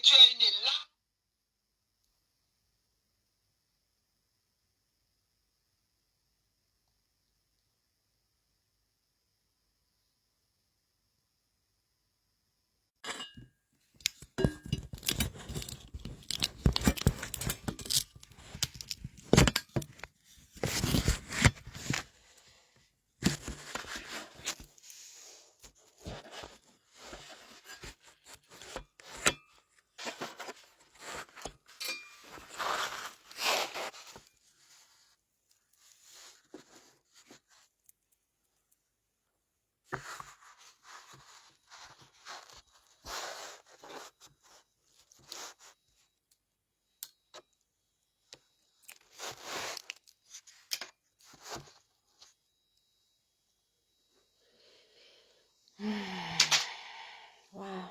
tu as une larme. Wow.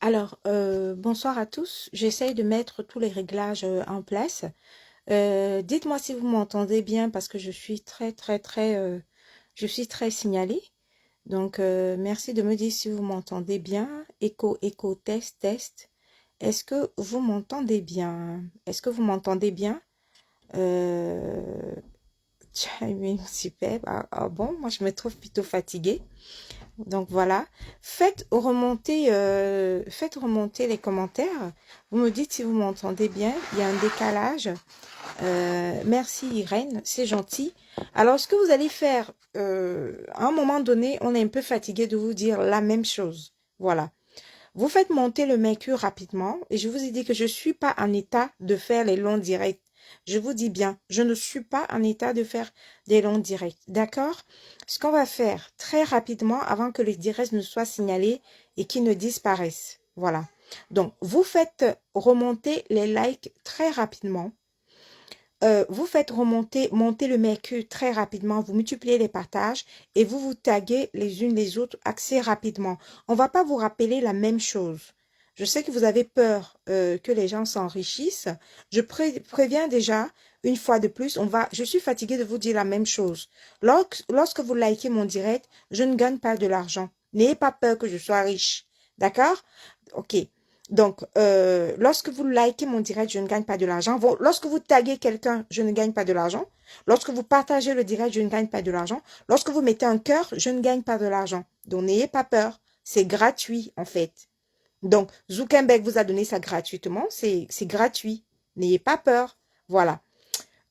Alors, bonsoir à tous. J'essaye de mettre tous les réglages en place. Dites-moi si vous m'entendez bien parce que je suis je suis très signalée. Donc, merci de me dire si vous m'entendez bien. Écho, écho, test, test. Est-ce que vous m'entendez bien? Est-ce que vous m'entendez bien? Euh... oui, super. Ah bon, moi je me trouve plutôt fatiguée. Donc voilà, faites remonter les commentaires. Vous me dites si vous m'entendez bien. Il y a un décalage. Merci Irène, c'est gentil. Alors, ce que vous allez faire, à un moment donné, on est un peu fatigué de vous dire la même chose. Voilà. Vous faites monter le mercure rapidement et je vous ai dit que je ne suis pas en état de faire les longs directs. Je vous dis bien, je ne suis pas en état de faire des longs directs. D'accord? Ce qu'on va faire très rapidement avant que les directs ne soient signalés et qu'ils ne disparaissent. Voilà. Donc, vous faites remonter les likes très rapidement. Vous faites monter le mercure très rapidement, vous multipliez les partages et vous vous taguez les unes les autres assez rapidement. On ne va pas vous rappeler la même chose. Je sais que vous avez peur que les gens s'enrichissent. Je préviens déjà, une fois de plus, je suis fatiguée de vous dire la même chose. Lorsque vous likez mon direct, je ne gagne pas de l'argent. N'ayez pas peur que je sois riche. D'accord? Ok. Donc, lorsque vous likez mon direct, je ne gagne pas de l'argent. Lorsque vous taguez quelqu'un, je ne gagne pas de l'argent. Lorsque vous partagez le direct, je ne gagne pas de l'argent. Lorsque vous mettez un cœur, je ne gagne pas de l'argent. Donc, n'ayez pas peur. C'est gratuit, en fait. Donc, Zuckerberg vous a donné ça gratuitement. C'est gratuit. N'ayez pas peur. Voilà.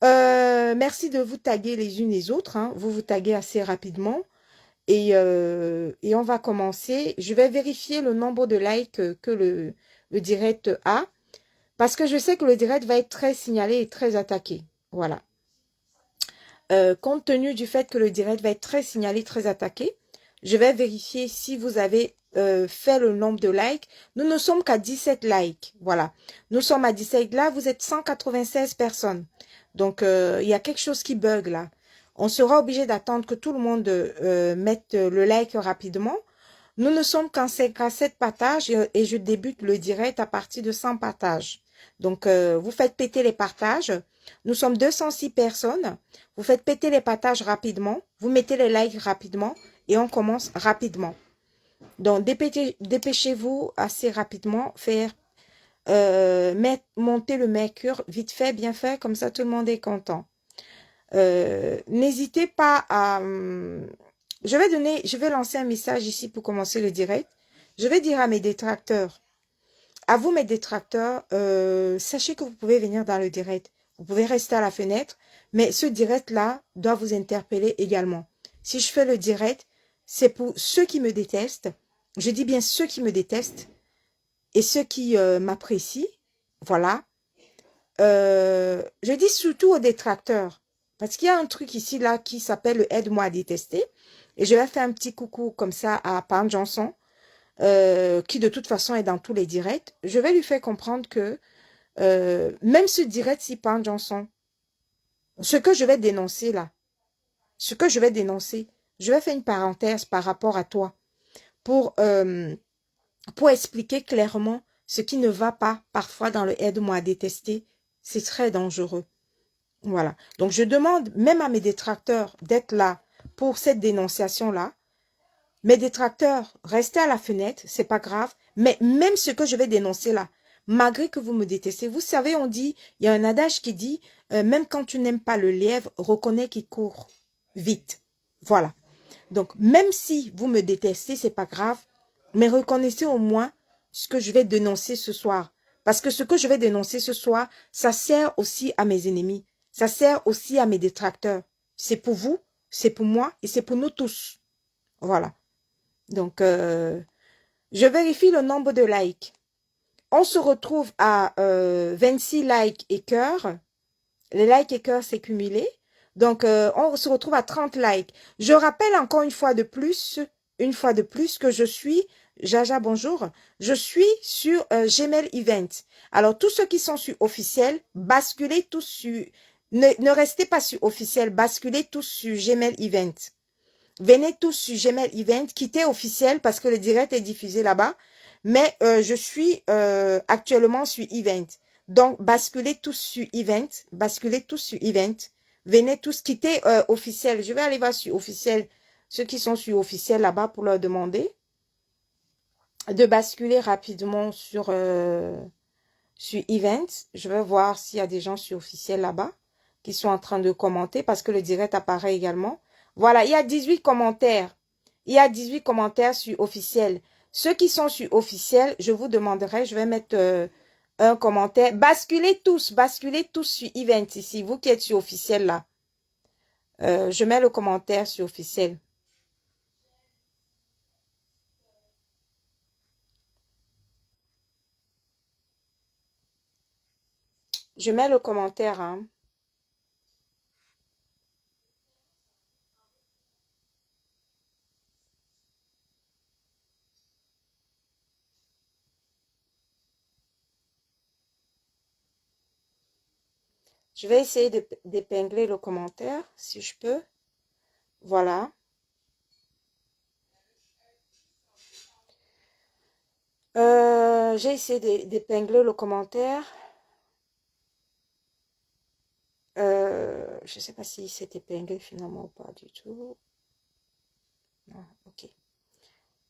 Merci de vous taguer les unes les autres. Hein. Vous vous taguez assez rapidement. Et on va commencer. Je vais vérifier le nombre de likes que le direct a. Parce que je sais que le direct va être très signalé et très attaqué. Voilà. Compte tenu du fait que le direct va être très signalé, très attaqué, je vais vérifier si vous avez fait le nombre de likes. Nous ne sommes qu'à 17 likes. Voilà. Nous sommes à 17. Là, vous êtes 196 personnes. Donc, il y a quelque chose qui bug là. On sera obligé d'attendre que tout le monde mette le like rapidement. Nous ne sommes qu'à 7 partages et je débute le direct à partir de 100 partages. Donc, vous faites péter les partages. Nous sommes 206 personnes. Vous faites péter les partages rapidement. Vous mettez les likes rapidement et on commence rapidement. Donc, dépêchez-vous assez rapidement. Monter le mercure vite fait, bien fait. Comme ça, tout le monde est content. N'hésitez pas à... je vais lancer un message ici pour commencer le direct. Je vais dire à mes détracteurs, à vous mes détracteurs, sachez que vous pouvez venir dans le direct. Vous pouvez rester à la fenêtre, mais ce direct-là doit vous interpeller également. Si je fais le direct, c'est pour ceux qui me détestent. Je dis bien ceux qui me détestent et ceux qui m'apprécient. Voilà. Je dis surtout aux détracteurs. Parce qu'il y a un truc ici, là, qui s'appelle le aide-moi à détester. Et je vais faire un petit coucou comme ça à Pam Johnson, qui de toute façon est dans tous les directs. Je vais lui faire comprendre que même ce direct, si Pam Johnson, ce que je vais dénoncer là, ce que je vais dénoncer, je vais faire une parenthèse par rapport à toi pour expliquer clairement ce qui ne va pas parfois dans le aide-moi à détester. C'est très dangereux. Voilà. Donc, je demande même à mes détracteurs d'être là pour cette dénonciation-là. Mes détracteurs, restez à la fenêtre, c'est pas grave. Mais même ce que je vais dénoncer là, malgré que vous me détestez, vous savez, on dit, il y a un adage qui dit, même quand tu n'aimes pas le lièvre, reconnais qu'il court vite. Voilà. Donc, même si vous me détestez, c'est pas grave, mais reconnaissez au moins ce que je vais dénoncer ce soir. Parce que ce que je vais dénoncer ce soir, ça sert aussi à mes ennemis. Ça sert aussi à mes détracteurs. C'est pour vous, c'est pour moi et c'est pour nous tous. Voilà. Donc, je vérifie le nombre de likes. On se retrouve à 26 likes et cœurs. Les likes et cœurs, c'est cumulé. Donc, on se retrouve à 30 likes. Je rappelle encore une fois de plus que je suis, Jaja, bonjour, je suis sur Gmail Event. Alors, tous ceux qui sont sur officiel, basculez tous sur, ne restez pas sur officiel, basculez tous sur Gmail Event. Venez tous sur Gmail Event, quittez officiel parce que le direct est diffusé là-bas. Mais je suis actuellement sur Event. Donc, basculez tous sur Event. Basculez tous sur Event. Venez tous quitter officiel. Je vais aller voir sur officiel. Ceux qui sont sur officiel là-bas pour leur demander de basculer rapidement sur Event. Je vais voir s'il y a des gens sur officiel là-bas qui sont en train de commenter parce que le direct apparaît également. Voilà, il y a 18 commentaires. Il y a 18 commentaires sur officiel. Ceux qui sont sur officiel, je vous demanderai, je vais mettre un commentaire. Basculez tous sur Event ici. Vous qui êtes sur officiel là. Je mets le commentaire sur officiel. Je mets le commentaire, hein. Je vais essayer d'épingler le commentaire, si je peux. Voilà. J'ai essayé d'épingler le commentaire. Je ne sais pas si c'est épinglé finalement ou pas du tout. Non, ok.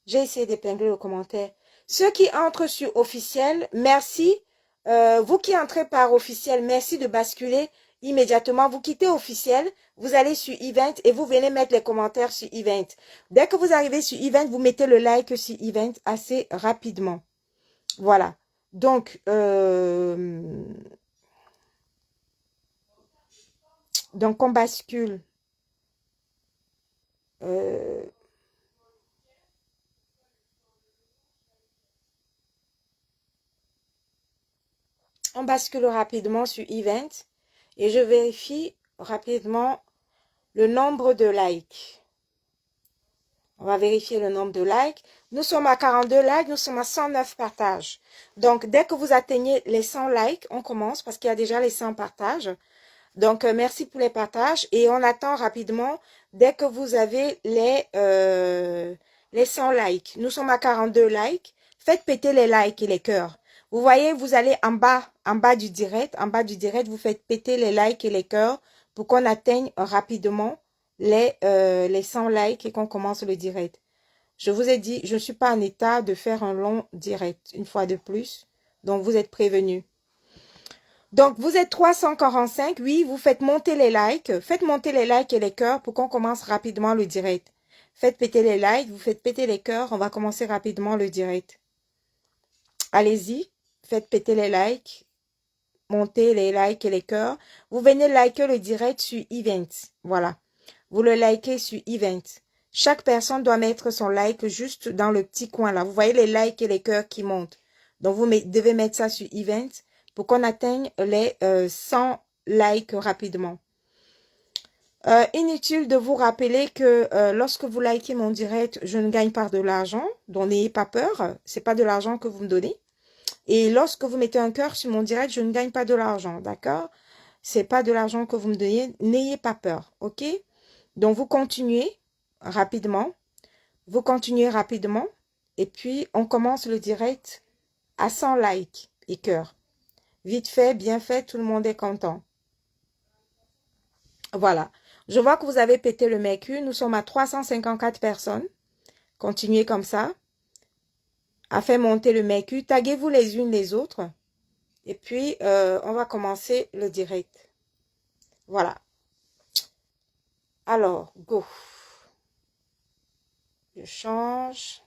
J'ai essayé d'épingler le commentaire. Ceux qui entrent sur officiel, merci. Vous qui entrez par officiel, merci de basculer immédiatement. Vous quittez officiel, vous allez sur event et vous venez mettre les commentaires sur event. Dès que vous arrivez sur event, vous mettez le like sur event assez rapidement. Voilà. Donc on bascule. Euh, on bascule rapidement sur event et je vérifie rapidement le nombre de likes. On va vérifier le nombre de likes. Nous sommes à 42 likes, nous sommes à 109 partages. Donc, dès que vous atteignez les 100 likes, on commence parce qu'il y a déjà les 100 partages. Donc, merci pour les partages et on attend rapidement dès que vous avez les 100 likes. Nous sommes à 42 likes. Faites péter les likes et les cœurs. Vous voyez, vous allez en bas du direct. En bas du direct, vous faites péter les likes et les cœurs pour qu'on atteigne rapidement les 100 likes et qu'on commence le direct. Je vous ai dit, je ne suis pas en état de faire un long direct, une fois de plus. Donc, vous êtes prévenus. Donc, vous êtes 345. Oui, vous faites monter les likes. Faites monter les likes et les cœurs pour qu'on commence rapidement le direct. Faites péter les likes, vous faites péter les cœurs. On va commencer rapidement le direct. Allez-y, faites péter les likes. Montez les likes et les cœurs. Vous venez liker le direct sur Event. Voilà. Vous le likez sur Event. Chaque personne doit mettre son like juste dans le petit coin là. Vous voyez les likes et les cœurs qui montent. Donc, vous devez mettre ça sur Event pour qu'on atteigne les 100 likes rapidement. Inutile de vous rappeler que lorsque vous likez mon direct, je ne gagne pas de l'argent. Donc, n'ayez pas peur. C'est pas de l'argent que vous me donnez. Et lorsque vous mettez un cœur sur mon direct, je ne gagne pas de l'argent. D'accord? C'est pas de l'argent que vous me donnez. N'ayez pas peur. OK? Donc, vous continuez rapidement. Vous continuez rapidement. Et puis, on commence le direct à 100 likes et cœurs. Vite fait, bien fait, tout le monde est content. Voilà. Je vois que vous avez pété le mercure. Nous sommes à 354 personnes. Continuez comme ça. À faire monter le mercure. Taguez-vous les unes les autres. Et puis, on va commencer le direct. Voilà. Alors, go. Je change.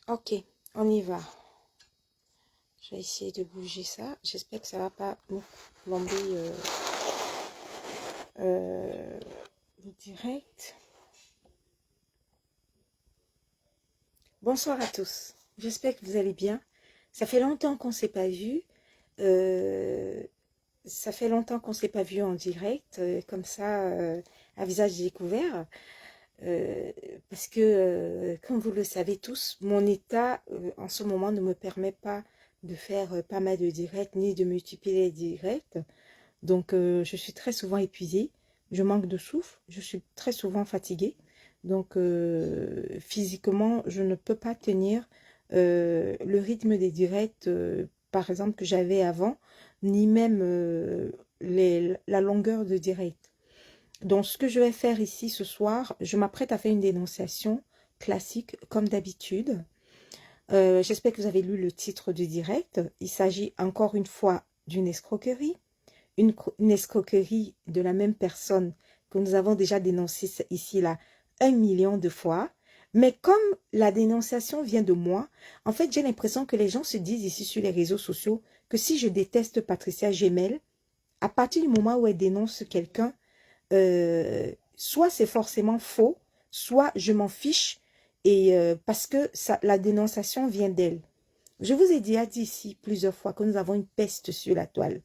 Ok, on y va. Je vais essayer de bouger ça. J'espère que ça va pas nous plomber le direct. Bonsoir à tous. J'espère que vous allez bien. Ça fait longtemps qu'on ne s'est pas vu. Ça fait longtemps qu'on ne s'est pas vu en direct, comme ça, à visage découvert. Parce que, comme vous le savez tous, mon état en ce moment ne me permet pas de faire pas mal de directs, ni de multiplier les directs. Donc, je suis très souvent épuisée, je manque de souffle, je suis très souvent fatiguée. Donc, physiquement, je ne peux pas tenir le rythme des directs, par exemple, que j'avais avant, ni même la longueur de direct. Donc, ce que je vais faire ici ce soir, je m'apprête à faire une dénonciation classique, comme d'habitude. J'espère que vous avez lu le titre du direct. Il s'agit encore une fois d'une escroquerie. Une escroquerie de la même personne que nous avons déjà dénoncée ici, là, 1 million de fois. Mais comme la dénonciation vient de moi, en fait, j'ai l'impression que les gens se disent ici sur les réseaux sociaux que si je déteste Patricia Gemel, à partir du moment où elle dénonce quelqu'un, soit c'est forcément faux, soit je m'en fiche, et parce que la dénonciation vient d'elle. Je vous ai déjà dit ici plusieurs fois que nous avons une peste sur la toile.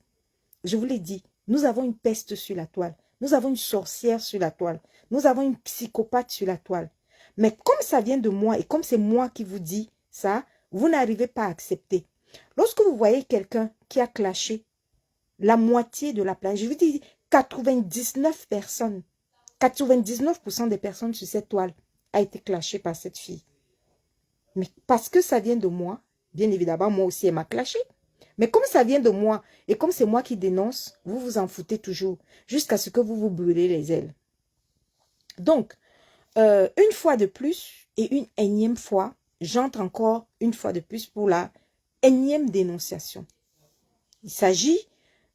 Je vous l'ai dit, nous avons une peste sur la toile. Nous avons une sorcière sur la toile. Nous avons une psychopathe sur la toile. Mais comme ça vient de moi et comme c'est moi qui vous dis ça, vous n'arrivez pas à accepter. Lorsque vous voyez quelqu'un qui a clashé la moitié de la planète, je vous dis 99 personnes, 99% des personnes sur cette toile a été clashée par cette fille. Mais parce que ça vient de moi, bien évidemment, moi aussi, elle m'a clashé. Mais comme ça vient de moi, et comme c'est moi qui dénonce, vous vous en foutez toujours, jusqu'à ce que vous vous brûlez les ailes. Donc, une fois de plus, et une énième fois, j'entre encore une fois de plus pour la énième dénonciation. Il s'agit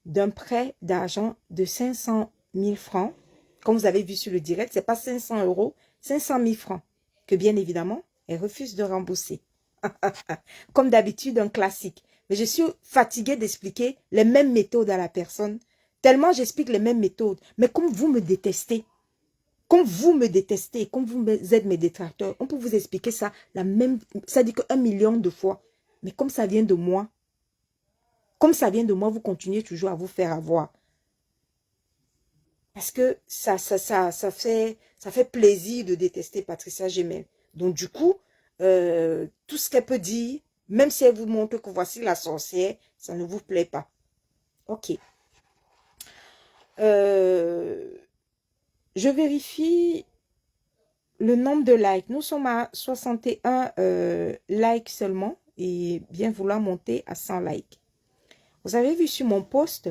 d'un prêt d'argent de 500 000 francs. Comme vous avez vu sur le direct, ce n'est pas 500 €, 500 000 francs, que bien évidemment, elle refuse de rembourser. Comme d'habitude, un classique. Mais je suis fatiguée d'expliquer les mêmes méthodes à la personne. Tellement j'explique les mêmes méthodes. Mais comme vous me détestez, comme vous êtes mes détracteurs, on peut vous expliquer ça ça dit que 1 million de fois. Mais comme ça vient de moi, vous continuez toujours à vous faire avoir. Parce que ça fait plaisir de détester Patricia Gemel. Donc du coup, tout ce qu'elle peut dire, même si elle vous montre que voici la sorcière, ça ne vous plaît pas. Ok. Je vérifie le nombre de likes. Nous sommes à 61 likes seulement et bien vouloir monter à 100 likes. Vous avez vu sur mon post,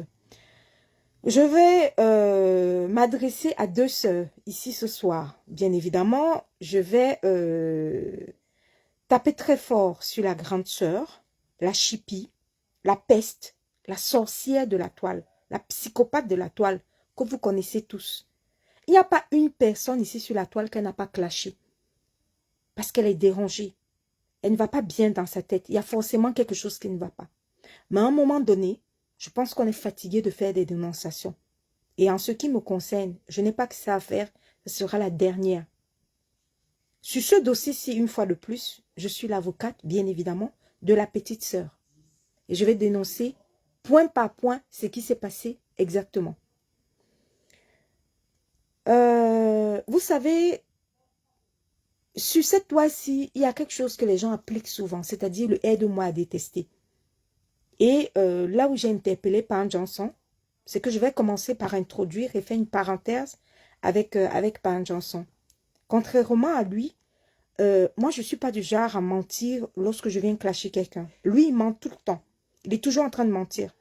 je vais m'adresser à 2 sœurs ici ce soir. Bien évidemment, je vais taper très fort sur la grande sœur, la chipie, la peste, la sorcière de la toile, la psychopathe de la toile que vous connaissez tous. Il n'y a pas une personne ici sur la toile qu'elle n'a pas clashé parce qu'elle est dérangée. Elle ne va pas bien dans sa tête. Il y a forcément quelque chose qui ne va pas. Mais à un moment donné, je pense qu'on est fatigué de faire des dénonciations. Et en ce qui me concerne, je n'ai pas que ça à faire. Ce sera la dernière. Sur ce dossier-ci, une fois de plus, je suis l'avocate, bien évidemment, de la petite sœur. Et je vais dénoncer point par point ce qui s'est passé exactement. Vous savez, sur cette loi-ci, il y a quelque chose que les gens appliquent souvent, c'est-à-dire le aide-moi à détester. Et là où j'ai interpellé Pan Johnson, c'est que je vais commencer par introduire et faire une parenthèse avec Pan Johnson. Contrairement à lui, moi, je ne suis pas du genre à mentir lorsque je viens clasher quelqu'un. Lui, il ment tout le temps. Il est toujours en train de mentir.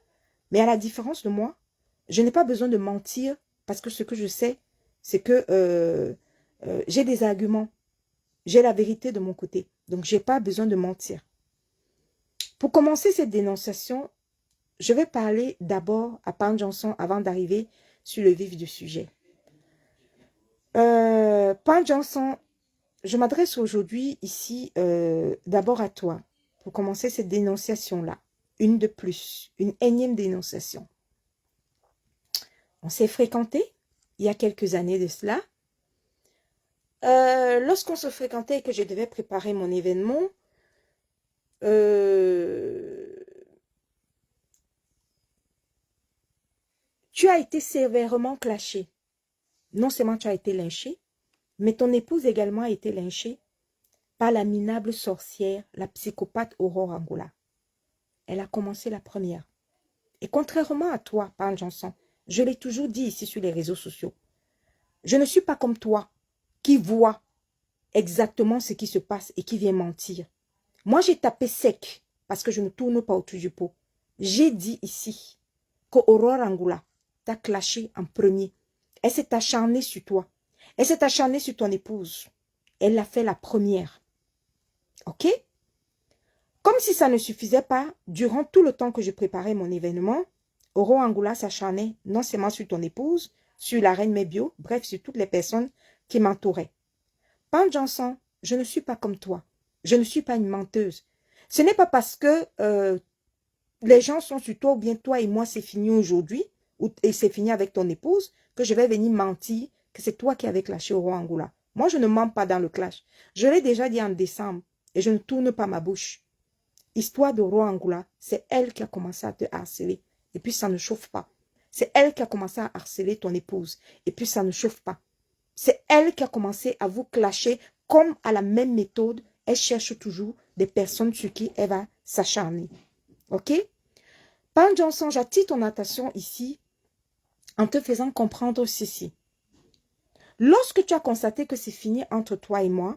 Mais à la différence de moi, je n'ai pas besoin de mentir parce que ce que je sais, c'est que j'ai des arguments. J'ai la vérité de mon côté. Donc, je n'ai pas besoin de mentir. Pour commencer cette dénonciation, je vais parler d'abord à Pan Johnson avant d'arriver sur le vif du sujet. Pan Johnson, je m'adresse aujourd'hui ici d'abord à toi pour commencer cette dénonciation-là. Une de plus, une énième dénonciation. On s'est fréquentés il y a quelques années de cela. Lorsqu'on se fréquentait et que je devais préparer mon événement, tu as été sévèrement clashé. Non seulement tu as été lynché, mais ton épouse également a été lynchée par la minable sorcière, la psychopathe Aurore Angoula. Elle a commencé la première. Et contrairement à toi, Pan Johnson, je l'ai toujours dit ici sur les réseaux sociaux, je ne suis pas comme toi qui voit exactement ce qui se passe et qui vient mentir. Moi, j'ai tapé sec parce que je ne tourne pas autour du pot. J'ai dit ici que Aurore Angoula t'a clashé en premier. Elle s'est acharnée sur toi. Elle s'est acharnée sur ton épouse. Elle l'a fait la première. OK? Comme si ça ne suffisait pas, durant tout le temps que je préparais mon événement, Oro Angoula s'acharnait non seulement sur ton épouse, sur la reine Mebio, bref, sur toutes les personnes qui m'entouraient. Pan Johnson, je ne suis pas comme toi. Je ne suis pas une menteuse. Ce n'est pas parce que les gens sont sur toi ou bien toi et moi c'est fini aujourd'hui et c'est fini avec ton épouse que je vais venir mentir que c'est toi qui avais clashé Oro Angoula. Moi, je ne mens pas dans le clash. Je l'ai déjà dit en décembre et je ne tourne pas ma bouche. Histoire d'Oro Angoula, c'est elle qui a commencé à te harceler et puis ça ne chauffe pas. C'est elle qui a commencé à harceler ton épouse et puis ça ne chauffe pas. C'est elle qui a commencé à vous clasher comme à la même méthode. Elle cherche toujours des personnes sur qui elle va s'acharner. OK? Pan Johnson, j'attire ton attention ici en te faisant comprendre ceci. Lorsque tu as constaté que c'est fini entre toi et moi,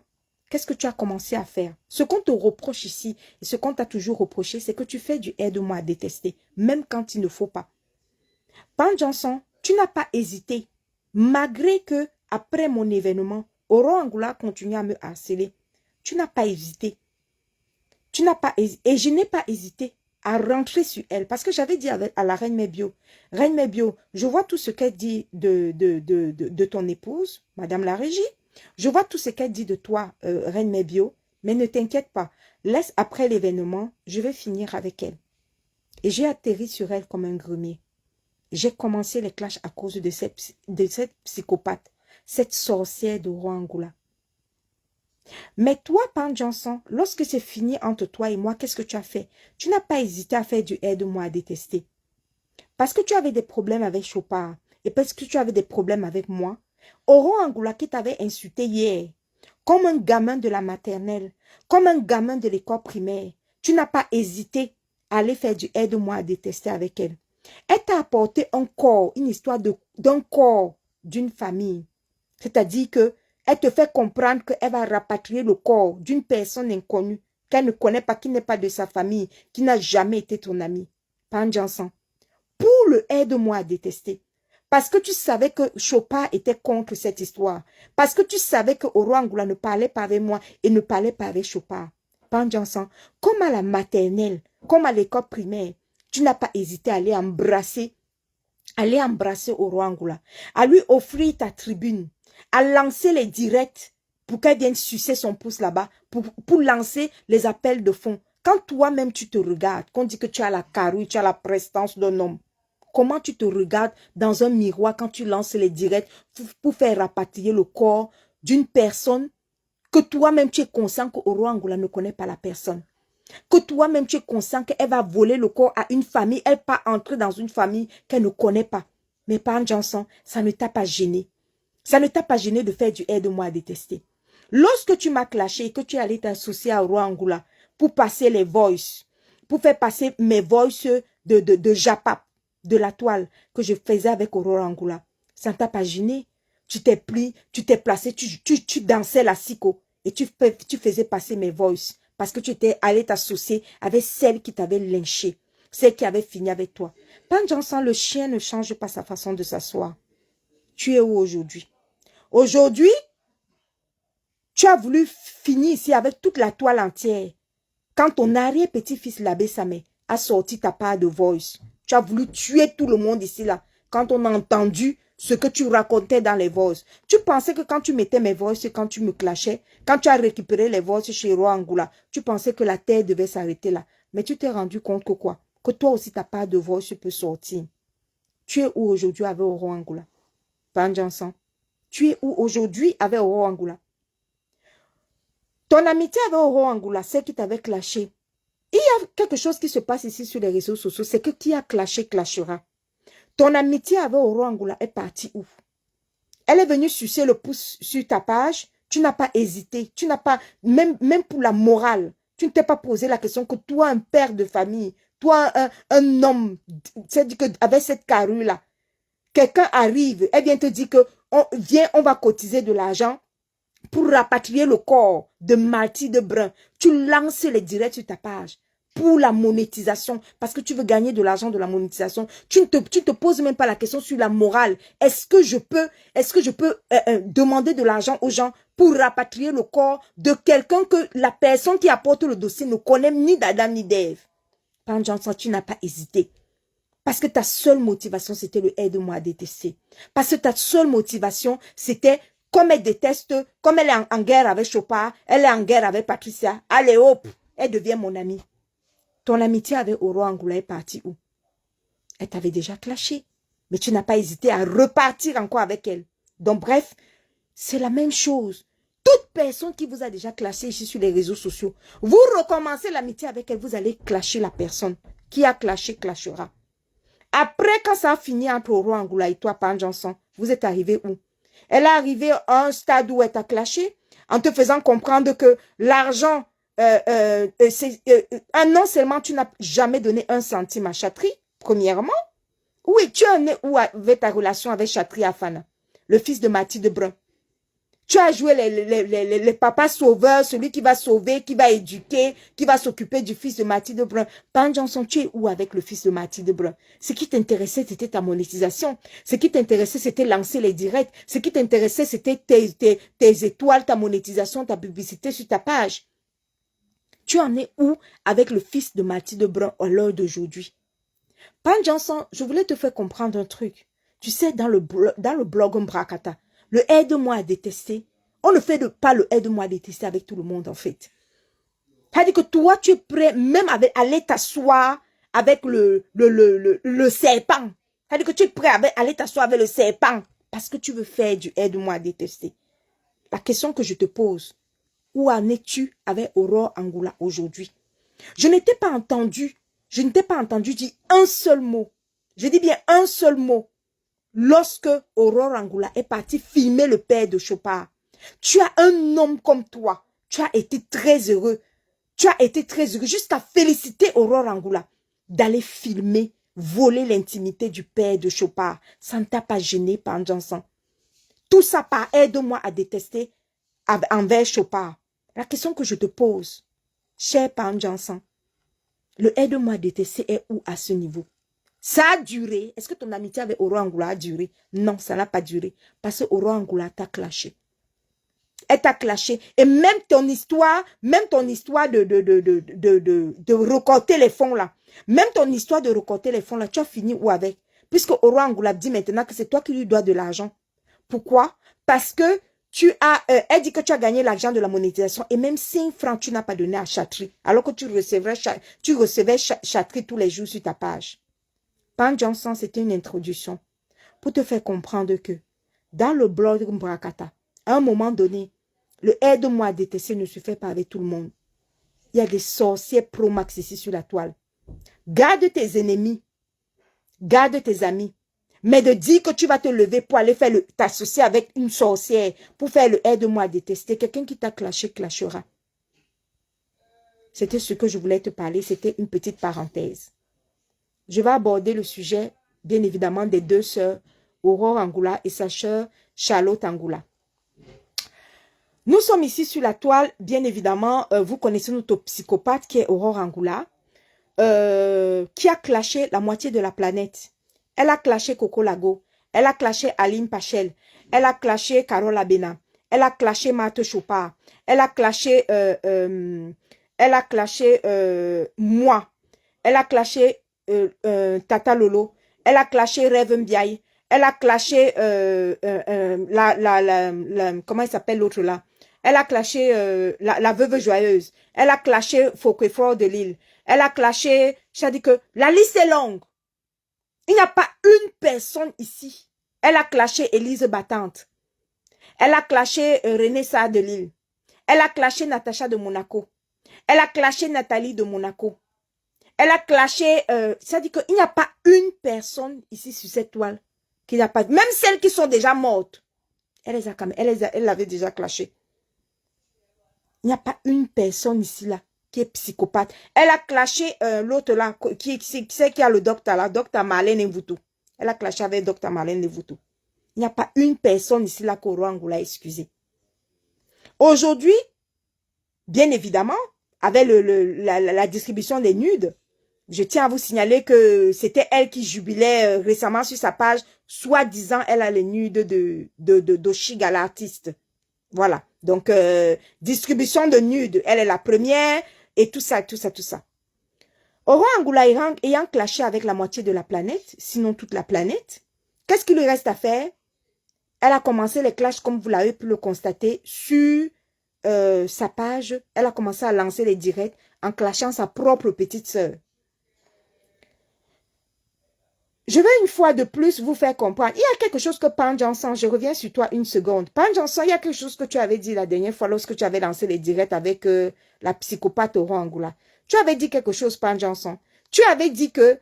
qu'est-ce que tu as commencé à faire? Ce qu'on te reproche ici et ce qu'on t'a toujours reproché, c'est que tu fais du aide-moi à détester, même quand il ne faut pas. Pan Johnson, tu n'as pas hésité, malgré que après mon événement, Oro Angoula continue à me harceler. Tu n'as pas hésité. Tu n'as pas hésité. Et je n'ai pas hésité à rentrer sur elle. Parce que j'avais dit à la reine Mebio, Reine Mebio, je vois tout ce qu'elle dit de ton épouse, Madame la Régie. Je vois tout ce qu'elle dit de toi, Reine Mebio. Mais ne t'inquiète pas. Laisse après l'événement, je vais finir avec elle. Et j'ai atterri sur elle comme un grumier. J'ai commencé les clashs à cause de cette psychopathe, cette sorcière d'Oro Angoula. Mais toi, Pan Johnson, lorsque c'est fini entre toi et moi, qu'est-ce que tu as fait? Tu n'as pas hésité à faire du aide-moi à détester. Parce que tu avais des problèmes avec Chopard et parce que tu avais des problèmes avec moi, Oro Angoula qui t'avait insulté hier, comme un gamin de la maternelle, comme un gamin de l'école primaire, tu n'as pas hésité à aller faire du aide-moi à détester avec elle. Elle t'a apporté un corps, une histoire d'un corps d'une famille. C'est-à-dire que elle te fait comprendre qu'elle va rapatrier le corps d'une personne inconnue, qu'elle ne connaît pas, qui n'est pas de sa famille, qui n'a jamais été ton ami. Pan Johnson. Pour le aide-moi à détester. Parce que tu savais que Chopard était contre cette histoire. Parce que tu savais que Oro Angoula ne parlait pas avec moi et ne parlait pas avec Chopard. Pan Johnson, comme à la maternelle, comme à l'école primaire, tu n'as pas hésité à aller embrasser Oro Angoula, à lui offrir ta tribune, à lancer les directs pour qu'elle vienne sucer son pouce là-bas, pour lancer les appels de fond. Quand toi-même tu te regardes, qu'on dit que tu as la carrure, tu as la prestance d'un homme, comment tu te regardes dans un miroir quand tu lances les directs pour faire rapatrier le corps d'une personne que toi-même tu es conscient que Oro Angoula ne connaît pas la personne? Que toi-même tu es conscient qu'elle va voler le corps à une famille, elle va entrer dans une famille qu'elle ne connaît pas. Mais Pan Johnson, ça ne t'a pas gêné. Ça ne t'a pas gêné de faire du aide-moi à détester. Lorsque tu m'as clashé et que tu es allé t'associer à Oro Angoula pour passer les voices, pour faire passer mes voices de Japap, de la toile que je faisais avec Oro Angoula, ça ne t'a pas gêné. Tu t'es pris, tu t'es placé, tu dansais la siko et tu faisais passer mes voices. Parce que tu étais allé t'associer avec celle qui t'avait lynché, celle qui avait fini avec toi. Pan Johnson, le chien ne change pas sa façon de s'asseoir. Tu es où aujourd'hui? Aujourd'hui, tu as voulu finir ici avec toute la toile entière. Quand ton arrière-petit-fils Labé Samé a sorti ta part de voice, tu as voulu tuer tout le monde ici là. Quand on a entendu ce que tu racontais dans les voices. Tu pensais que quand tu mettais mes voices, quand tu me clashais, quand tu as récupéré les voices chez Oro Angoula, tu pensais que la terre devait s'arrêter là. Mais tu t'es rendu compte que quoi? Que toi aussi ta part de voice peut sortir. Tu es où aujourd'hui avec Oro Angoula? Pan Johnson. Tu es où aujourd'hui avec Oro Angoula? Ton amitié avec Oro Angoula, celle qui t'avait clashé. Il y a quelque chose qui se passe ici sur les réseaux sociaux, c'est que qui a clashé, clashera. Ton amitié avec Oro Angoula est partie où? Elle est venue sucer le pouce sur ta page. Tu n'as pas hésité. Tu n'as pas, même pour la morale, tu ne t'es pas posé la question que toi, un père de famille, toi, un homme, c'est-à-dire qu'avec cette carrure-là, quelqu'un arrive, elle vient te dire que viens, on va cotiser de l'argent pour rapatrier le corps de Mathilde Brun. Tu lances les directs sur ta page. pour la monétisation, parce que tu veux gagner de l'argent de la monétisation. Tu te poses même pas la question sur la morale. Est-ce que je peux demander de l'argent aux gens pour rapatrier le corps de quelqu'un que la personne qui apporte le dossier ne connaît ni d'Adam ni d'Ève? Quand j'entends, tu n'as pas hésité. Parce que ta seule motivation, c'était le aide-moi à détester. Parce que ta seule motivation, c'était comme elle déteste, comme elle est en guerre avec Chopin, elle est en guerre avec Patricia. Allez hop, elle devient mon amie. Ton amitié avec Aurore Angoula est partie où? Elle t'avait déjà clashé. Mais tu n'as pas hésité à repartir encore avec elle. Donc bref, c'est la même chose. Toute personne qui vous a déjà clashé ici sur les réseaux sociaux, vous recommencez l'amitié avec elle, vous allez clasher la personne. Qui a clashé, clashera. Après, quand ça a fini entre Aurore Angoula et toi, Pan Johnson, vous êtes arrivé où? Elle est arrivée à un stade où elle t'a clashé en te faisant comprendre que l'argent, non seulement tu n'as jamais donné un centime à Chatri, premièrement. Oui, tu en es où avec ta relation avec Chatri Afana, le fils de Mathilde Brun? Tu as joué les papas sauveurs, celui qui va sauver, qui va éduquer, qui va s'occuper du fils de Mathilde Brun. Pan Johnson, tu es où avec le fils de Mathilde Brun? Ce qui t'intéressait, c'était ta monétisation. Ce qui t'intéressait, c'était lancer les directs. Ce qui t'intéressait, c'était tes étoiles, ta monétisation, ta publicité sur ta page. Tu en es où avec le fils de Mathilde Brun à l'heure d'aujourd'hui? Pan Johnson, je voulais te faire comprendre un truc. Tu sais, dans le blog Mbrakata, le aide-moi à détester, on ne fait pas le aide-moi à détester avec tout le monde, en fait. C'est-à-dire que toi, tu es prêt même à aller t'asseoir avec le serpent. C'est-à-dire que tu es prêt à aller t'asseoir avec le serpent parce que tu veux faire du aide-moi à détester. La question que je te pose, où en es-tu avec Aurore Angoula aujourd'hui? Je ne t'ai pas entendu dire un seul mot. Je dis bien un seul mot. Lorsque Aurore Angoula est partie filmer le père de Chopard, tu as un homme comme toi. Tu as été très heureux. Tu as été très heureux jusqu'à féliciter Aurore Angoula d'aller filmer, voler l'intimité du père de Chopard. Ça ne t'a pas gêné, Pan Johnson. Tout ça par aide-moi à détester envers Chopard. La question que je te pose, cher Pan Johnson, le aide-moi à détester est où à ce niveau? Ça a duré. Est-ce que ton amitié avec Aurore Angoula a duré? Non, ça n'a pas duré. Parce que Aurore Angoula t'a clashé. Elle t'a clashé. Et même ton histoire de recorter les fonds là. Même ton histoire de recorter les fonds là, tu as fini où avec? Puisque Aurore Angoula dit maintenant que c'est toi qui lui dois de l'argent. Pourquoi? Parce que elle dit que tu as gagné l'argent de la monétisation et même 5 francs tu n'as pas donné à Chatri. Alors que tu recevais Chatri tous les jours sur ta page. Pan Johnson, c'était une introduction pour te faire comprendre que dans le blog Mbrakata, à un moment donné, le aide-moi à détester ne se fait pas avec tout le monde. Il y a des sorciers pro-max ici sur la toile. Garde tes ennemis, garde tes amis. Mais de dire que tu vas te lever pour aller t'associer avec une sorcière pour faire le aide-moi à détester, quelqu'un qui t'a clashé, clashera. C'était ce que je voulais te parler, c'était une petite parenthèse. Je vais aborder le sujet, bien évidemment, des deux sœurs, Aurore Angoula et sa sœur Charlotte Angoula. Nous sommes ici sur la toile, bien évidemment, vous connaissez notre psychopathe qui est Aurore Angoula, qui a clashé la moitié de la planète. Elle a clashé Coco Lago, elle a clashé Aline Pachel, elle a clashé Carole Abena, elle a clashé Marthe Chopard, elle a clashé moi, elle a clashé Tata Lolo, elle a clashé Rêve Mbiaye, elle a clashé comment il s'appelle l'autre là, elle a clashé la veuve joyeuse, elle a clashé Fouquet-Fort de Lille, elle a clashé, je dis que la liste est longue. Il n'y a pas une personne ici. Elle a clashé Élise Battante, elle a clashé René Sarr de Lille, elle a clashé Natacha de Monaco, elle a clashé Nathalie de Monaco. Elle a clashé, ça dit qu'il n'y a pas une personne ici sur cette toile qui n'a pas, même celles qui sont déjà mortes, elle l'avait déjà clashé. Il n'y a pas une personne ici là qui est psychopathe. Elle a clashé l'autre là, qui a le docteur là, docteur Marlène Mvutu. Elle a clashé avec docteur Marlène Mvutu. Il n'y a pas une personne ici là qu'Aurore Angoula a excusé. Aujourd'hui, bien évidemment, avec la distribution des nudes. Je tiens à vous signaler que c'était elle qui jubilait récemment sur sa page, soi-disant elle a les nudes d'Oshiga, l'artiste. Voilà. Donc, distribution de nudes, elle est la première et tout ça, tout ça, tout ça. Aurore Angoula ayant clashé avec la moitié de la planète, sinon toute la planète, qu'est-ce qu'il lui reste à faire? Elle a commencé les clashs, comme vous l'avez pu le constater, sur sa page. Elle a commencé à lancer les directs en clashant sa propre petite sœur. Je vais une fois de plus vous faire comprendre. Il y a quelque chose que Pan Johnson, je reviens sur toi une seconde. Pan Johnson, il y a quelque chose que tu avais dit la dernière fois lorsque tu avais lancé les directs avec la psychopathe Aurore Angoula. Tu avais dit quelque chose, Pan Johnson. Tu avais dit que,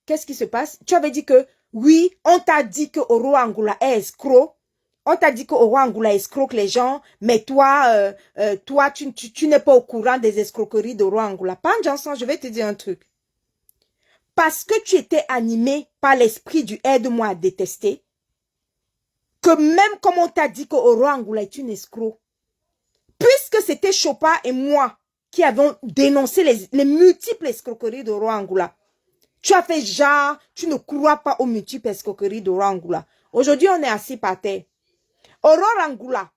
qu'est-ce qui se passe? Tu avais dit que, oui, on t'a dit que Aurore Angoula est escroc. On t'a dit que Aurore Angoula escroque les gens, mais toi, tu n'es pas au courant des escroqueries d'Aurore Angoula. Pan Johnson, je vais te dire un truc. Parce que tu étais animé par l'esprit du aide-moi à détester, que même comme on t'a dit que Aurore Angoula est une escroc, puisque c'était Chopin et moi qui avons dénoncé les multiples escroqueries d'Aurore Angoula, tu as fait genre, tu ne crois pas aux multiples escroqueries d'Aurore Angoula. Aujourd'hui, on est assis par terre. Aurore Angoula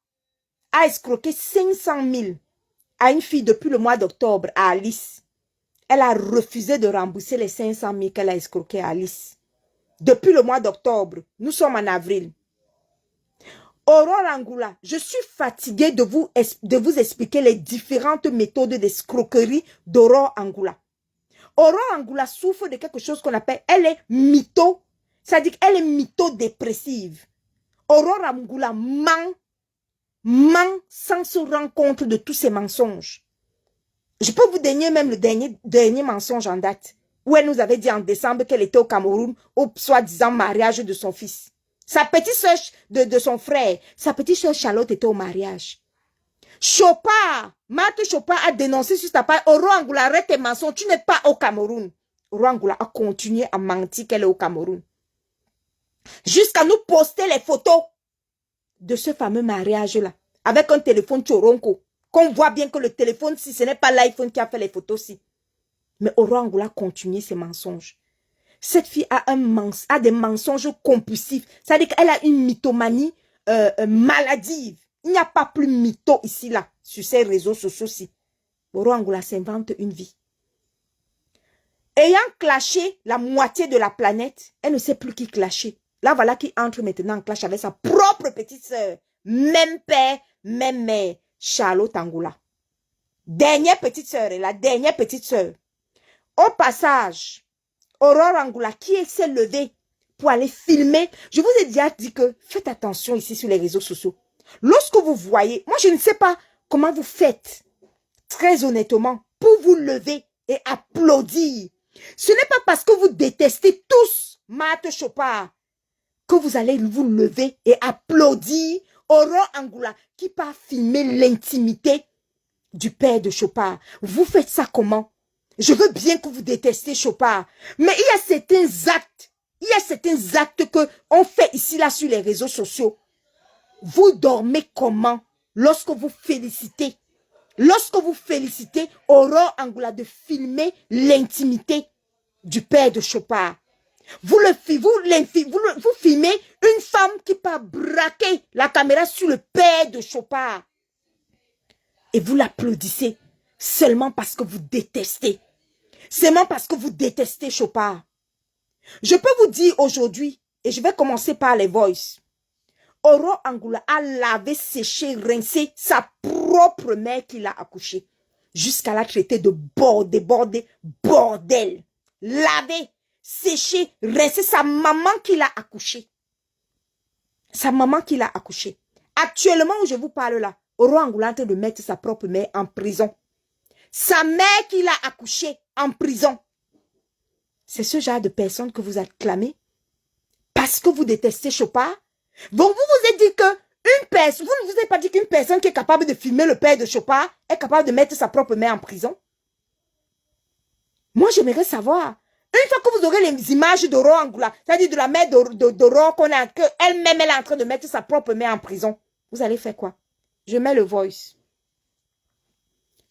a escroqué 500 000 à une fille depuis le mois d'octobre à Alice. Elle a refusé de rembourser les 500 000 qu'elle a escroqué à Alice. Depuis le mois d'octobre, nous sommes en avril. Aurore Angoula, je suis fatiguée de vous expliquer les différentes méthodes d'escroquerie d'Aurore Angoula. Aurore Angoula souffre de quelque chose qu'on appelle, elle est mytho, c'est-à-dire qu'elle est mytho-dépressive. Aurore Angoula ment sans se rendre compte de tous ses mensonges. Je peux vous donner même le dernier mensonge en date, où elle nous avait dit en décembre qu'elle était au Cameroun au soi-disant mariage de son fils. Sa petite soeur de son frère, sa petite soeur Charlotte était au mariage. Chopin, Marthe Chopin a dénoncé sur sa page, Aurore Angoula, arrête tes mensonges, tu n'es pas au Cameroun. Aurore Angoula a continué à mentir qu'elle est au Cameroun. Jusqu'à nous poster les photos de ce fameux mariage-là, avec un téléphone Choronko. Qu'on voit bien que le téléphone, si ce n'est pas l'iPhone qui a fait les photos-ci. Mais Aurore Angoula continue ses mensonges. Cette fille a des mensonges compulsifs. C'est-à-dire qu'elle a une mythomanie maladive. Il n'y a pas plus mytho ici, là, sur ces réseaux sociaux-ci. Aurore Angoula s'invente une vie. Ayant clashé la moitié de la planète, elle ne sait plus qui clasher. Là, voilà qui entre maintenant en clash avec sa propre petite sœur. Même père, même mère. Charlotte Angoula. Dernière petite sœur, la dernière petite sœur. Au passage, Aurore Angoula qui s'est levée pour aller filmer. Je vous ai déjà dit que faites attention ici sur les réseaux sociaux. Lorsque vous voyez, moi je ne sais pas comment vous faites, très honnêtement, pour vous lever et applaudir. Ce n'est pas parce que vous détestez tous Marthe Chopin que vous allez vous lever et applaudir Aurore Angoula qui part filmer l'intimité du père de Chopin. Vous faites ça comment? Je veux bien que vous détestez Chopin, mais il y a certains actes que on fait ici là sur les réseaux sociaux. Vous dormez comment lorsque vous félicitez Aurore Angoula de filmer l'intimité du père de Chopin? Vous filmez une femme qui part braquer la caméra sur le père de Chopin. Et vous l'applaudissez seulement parce que vous détestez. Seulement parce que vous détestez Chopin. Je peux vous dire aujourd'hui, et je vais commencer par les voices. Aurore Angoula a lavé, séché, rincé sa propre mère qui l'a accouchée. Jusqu'à la traiter de bordel. Lavé, séché, rincé sa maman qui l'a accouchée. Sa maman qui l'a accouchée. Actuellement où je vous parle là, Aurore Angoula est en train de mettre sa propre mère en prison. Sa mère qui l'a accouchée en prison. C'est ce genre de personne que vous acclamez parce que vous détestez Chopin. Bon, vous vous êtes dit que vous ne vous êtes pas dit qu'une personne qui est capable de filmer le père de Chopin est capable de mettre sa propre mère en prison. Moi, j'aimerais savoir. Une fois que vous aurez les images d'Aurore Angoula, c'est-à-dire de la mère d'Aurore qu'elle-même elle est en train de mettre sa propre mère en prison, vous allez faire quoi? Je mets le voice.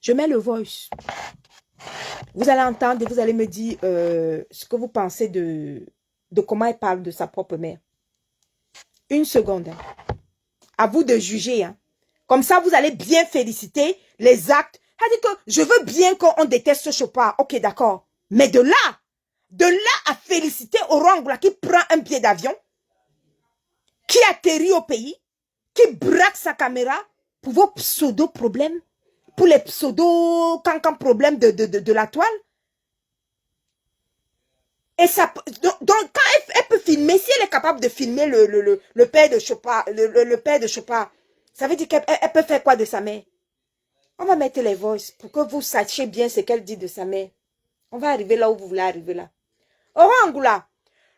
Je mets le voice. Vous allez entendre et vous allez me dire ce que vous pensez de comment elle parle de sa propre mère. Une seconde. Hein. À vous de juger. Hein. Comme ça, vous allez bien féliciter les actes. Elle dit que je veux bien qu'on déteste Chopard. Ok, d'accord. Mais de là à féliciter Orangoula qui prend un billet d'avion, qui atterrit au pays, qui braque sa caméra pour vos pseudo-problèmes, pour les pseudo-cancan-problèmes de la toile. Et ça, donc quand elle peut filmer, si elle est capable de filmer le père de Chopard, le père de Chopard, ça veut dire qu'elle peut faire quoi de sa mère? On va mettre les voices pour que vous sachiez bien ce qu'elle dit de sa mère. On va arriver là où vous voulez arriver là. Orangoula,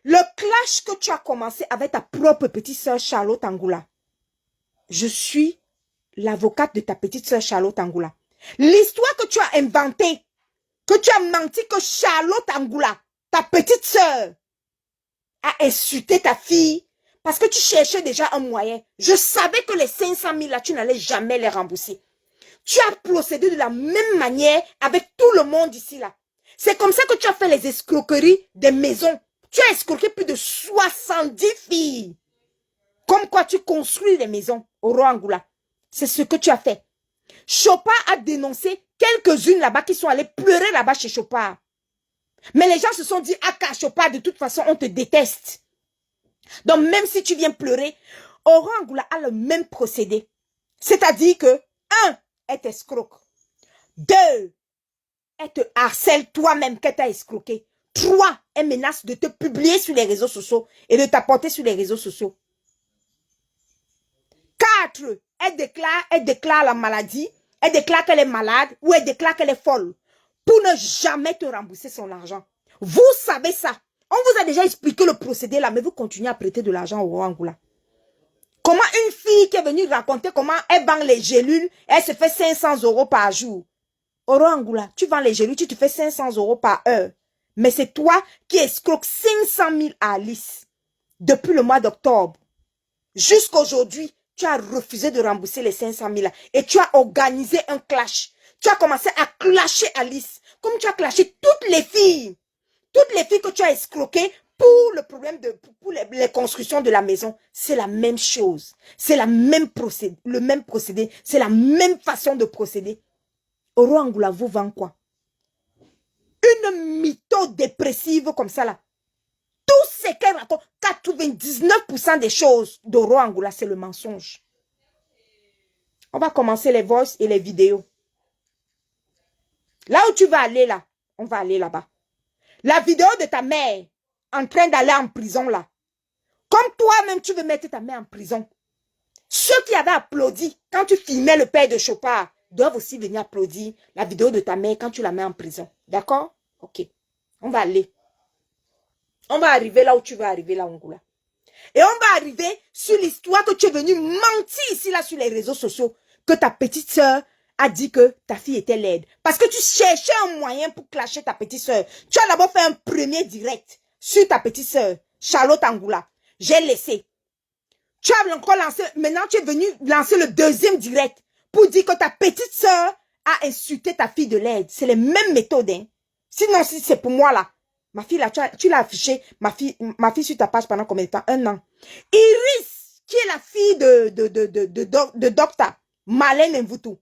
le clash que tu as commencé avec ta propre petite sœur Charlotte Angoula. Je suis l'avocate de ta petite sœur Charlotte Angoula. L'histoire que tu as inventée, que tu as menti que Charlotte Angoula, ta petite sœur, a insulté ta fille parce que tu cherchais déjà un moyen. Je savais que les 500 000 là, tu n'allais jamais les rembourser. Tu as procédé de la même manière avec tout le monde ici là. C'est comme ça que tu as fait les escroqueries des maisons. Tu as escroqué plus de 70 filles. Comme quoi tu construis les maisons au Rwanda. C'est ce que tu as fait. Chopard a dénoncé quelques-unes là-bas qui sont allées pleurer là-bas chez Chopard. Mais les gens se sont dit, ah, car Chopard, de toute façon, on te déteste. Donc, même si tu viens pleurer, Orangoula a le même procédé. C'est-à-dire que, 1, elle t'escroque. 2, elle te harcèle toi-même qu'elle t'a escroqué. 3, elle menace de te publier sur les réseaux sociaux et de t'apporter sur les réseaux sociaux. 4, elle déclare la maladie, elle déclare qu'elle est malade ou elle déclare qu'elle est folle pour ne jamais te rembourser son argent. Vous savez ça. On vous a déjà expliqué le procédé là, mais vous continuez à prêter de l'argent au Rwanda. Comment une fille qui est venue raconter comment elle vend les gélules, elle se fait 500 € par jour. Au Rwanda, tu vends les gélules, tu te fais 500 € par heure. Mais c'est toi qui escroques 500 000 à Alice. Depuis le mois d'octobre. Jusqu'à aujourd'hui, tu as refusé de rembourser les 500 000 et tu as organisé un clash. Tu as commencé à clasher Alice. Comme tu as clashé toutes les filles. Toutes les filles que tu as escroquées pour le problème pour les constructions de la maison. C'est la même chose. C'est le même procédé. C'est la même façon de procéder. Oro Angoula vous vend quoi? Une mytho dépressive comme ça là. Tout ce qu'elle raconte, 99% des choses d'Oro Angoula, c'est le mensonge. On va commencer les voices et les vidéos. Là où tu vas aller là, on va aller là-bas. La vidéo de ta mère en train d'aller en prison là. Comme toi-même tu veux mettre ta mère en prison. Ceux qui avaient applaudi quand tu filmais le père de Chopard doivent aussi venir applaudir la vidéo de ta mère quand tu la mets en prison. D'accord? Ok. On va aller. On va arriver là où tu vas arriver là, Angoula. Et on va arriver sur l'histoire que tu es venu mentir ici là sur les réseaux sociaux. Que ta petite soeur a dit que ta fille était laide. Parce que tu cherchais un moyen pour clasher ta petite soeur. Tu as d'abord fait un premier direct sur ta petite soeur, Charlotte Angoula. J'ai laissé. Tu as encore lancé, maintenant tu es venu lancer le deuxième direct pour dire que ta petite soeur a insulté ta fille de laide. C'est les mêmes méthodes. Hein. Sinon, si c'est pour moi là, ma fille là, tu l'as affiché, ma fille sur ta page pendant combien de temps? 1 an. Iris, qui est la fille de Docteur Malène Mvutu.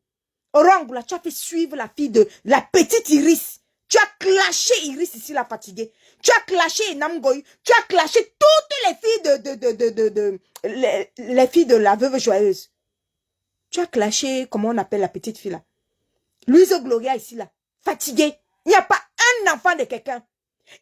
Orangoula, tu as fait suivre la fille de la petite Iris. Tu as clashé Iris ici, la fatiguée. Tu as clashé Namgoy. Tu as clashé toutes les filles les filles de la veuve joyeuse. Tu as clashé, comment on appelle la petite fille là? Louise Gloria ici là. Fatiguée. Il n'y a pas un enfant de quelqu'un.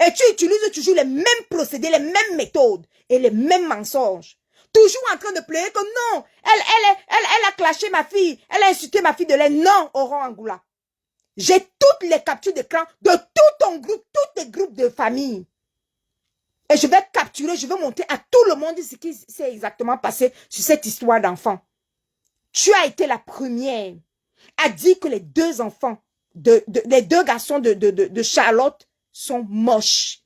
Et tu utilises toujours les mêmes procédés, les mêmes méthodes et les mêmes mensonges. Toujours en train de pleurer que non, elle a clashé ma fille, elle a insulté ma fille de l'aide. Non, Oran Angoula. J'ai toutes les captures d'écran de tout ton groupe, tous tes groupes de famille. Et je vais capturer, je vais montrer à tout le monde ce qui s'est exactement passé sur cette histoire d'enfant. Tu as été la première à dire que les deux enfants, les deux garçons de Charlotte sont moches.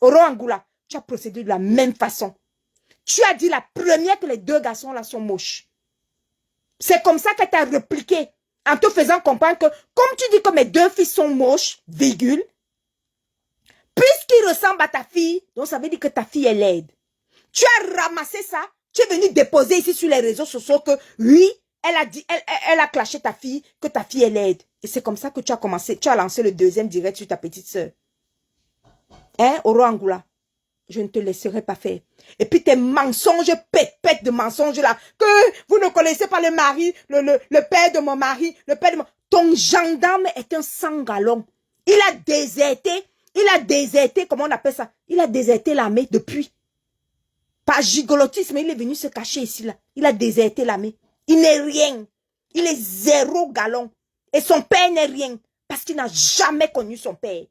Oran Angoula, tu as procédé de la même façon. Tu as dit la première que les deux garçons là sont moches. C'est comme ça qu'elle t'a répliqué en te faisant comprendre que, comme tu dis que mes deux fils sont moches, virgule, puisqu'ils ressemblent à ta fille, donc ça veut dire que ta fille est laide. Tu as ramassé ça, tu es venu déposer ici sur les réseaux sociaux que, oui, elle a clashé ta fille, que ta fille est laide. Et c'est comme ça que tu as lancé le deuxième direct sur ta petite sœur. Hein, Oro Angoula? Je ne te laisserai pas faire. Et puis tes mensonges, pète de mensonges là, que vous ne connaissez pas le mari, le père de mon mari, le père de mon... Ton gendarme est un sans-galon. Il a déserté, comment on appelle ça? Il a déserté l'armée depuis. Par gigolotisme, il est venu se cacher ici là. Il a déserté l'armée. Il n'est rien. Il est zéro galon. Et son père n'est rien. Parce qu'il n'a jamais connu son père.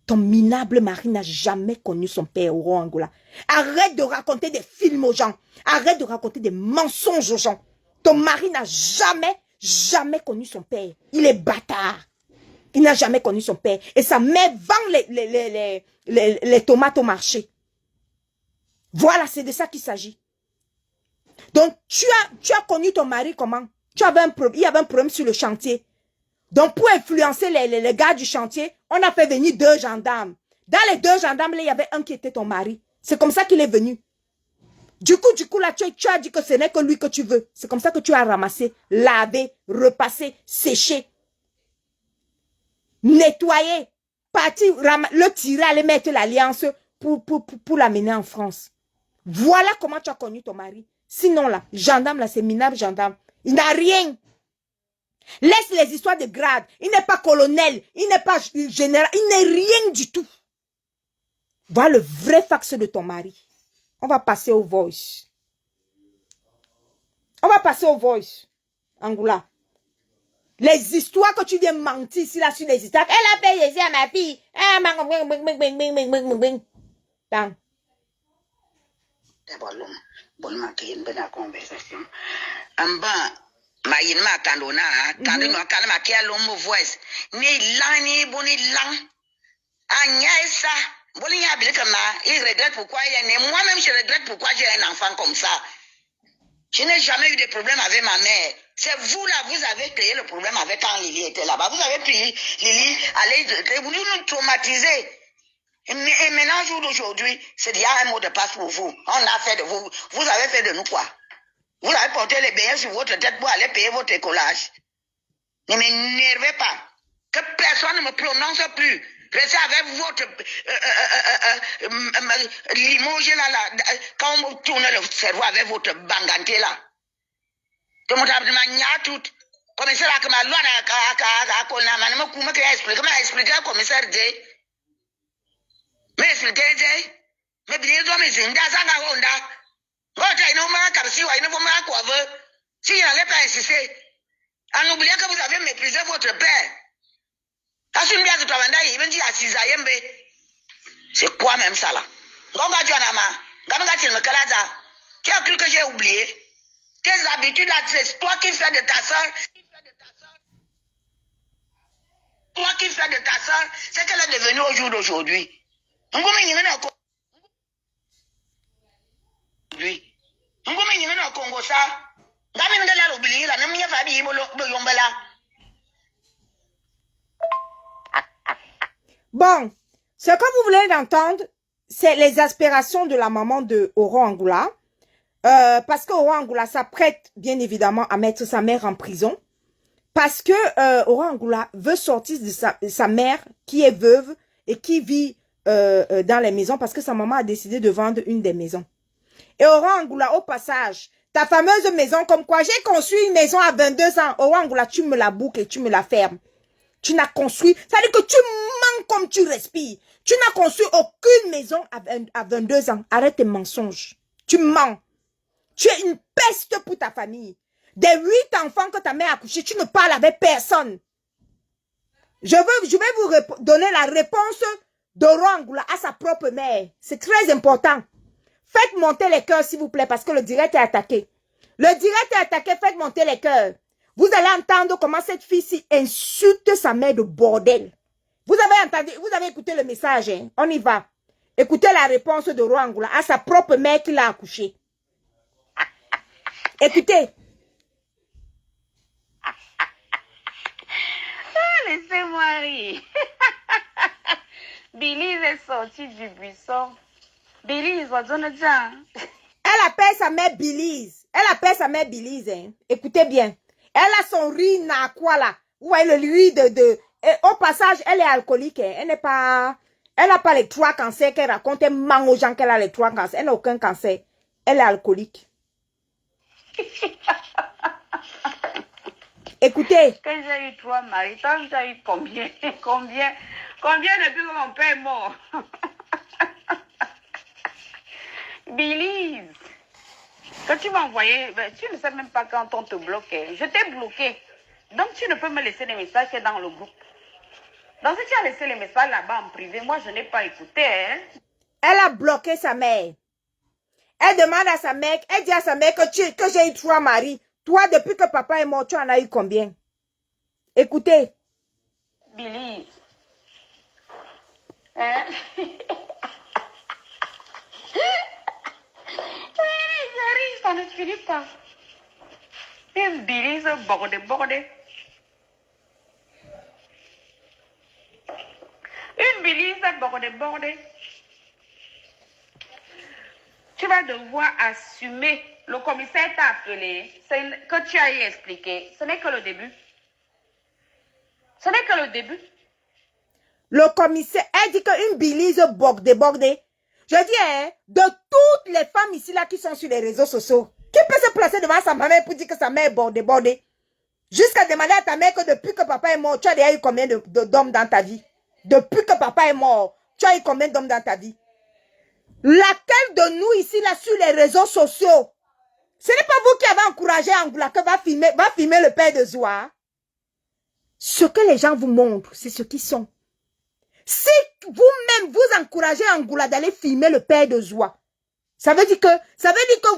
Ton minable mari n'a jamais connu son père, Oro Angoula. Arrête de raconter des films aux gens. Arrête de raconter des mensonges aux gens. Ton mari n'a jamais connu son père. Il est bâtard. Il n'a jamais connu son père. Et sa mère vend les tomates au marché. Voilà, c'est de ça qu'il s'agit. Donc, tu as connu ton mari comment? Il y avait un problème sur le chantier. Donc, pour influencer les gars du chantier, on a fait venir 2 gendarmes. Dans les 2 gendarmes, là, il y avait un qui était ton mari. C'est comme ça qu'il est venu. Du coup, là, tu as dit que ce n'est que lui que tu veux. C'est comme ça que tu as ramassé, lavé, repassé, séché, nettoyé, parti, le tirer, aller mettre l'alliance pour l'amener en France. Voilà comment tu as connu ton mari. Sinon, là, gendarme, là, c'est minable gendarme. Il n'a rien. Laisse les histoires de grade. Il n'est pas colonel. Il n'est pas général. Il n'est rien du tout. Voilà le vrai fax de ton mari. On va passer au voice. On va passer au voice. Angoula. Les histoires que tu viens mentir ici, là, sur les histoires. Elle a payé ici à ma fille. Ma yin ma kando na kando no kala ma kia lomo voice ni lang ni boni lang anya ça boni ya bile kama il regrette pourquoi il est né moi-même je regrette pourquoi j'ai un enfant comme ça. Je n'ai jamais eu de problème avec ma mère. C'est vous là, vous avez créé le problème avec quand Lily était là-bas. Vous avez pris Lily, allez, vous nous traumatisez. Et maintenant, jour d'aujourd'hui, c'est déjà un mot de passe pour vous. On a fait de vous. Vous avez fait de nous quoi? Vous avez porté les beignets sur votre tête pour aller payer votre écolage. Ne m'énervez pas. Que personne ne me prononce plus. Restez avec votre limoges là, quand on tourne le cerveau avec votre banganté là. Que mon tape de mania tout. Commissaire à ma loi à Konama, ne me coupe que expliquer commissaire D. Mais expliquer, mais bien toi, mais c'est une dazanga honda. Si il n'allait pas insister, en oubliant que vous avez méprisé votre père. C'est quoi même ça là? Tu as cru que j'ai oublié? Tes habitudes là, c'est toi qui fais de ta soeur. Toi qui fais de ta soeur, c'est qu'elle est devenue au jour d'aujourd'hui. Bon, ce que vous voulez d'entendre, c'est les aspirations de la maman de Oro Angoula. Parce que Oro Angoula s'apprête bien évidemment à mettre sa mère en prison. Parce que Oro Angoula veut sortir de sa mère qui est veuve et qui vit dans les maisons parce que sa maman a décidé de vendre une des maisons. Et Oro Angoula, au passage, ta fameuse maison, comme quoi j'ai construit une maison à 22 ans. Oro Angoula, tu me la boucles et tu me la fermes. Tu n'as construit, ça veut dire que tu mens comme tu respires. Tu n'as construit aucune maison à 22 ans. Arrête tes mensonges. Tu mens. Tu es une peste pour ta famille. Des 8 enfants que ta mère a accouchés, tu ne parles avec personne. Je vais vous donner la réponse d'Oro Angoula à sa propre mère. C'est très important. Faites monter les cœurs, s'il vous plaît, parce que le direct est attaqué. Le direct est attaqué, faites monter les cœurs. Vous allez entendre comment cette fille-ci insulte sa mère de bordel. Vous avez entendu, vous avez écouté le message, hein? On y va. Écoutez la réponse d'Oro Angoula à sa propre mère qui l'a accouchée. Écoutez. laissez-moi rire. Bélise est sortie du buisson. Bélise, Elle appelle sa mère Bélise. Elle appelle sa mère Bélise. Hein. Écoutez bien. Elle a son riz quoi là. Vous voyez le riz Et au passage, elle est alcoolique. Hein. Elle n'est pas... Elle n'a pas les 3 cancers qu'elle raconte. Elle ment aux gens qu'elle a les 3 cancers. Elle n'a aucun cancer. Elle est alcoolique. Écoutez. Quand j'ai eu 3 maris, toi, tu as eu combien? Combien depuis que mon père est mort? Bélise, quand tu m'as envoyé, tu ne sais même pas quand on te bloquait. Je t'ai bloqué. Donc tu ne peux me laisser les messages que dans le groupe. Donc si tu as laissé les messages là-bas en privé, moi je n'ai pas écouté. Hein? Elle a bloqué sa mère. Elle demande à sa mère, elle dit à sa mère que j'ai eu 3 maris. Toi, depuis que papa est mort, tu en as eu combien? Écoutez. Bélise. Hein? J'arrive, ça ne finit pas. Une Bélise bordée. Une Bélise bordée. Tu vas devoir assumer. Le commissaire t'a appelé, que tu as expliqué. Ce n'est que le début. Le commissaire, elle dit qu'une Bélise débordée. Je dis, hein, de toutes les femmes ici là qui sont sur les réseaux sociaux, qui peut se placer devant sa maman pour dire que sa mère est débordée? Jusqu'à demander à ta mère que depuis que papa est mort, tu as déjà eu combien d'hommes dans ta vie? Depuis que papa est mort, tu as eu combien d'hommes dans ta vie? Laquelle de nous ici là sur les réseaux sociaux? Ce n'est pas vous qui avez encouragé Angoula que va filmer le père de Zoua. Ce que les gens vous montrent, c'est ce qu'ils sont. Si vous-même vous encouragez Angoula d'aller filmer le père de Zoua, ça veut dire que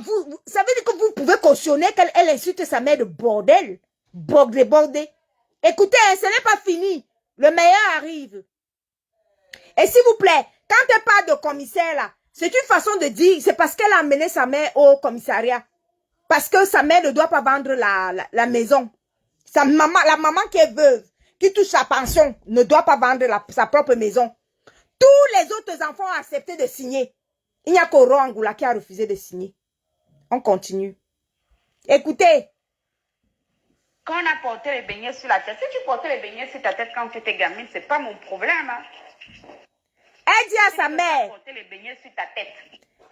vous pouvez cautionner qu'elle insulte sa mère de bordel. Bordé. Écoutez, hein, ce n'est pas fini. Le meilleur arrive. Et s'il vous plaît, quand elle parle de commissaire là, c'est une façon de dire, c'est parce qu'elle a amené sa mère au commissariat. Parce que sa mère ne doit pas vendre la maison. La maman qui est veuve, qui touche sa pension, ne doit pas vendre sa propre maison. Tous les autres enfants ont accepté de signer. Il n'y a qu'Oro Angoula qui a refusé de signer. On continue. Écoutez. Quand on a porté les beignets sur la tête, si tu portais les beignets sur ta tête quand tu étais gamine, c'est pas mon problème. Hein? Elle dit à sa mère. Porter les beignets sur ta tête.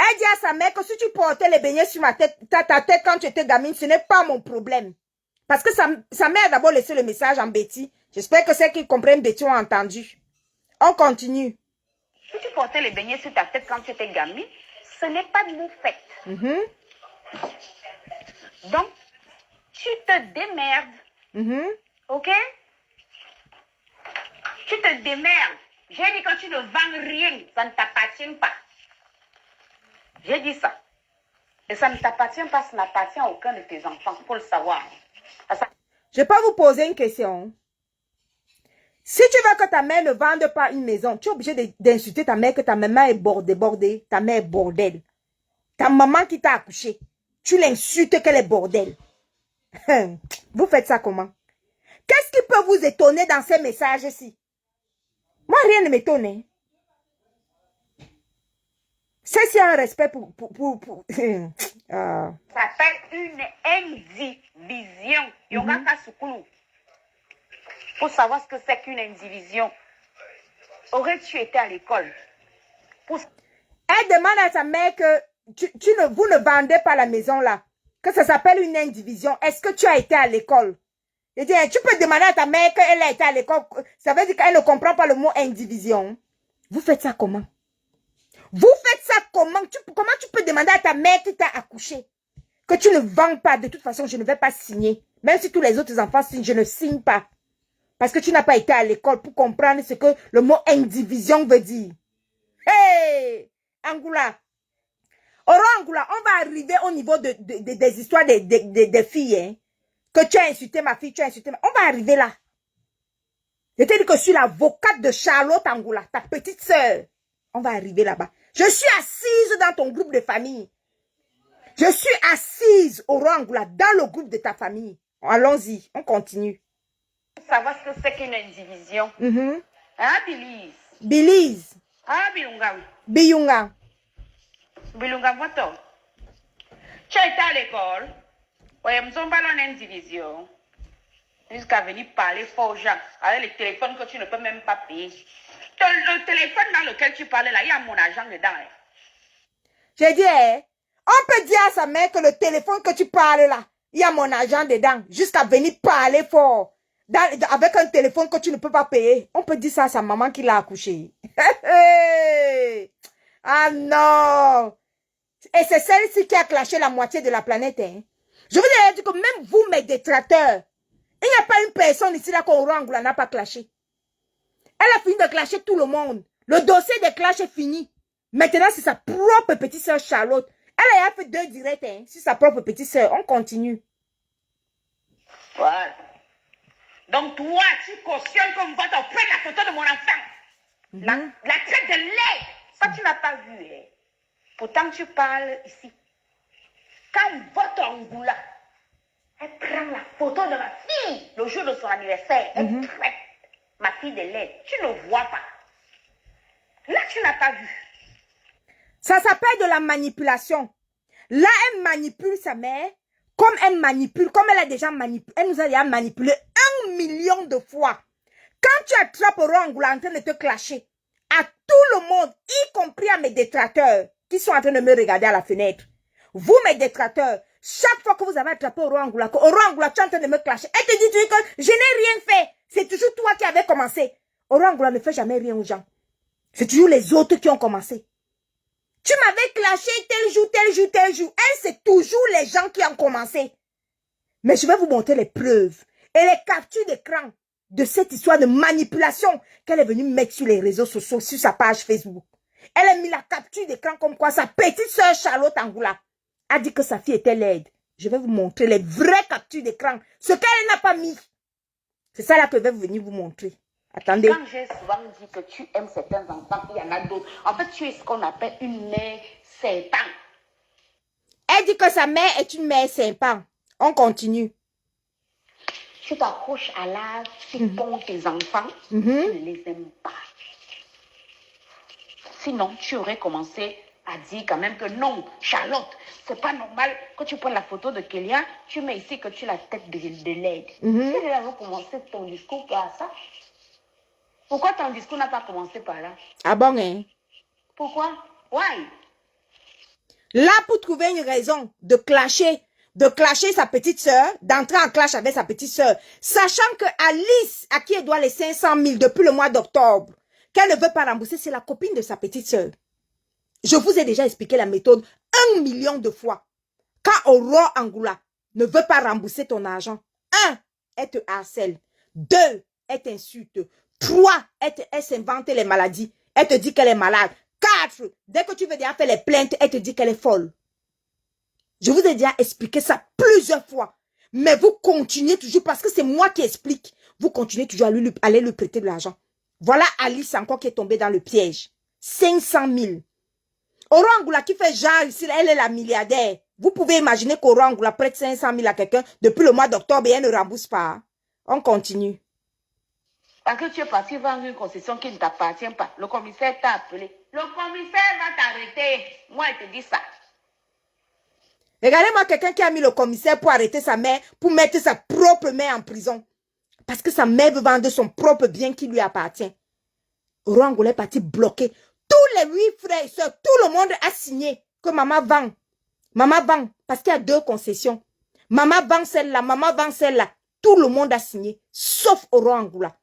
Elle dit à sa mère que si tu portais les beignets sur ta tête quand tu étais gamine, ce n'est pas mon problème. Parce que sa mère a d'abord laissé le message en Betty. J'espère que ceux qui comprennent Betty ont entendu. On continue. Si tu portais les beignets sur ta tête quand tu étais gamine, ce n'est pas de mon fait. Donc, tu te démerdes. Ok? Tu te démerdes. J'ai dit que tu ne vends rien. Ça ne t'appartient pas. J'ai dit ça. Et ça ne t'appartient pas, ça n'appartient à aucun de tes enfants. Il faut le savoir. Je peux vous poser une question. Si tu veux que ta mère ne vende pas une maison, tu es obligé d'insulter ta mère que ta maman est bordée. Ta mère est bordel. Ta maman qui t'a accouché, tu l'insultes qu'elle est bordel. Vous faites ça comment? Qu'est-ce qui peut vous étonner dans ces messages-ci? Moi, rien ne m'étonne. C'est un respect pour Ça s'appelle une indivision. Yongaka Sukulu. Pour savoir ce que c'est qu'une indivision. Aurais-tu été à l'école? Elle demande à sa mère que vous ne vendez pas la maison là. Que ça s'appelle une indivision. Est-ce que tu as été à l'école? Je dis, tu peux demander à ta mère qu'elle a été à l'école. Ça veut dire qu'elle ne comprend pas le mot indivision. Vous faites ça comment? Vous faites ça comment? Comment tu peux demander à ta mère qui t'a accouché que tu ne vends pas? De toute façon, je ne vais pas signer. Même si tous les autres enfants signent, je ne signe pas. Parce que tu n'as pas été à l'école pour comprendre ce que le mot indivision veut dire. Hey! Angoula. Oro Angoula, on va arriver au niveau des histoires des filles. Hein? Que tu as insulté ma fille, tu as insulté ma... On va arriver là. Je t'ai dit que je suis l'avocate de Charlotte Angoula, ta petite sœur. On va arriver là-bas. Je suis assise dans ton groupe de famille. Je suis assise au Angoula dans le groupe de ta famille. Allons-y, on continue. savoir ce que c'est qu'une indivision. Hein, Belize? Belize. Ah, Bilunga. Biyunga. Bilunga, moto. Tu as été à l'école. Ouais, nous sommes ballon en division. Jusqu'à venir parler fort aux gens. Avec les téléphones que tu ne peux même pas payer. Le téléphone dans lequel tu parlais là, il y a mon argent dedans. Hein. J'ai dit, on peut dire à sa mère que le téléphone que tu parles là, il y a mon argent dedans. Jusqu'à venir parler fort. Avec un téléphone que tu ne peux pas payer. On peut dire ça à sa maman qui l'a accouché. Ah non. Et c'est celle-ci qui a clashé la moitié de la planète. Hein. Je vous ai dit que même vous, mes détracteurs, il n'y a pas une personne ici là qu'Orangoula n'a pas clashé. Elle a fini de clasher tout le monde. Le dossier des clashs est fini. Maintenant, c'est sa propre petite soeur Charlotte. Elle a fait 2 directs hein, sur sa propre petite soeur. On continue. Voilà. Donc toi, tu cautionnes qu'on va te prendre la photo de mon enfant. La traite de lait. Ça, tu n'as pas vu. Hein. Pourtant, tu parles ici. Quand votre Angoula, elle prend la photo de ma fille le jour de son anniversaire, elle traite ma fille de lait. Tu ne vois pas. Là, tu n'as pas vu. Ça s'appelle de la manipulation. Là, elle manipule sa mère comme elle manipule, comme elle a déjà manipulé. Elle nous a déjà manipulé 1 million de fois. Quand tu attrapes Orangoula en train de te clasher, à tout le monde, y compris à mes détracteurs, qui sont en train de me regarder à la fenêtre. Vous, mes détracteurs, chaque fois que vous avez attrapé Orangoula, que Orangoula, tu es en train de me clasher, elle te dit que je n'ai rien fait. C'est toujours toi qui avais commencé. Orangoula ne fait jamais rien aux gens. C'est toujours les autres qui ont commencé. Tu m'avais clashé tel jour, tel jour, tel jour. Elle, c'est toujours les gens qui ont commencé. Mais je vais vous montrer les preuves et les captures d'écran de cette histoire de manipulation qu'elle est venue mettre sur les réseaux sociaux, sur sa page Facebook. Elle a mis la capture d'écran comme quoi sa petite soeur Charlotte Angoula a dit que sa fille était laide. Je vais vous montrer les vraies captures d'écran. Ce qu'elle n'a pas mis. C'est ça là que je vais venir vous montrer. Attendez. Quand j'ai souvent dit que tu aimes certains enfants, il y en a d'autres. En fait, tu es ce qu'on appelle une mère serpent. Elle dit que sa mère est une mère sympa. On continue. Tu t'accroches à l'âge, tu ponds tes enfants, tu ne les aimes pas. Sinon, tu aurais commencé à dire quand même que non, Charlotte, c'est pas normal que tu prennes la photo de Kélia, tu mets ici que tu as la tête de l'aide. Tu devais commencer ton discours par ça. Pourquoi ton discours n'a pas commencé par là? Ah bon, hein? Pourquoi? Why? Là, pour trouver une raison de clasher sa petite sœur, d'entrer en clash avec sa petite sœur, sachant que Alice, à qui elle doit les 500 000 depuis le mois d'octobre, qu'elle ne veut pas rembourser, c'est la copine de sa petite sœur. Je vous ai déjà expliqué la méthode 1 million de fois. Quand Aurore Angoula ne veut pas rembourser ton argent, 1, elle te harcèle. 2, elle t'insulte. 3, elle s'invente les maladies. Elle te dit qu'elle est malade. 4, dès que tu veux déjà faire les plaintes, elle te dit qu'elle est folle. Je vous ai déjà expliqué ça plusieurs fois. Mais vous continuez toujours, parce que c'est moi qui explique. Vous continuez toujours à aller lui prêter de l'argent. Voilà Alice encore qui est tombée dans le piège. 500 000. Aurore Angoula qui fait genre ici, elle est la milliardaire. Vous pouvez imaginer qu'Aurore Angoula prête 500 000 à quelqu'un depuis le mois d'octobre et elle ne rembourse pas. On continue. Parce que tu es parti vendre une concession qui ne t'appartient pas. Le commissaire t'a appelé. Le commissaire va t'arrêter. Moi, je te dis ça. Regardez-moi quelqu'un qui a mis le commissaire pour arrêter sa mère, pour mettre sa propre mère en prison. Parce que sa mère veut vendre son propre bien qui lui appartient. Aurore Angoula est parti bloquer. Tous les 8 frères et soeurs, tout le monde a signé que maman vend. Maman vend, parce qu'il y a 2 concessions. Maman vend celle-là, maman vend celle-là. Tout le monde a signé, sauf Aurore Angoula.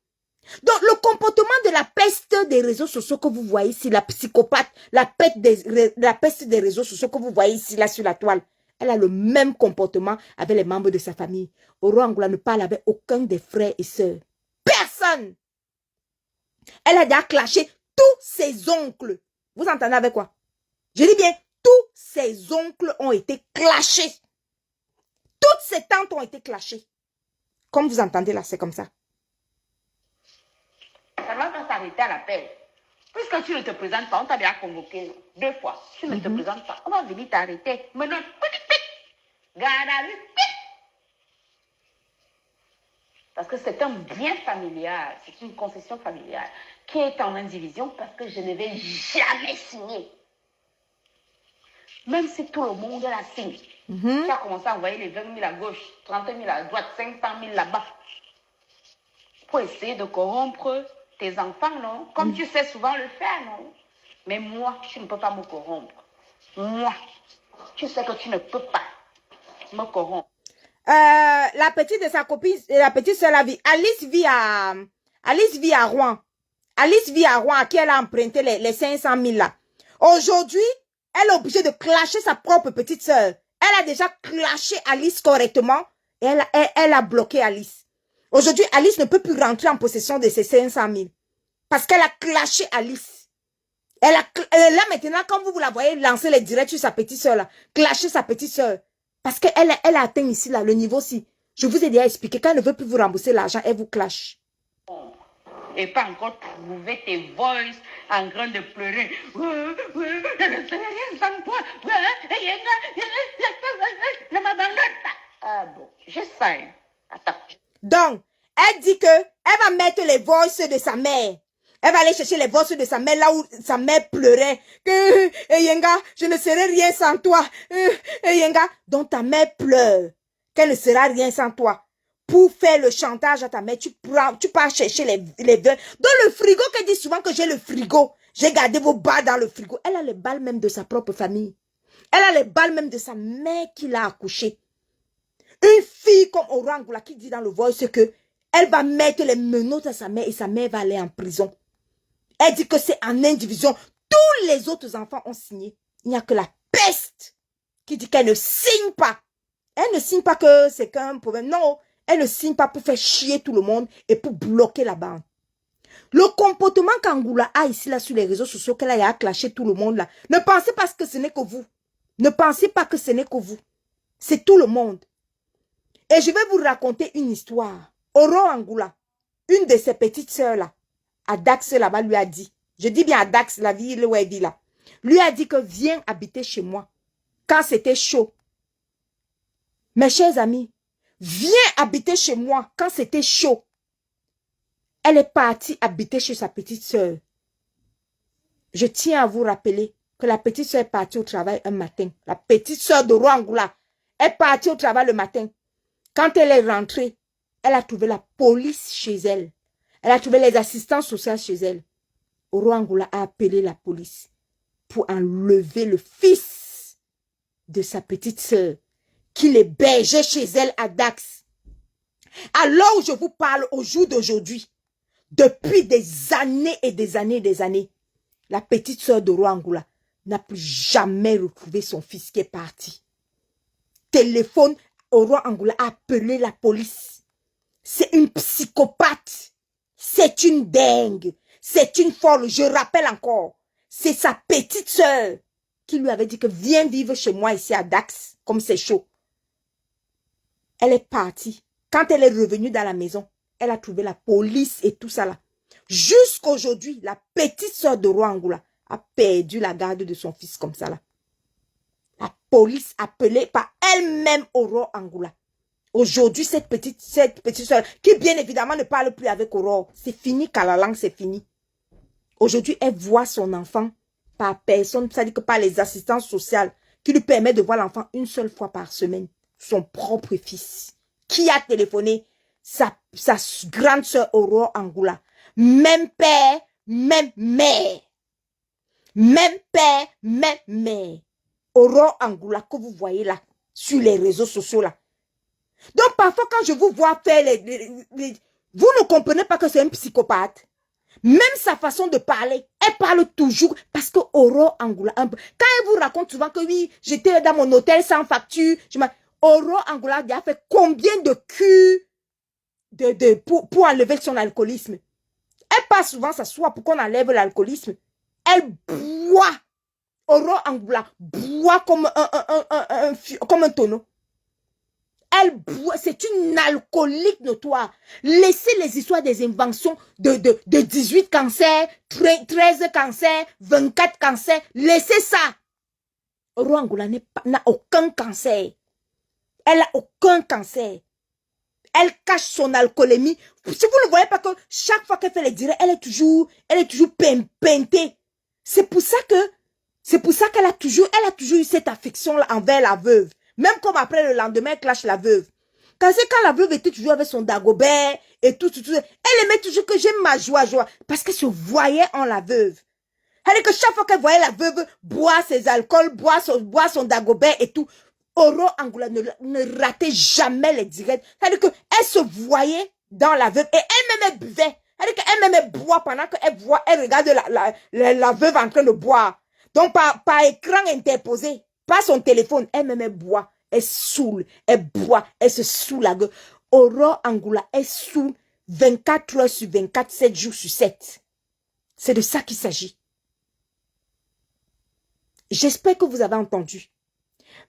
Donc, le comportement de la peste des réseaux sociaux que vous voyez ici, la psychopathe, la peste des réseaux sociaux que vous voyez ici, là, sur la toile, elle a le même comportement avec les membres de sa famille. Aurore Angoula ne parle avec aucun des frères et sœurs. Personne! Elle a déjà clashé tous ses oncles. Vous entendez avec quoi? Je dis bien, tous ses oncles ont été clashés. Toutes ses tantes ont été clashées. Comme vous entendez là, c'est comme ça. Ça va pas s'arrêter à l'appel. Puisque tu ne te présentes pas, on t'a déjà convoqué 2 fois. Tu ne te présentes pas, on va venir t'arrêter. Maintenant, petit, garde à vue, Parce que c'est un bien familial, c'est une concession familiale qui est en indivision parce que je ne vais jamais signer. Même si tout le monde la signe. Tu as commencé à envoyer les 20 000 à gauche, 30 000 à droite, 500 000 là-bas. Pour essayer de corrompre tes enfants, non? Comme tu sais souvent le faire, non? Mais moi, tu ne peux pas me corrompre. Moi, tu sais que tu ne peux pas me corrompre. La petite de sa copine, la petite soeur, Alice vit à Rouen. Alice vit à Rouen, à qui elle a emprunté les 500 000 là. Aujourd'hui, elle est obligée de clasher sa propre petite soeur. Elle a déjà clashé Alice correctement et elle a bloqué Alice. Aujourd'hui, Alice ne peut plus rentrer en possession de ses 500 000 parce qu'elle a clashé Alice. Elle est là maintenant, quand vous la voyez lancer les directs sur sa petite soeur là, clasher sa petite soeur. Parce qu'elle a atteint ici là, le niveau-ci. Je vous ai déjà expliqué, quand elle ne veut plus vous rembourser l'argent, elle vous clash. Et pas encore trouver tes voices en train de pleurer. Je ne sais rien sans toi. Ah bon, je sais. Attends. Donc, elle dit que elle va mettre les voices de sa mère. Elle va aller chercher les voices de sa mère là où sa mère pleurait. Que, Yenga, je ne serai rien sans toi. Yenga, donc ta mère pleure. Qu'elle ne sera rien sans toi. Pour faire le chantage à ta mère, tu pars chercher les vins. Dans le frigo, qu'elle dit souvent que j'ai le frigo. J'ai gardé vos balles dans le frigo. Elle a les balles même de sa propre famille. Elle a les balles même de sa mère qui l'a accouchée. Une fille comme Orangula qui dit dans le voice que elle va mettre les menottes à sa mère et sa mère va aller en prison. Elle dit que c'est en indivision. Tous les autres enfants ont signé. Il n'y a que la peste qui dit qu'elle ne signe pas. Elle ne signe pas que c'est qu'un problème. Non, elle ne signe pas pour faire chier tout le monde et pour bloquer la banque. Le comportement qu'Angoula a ici là sur les réseaux sociaux, qu'elle a clasher tout le monde là. Ne pensez pas que ce n'est que vous. Ne pensez pas que ce n'est que vous. C'est tout le monde. Et je vais vous raconter une histoire. Oro Angoula, une de ses petites sœurs là, à Dax là-bas, lui a dit, je dis bien à Dax, la ville où elle vit là, lui a dit que viens habiter chez moi quand c'était chaud. Mes chers amis, viens habiter chez moi quand c'était chaud. Elle est partie habiter chez sa petite sœur. Je tiens à vous rappeler que la petite sœur est partie au travail un matin. La petite sœur de Angoula est partie au travail le matin. Quand elle est rentrée, elle a trouvé la police chez elle. Elle a trouvé les assistants sociaux chez elle. Oro Angoula a appelé la police pour enlever le fils de sa petite sœur qui l'hébergeait chez elle à Dax. Alors où je vous parle au jour d'aujourd'hui, depuis des années et des années et des années, la petite sœur d'Oro Angoula n'a plus jamais retrouvé son fils qui est parti. Téléphone, Oro Angoula a appelé la police. C'est une psychopathe. C'est une dingue. C'est une folle. Je rappelle encore. C'est sa petite sœur qui lui avait dit que viens vivre chez moi ici à Dax, comme c'est chaud. Elle est partie. Quand elle est revenue dans la maison, elle a trouvé la police et tout ça là. Jusqu'aujourd'hui, la petite sœur de Angoula a perdu la garde de son fils comme ça là. La police appelée par elle-même Oro Angoula. Aujourd'hui, cette petite sœur, qui bien évidemment ne parle plus avec Aurore, c'est fini, car la langue c'est fini. Aujourd'hui, elle voit son enfant par personne, c'est-à-dire que par les assistants sociaux, qui lui permettent de voir l'enfant une seule fois par semaine. Son propre fils, qui a téléphoné sa grande sœur Aurore Angoula. Même père, même mère. Même père, même mère. Aurore Angoula que vous voyez là, sur les réseaux sociaux là. Donc parfois quand je vous vois faire vous ne comprenez pas que c'est un psychopathe. Même sa façon de parler, elle parle toujours parce que Aurore Angoula, quand elle vous raconte souvent que oui, j'étais dans mon hôtel sans facture, Aurore Angoula a fait combien de cures pour enlever son alcoolisme. Elle passe souvent s'asseoir pour qu'on enlève l'alcoolisme. Elle boit. Aurore Angoula boit comme un tonneau. Elle boit, c'est une alcoolique notoire. Laissez les histoires des inventions de 18 cancers, 13 cancers, 24 cancers. Laissez ça. Aurore Angoula n'a aucun cancer. Elle n'a aucun cancer. Elle cache son alcoolémie. Si vous ne voyez pas que chaque fois qu'elle fait les directs, elle est toujours peintée. C'est pour ça qu'elle a toujours eu cette affection-là envers la veuve. Même comme après le lendemain, elle clash la veuve. Quand la veuve était toujours avec son Dagobert et tout, elle aimait toujours que j'aime ma joie. Parce qu'elle se voyait en la veuve. Elle dit que chaque fois qu'elle voyait la veuve boire ses alcools, boire son Dagobert et tout, Oro Angoula ne ratait jamais les directs. Elle dit qu'elle se voyait dans la veuve et elle-même elle buvait. Elle dit qu'elle-même elle boit pendant qu'elle regarde la veuve en train de boire. Donc par écran interposé, pas son téléphone, elle-même elle boit. Elle saoule, elle boit, elle se saoule la gueule. Oro Angoula, elle saoule 24 heures sur 24, 7 jours sur 7. C'est de ça qu'il s'agit. J'espère que vous avez entendu.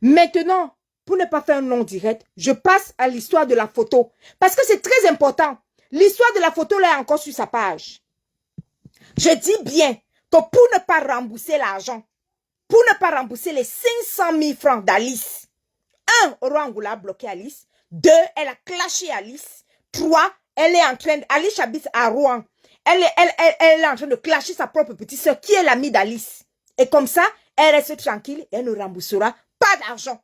Maintenant, pour ne pas faire un long direct, je passe à l'histoire de la photo. Parce que c'est très important. L'histoire de la photo là est encore sur sa page. Je dis bien que pour ne pas rembourser l'argent, pour ne pas rembourser les 500 000 francs d'Alice, 1, Oro Angoula a bloqué Alice. 2, elle a clashé Alice. 3, elle est en train Alice habite à Rouen. Elle est en train de clasher sa propre petite soeur qui est l'amie d'Alice. Et comme ça, elle reste tranquille et elle ne remboursera pas d'argent.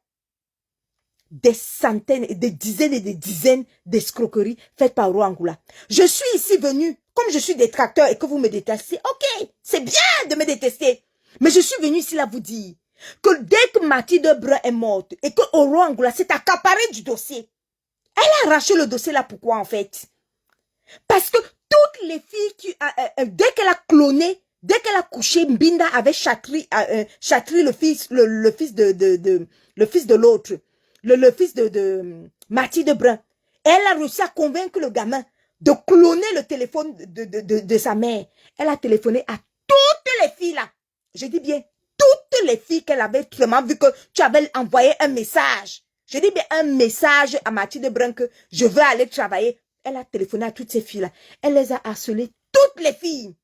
Des centaines, des dizaines et des dizaines d'escroqueries faites par Oro Angoula. Je suis ici venue, comme je suis détracteur et que vous me détestez, ok, c'est bien de me détester. Mais je suis venue ici là vous dire que dès que Mathilde Brun est morte et que Oro Angoula s'est accaparé du dossier, elle a arraché le dossier là, pourquoi en fait? Parce que toutes les filles dès qu'elle a cloné, dès qu'elle a couché Mbinda avec Chatri, le fils de l'autre, le fils de Mathilde Brun, elle a réussi à convaincre le gamin de cloner le téléphone de sa mère. Elle a téléphoné à toutes les filles là. Je dis bien, toutes les filles qu'elle avait vraiment vu que tu avais envoyé un message. Je dis bien un message à Mathilde Brun que je veux aller travailler. Elle a téléphoné à toutes ces filles là. Elle les a harcelées, toutes les filles.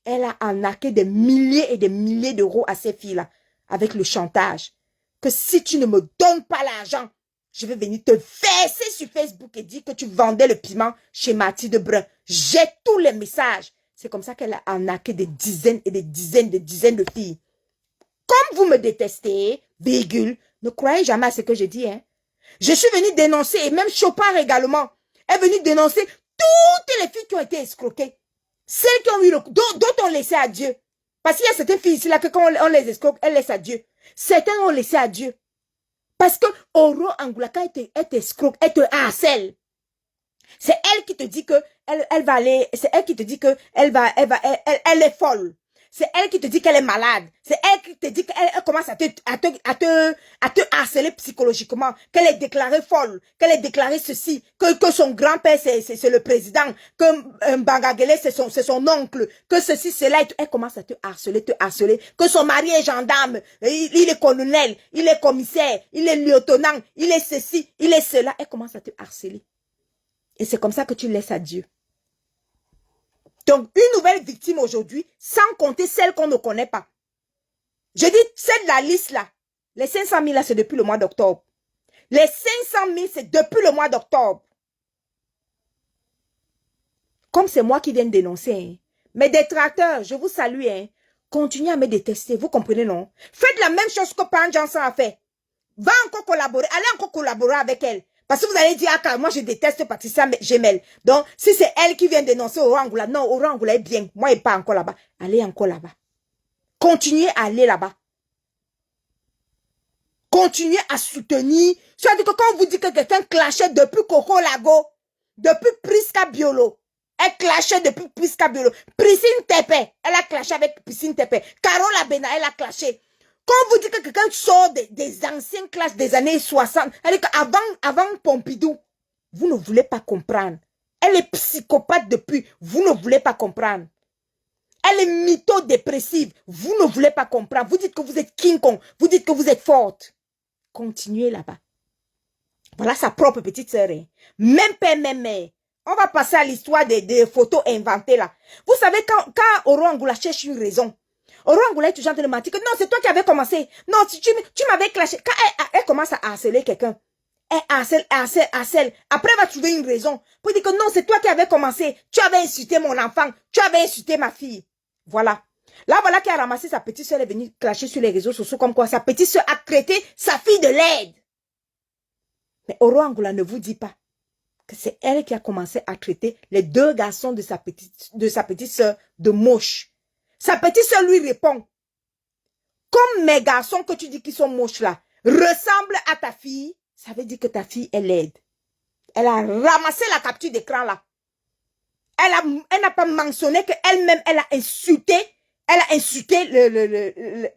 Elle a arnaqué des milliers et des milliers d'euros à ces filles-là avec le chantage. Que si tu ne me donnes pas l'argent, je vais venir te verser sur Facebook et dire que tu vendais le piment chez Mathilde Brun. J'ai tous les messages. C'est comme ça qu'elle a arnaqué des dizaines et des dizaines de filles. Comme vous me détestez, virgule, ne croyez jamais à ce que je dis. Hein. Je suis venue dénoncer, et même Chopard également, est venue dénoncer toutes les filles qui ont été escroquées. Celles qui ont eu dont on laissait à Dieu. Parce qu'il y a certaines filles ici là que quand on les escroque, elles laissent à Dieu. Certaines ont laissé à Dieu. Parce que Oro Angoula, quand elle t'escroque, elle te harcèle. C'est elle qui te dit que elle va aller, c'est elle qui te dit que elle est folle. C'est elle qui te dit qu'elle est malade. C'est elle qui te dit qu'elle commence à te harceler psychologiquement. Qu'elle est déclarée folle. Qu'elle est déclarée ceci. Que son grand-père c'est le président. Que Mbangagele c'est son oncle. Que ceci, cela. Elle commence à te harceler. Que son mari est gendarme. Il est colonel. Il est commissaire. Il est lieutenant. Il est ceci. Il est cela. Elle commence à te harceler. Et c'est comme ça que tu laisses à Dieu. Donc, une nouvelle victime aujourd'hui, sans compter celle qu'on ne connaît pas. Je dis, c'est de la liste là. Les 500 000 là, c'est depuis le mois d'octobre. Les 500 000, c'est depuis le mois d'octobre. Comme c'est moi qui viens de dénoncer. Hein. Mes détracteurs, je vous salue. Hein. Continuez à me détester, vous comprenez non? Faites la même chose que Pan Johnson a fait. Va encore collaborer, allez encore collaborer avec elle. Parce que vous allez dire, ah, moi je déteste Patricia Gemel. Donc, si c'est elle qui vient dénoncer Oro Angoula, non, Oro Angoula est bien. Moi, il n'est pas encore là-bas. Allez encore là-bas. Continuez à aller là-bas. Continuez à soutenir. C'est-à-dire que quand on vous dit que quelqu'un clashait depuis Coco Lago, depuis Prisca Biolo, elle clashait depuis Prisca Biolo. Priscine Tepe, elle a clashé avec Priscine Tepe. Carola Bena, elle a clashé. Quand on vous dit que quelqu'un sort des anciens classes des années 60, elle dit qu'avant Pompidou, vous ne voulez pas comprendre. Elle est psychopathe depuis, vous ne voulez pas comprendre. Elle est mytho-dépressive, vous ne voulez pas comprendre. Vous dites que vous êtes King Kong, vous dites que vous êtes forte. Continuez là-bas. Voilà sa propre petite sœur. Hein. Même père, même mère. On va passer à l'histoire des photos inventées là. Vous savez, quand Oro Angoula cherche une raison, Oro Angoula est toujours en train de mentir que non, c'est toi qui avais commencé. Non, tu m'avais clashé. Quand elle commence à harceler quelqu'un, Elle harcèle. Après, elle va trouver une raison pour dire que non, c'est toi qui avais commencé. Tu avais insulté mon enfant. Tu avais insulté ma fille. Voilà. Là, voilà qui a ramassé sa petite soeur, elle est venue clasher sur les réseaux sociaux comme quoi sa petite soeur a traité sa fille de laide. Mais Oro Angoula ne vous dit pas que c'est elle qui a commencé à traiter les deux garçons de sa petite soeur de moche. Sa petite soeur lui répond, comme mes garçons que tu dis qu'ils sont moches là, ressemblent à ta fille, ça veut dire que ta fille est laide. Elle a ramassé la capture d'écran là. Elle n'a pas mentionné qu'elle-même, elle a insulté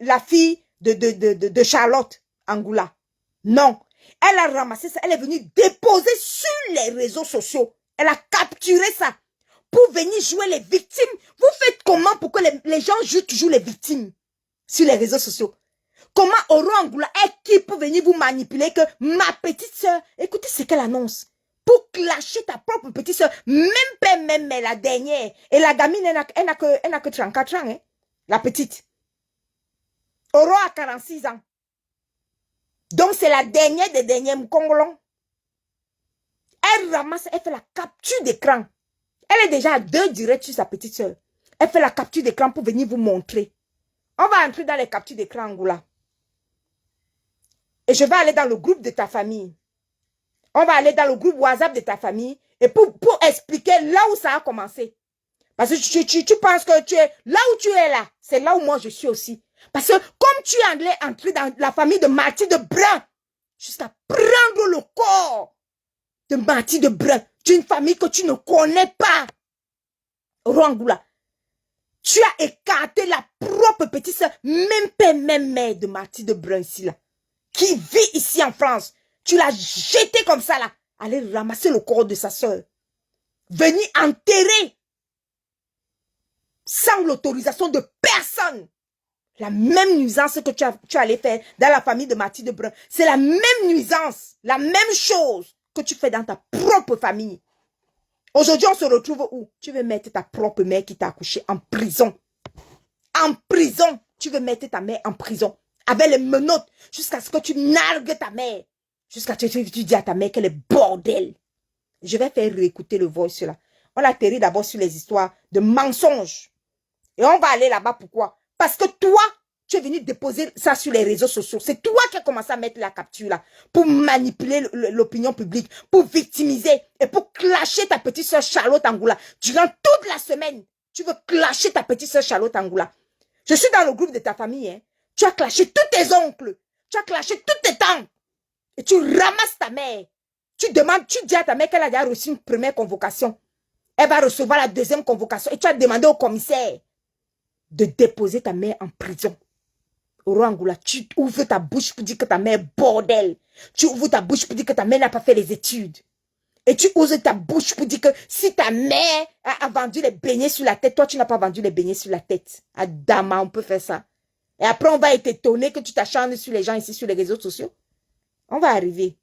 la fille de Charlotte Angoula. Non. Elle a ramassé ça. Elle est venue déposer sur les réseaux sociaux. Elle a capturé ça pour venir jouer les victimes. Vous faites comment pour que les gens jouent toujours les victimes sur les réseaux sociaux? Comment Oro Angoula est qui pour venir vous manipuler que ma petite soeur, écoutez ce qu'elle annonce. Pour clasher ta propre petite soeur, même pas même la dernière. Et la gamine, elle n'a que 34 ans, hein, la petite. Oro a 46 ans. Donc c'est la dernière des derniers Mkongolons. Elle ramasse, elle fait la capture d'écran. Elle est déjà à 2 directs sur sa petite soeur. Elle fait la capture d'écran pour venir vous montrer. On va entrer dans les captures d'écran, Angoula. Et je vais aller dans le groupe de ta famille. On va aller dans le groupe WhatsApp de ta famille et pour expliquer là où ça a commencé. Parce que tu penses que tu es là où tu es là. C'est là où moi je suis aussi. Parce que comme tu es entré dans la famille de Mathilde Brun, jusqu'à prendre le corps de Mathilde Brun, d'une famille que tu ne connais pas. Rangoula, tu as écarté la propre petite soeur, même père, même mère de Mathilde Brun ici là, qui vit ici en France. Tu l'as jeté comme ça là, aller ramasser le corps de sa soeur. Venir enterrer sans l'autorisation de personne. La même nuisance que tu allais faire dans la famille de Mathilde Brun. C'est la même nuisance, la même chose que tu fais dans ta propre famille. Aujourd'hui, on se retrouve où? Tu veux mettre ta propre mère qui t'a accouché en prison. En prison. Tu veux mettre ta mère en prison. Avec les menottes. Jusqu'à ce que tu nargues ta mère. Jusqu'à ce que tu dis à ta mère qu'elle est bordel. Je vais faire réécouter le voice là. On atterrit d'abord sur les histoires de mensonges. Et on va aller là-bas. Pourquoi? Parce que toi, tu es venu déposer ça sur les réseaux sociaux. C'est toi qui as commencé à mettre la capture là. Pour manipuler l'opinion publique. Pour victimiser. Et pour clasher ta petite soeur Charlotte Angoula. Durant toute la semaine, tu veux clasher ta petite soeur Charlotte Angoula. Je suis dans le groupe de ta famille. Hein. Tu as clashé tous tes oncles. Tu as clashé toutes tes tantes. Et tu ramasses ta mère. Tu dis à ta mère qu'elle a déjà reçu une première convocation. Elle va recevoir la deuxième convocation. Et tu as demandé au commissaire de déposer ta mère en prison. Oro Angoula, tu ouvres ta bouche pour dire que ta mère est bordel. Tu ouvres ta bouche pour dire que ta mère n'a pas fait les études. Et tu ouvres ta bouche pour dire que si ta mère a vendu les beignets sur la tête, toi tu n'as pas vendu les beignets sur la tête. Adama, on peut faire ça. Et après on va être étonné que tu t'acharnes sur les gens ici sur les réseaux sociaux. On va arriver.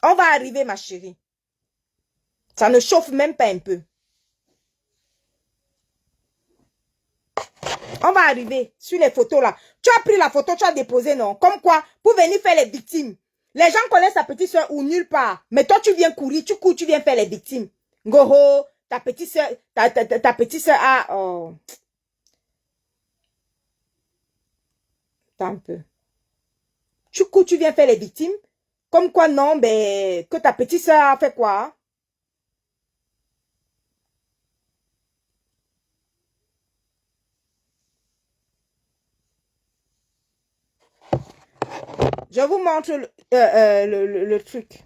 On va arriver, ma chérie. Ça ne chauffe même pas un peu. On va arriver sur les photos là. Tu as pris la photo, tu as déposé, non? Comme quoi? Pour venir faire les victimes. Les gens connaissent ta petite soeur ou nulle part. Mais toi, tu viens courir, tu cours, tu viens faire les victimes. Ngoro, ta petite soeur, ta petite soeur a... Oh. Attends un peu. Tu cours, tu viens faire les victimes. Comme quoi, non, ben, que ta petite soeur a fait quoi? Je vous montre le truc.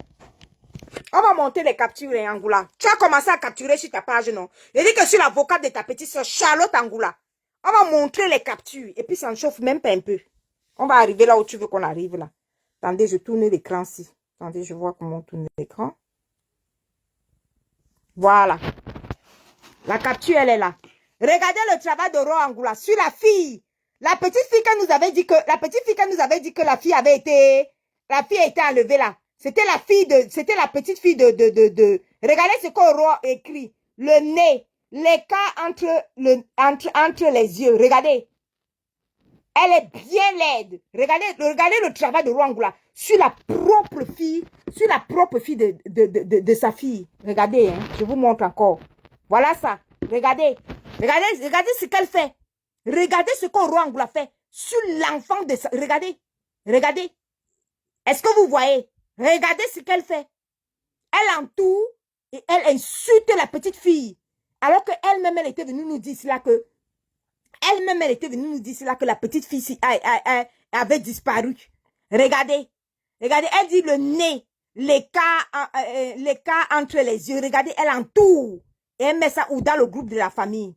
On va monter les captures, Angoula. Tu as commencé à capturer sur ta page, non? Je dis que sur l'avocate de ta petite soeur, Charlotte Angoula. On va montrer les captures. Et puis, ça ne chauffe même pas un peu. On va arriver là où tu veux qu'on arrive, là. Attendez, je tourne l'écran ici. Attendez, je vois comment on tourne l'écran. Voilà. La capture, elle est là. Regardez le travail de Oro Angoula sur la fille. La petite fille qui nous avait dit que la fille avait été, la fille a été enlevée là. C'était la petite fille de, regardez ce qu'Oro a écrit. Le nez, l'écart entre les yeux. Regardez. Elle est bien laide. Regardez le travail de Rwangula sur la propre fille, de sa fille. Regardez, hein, je vous montre encore. Voilà ça. Regardez ce qu'elle fait. Regardez ce que Rwangula fait sur l'enfant de sa... Regardez. Est-ce que vous voyez? Regardez ce qu'elle fait. Elle entoure et elle insulte la petite fille. Alors qu'elle-même, elle était venue nous dire cela que... Elle-même, elle était venue nous dire cela que la petite fille avait disparu. Regardez. Elle dit le nez, l'écart entre les yeux. Regardez, elle entoure. Et elle met ça dans le groupe de la famille.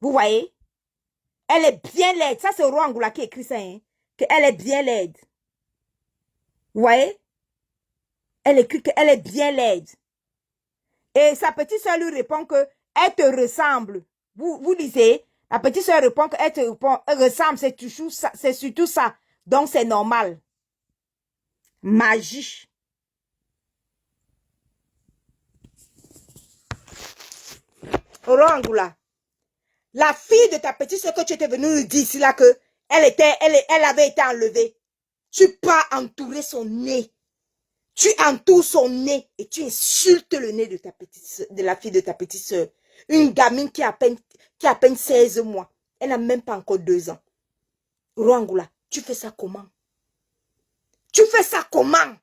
Vous voyez? Elle est bien laide. Ça, c'est Rwangula qui écrit ça. Hein? Qu'elle est bien laide. Vous voyez? Elle écrit qu'elle est bien laide. Et sa petite soeur lui répond qu'elle te ressemble. Vous lisez? La petite soeur répond qu'elle te ressemble, c'est surtout ça. Donc, c'est normal. Magie. Rwangula, la fille de ta petite soeur que tu étais venue nous dire ici là que elle avait été enlevée. Tu pars entourer son nez. Tu entoures son nez et tu insultes le nez de la fille de ta petite soeur. Une gamine qui a à peine 16 mois. Elle n'a même pas encore 2 ans. Rwangula, tu fais ça comment? Tu fais ça comment?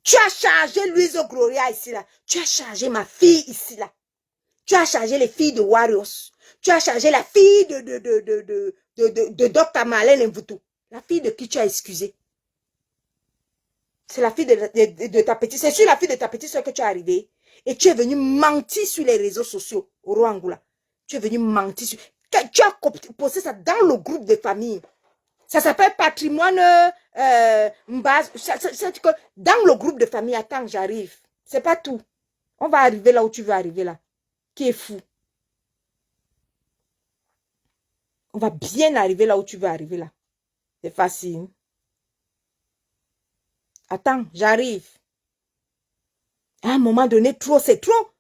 Tu as chargé Louise Gloria ici là. Tu as chargé ma fille ici là. Tu as chargé les filles de Warriors. Tu as chargé la fille de Dr. Marlène Mvutu. La fille de qui tu as excusé. C'est la fille de ta petite. C'est sur la fille de ta petite soeur que tu es arrivé. Et tu es venu mentir sur les réseaux sociaux, au Rwangula. Tu es venu mentir sur... Tu as posté ça dans le groupe de famille. Ça s'appelle patrimoine base. Dans le groupe de famille, attends, j'arrive. C'est pas tout. On va arriver là où tu veux arriver là. Qui est fou. On va bien arriver là où tu veux arriver là. C'est facile. Attends, j'arrive. À un moment donné, trop, c'est trop.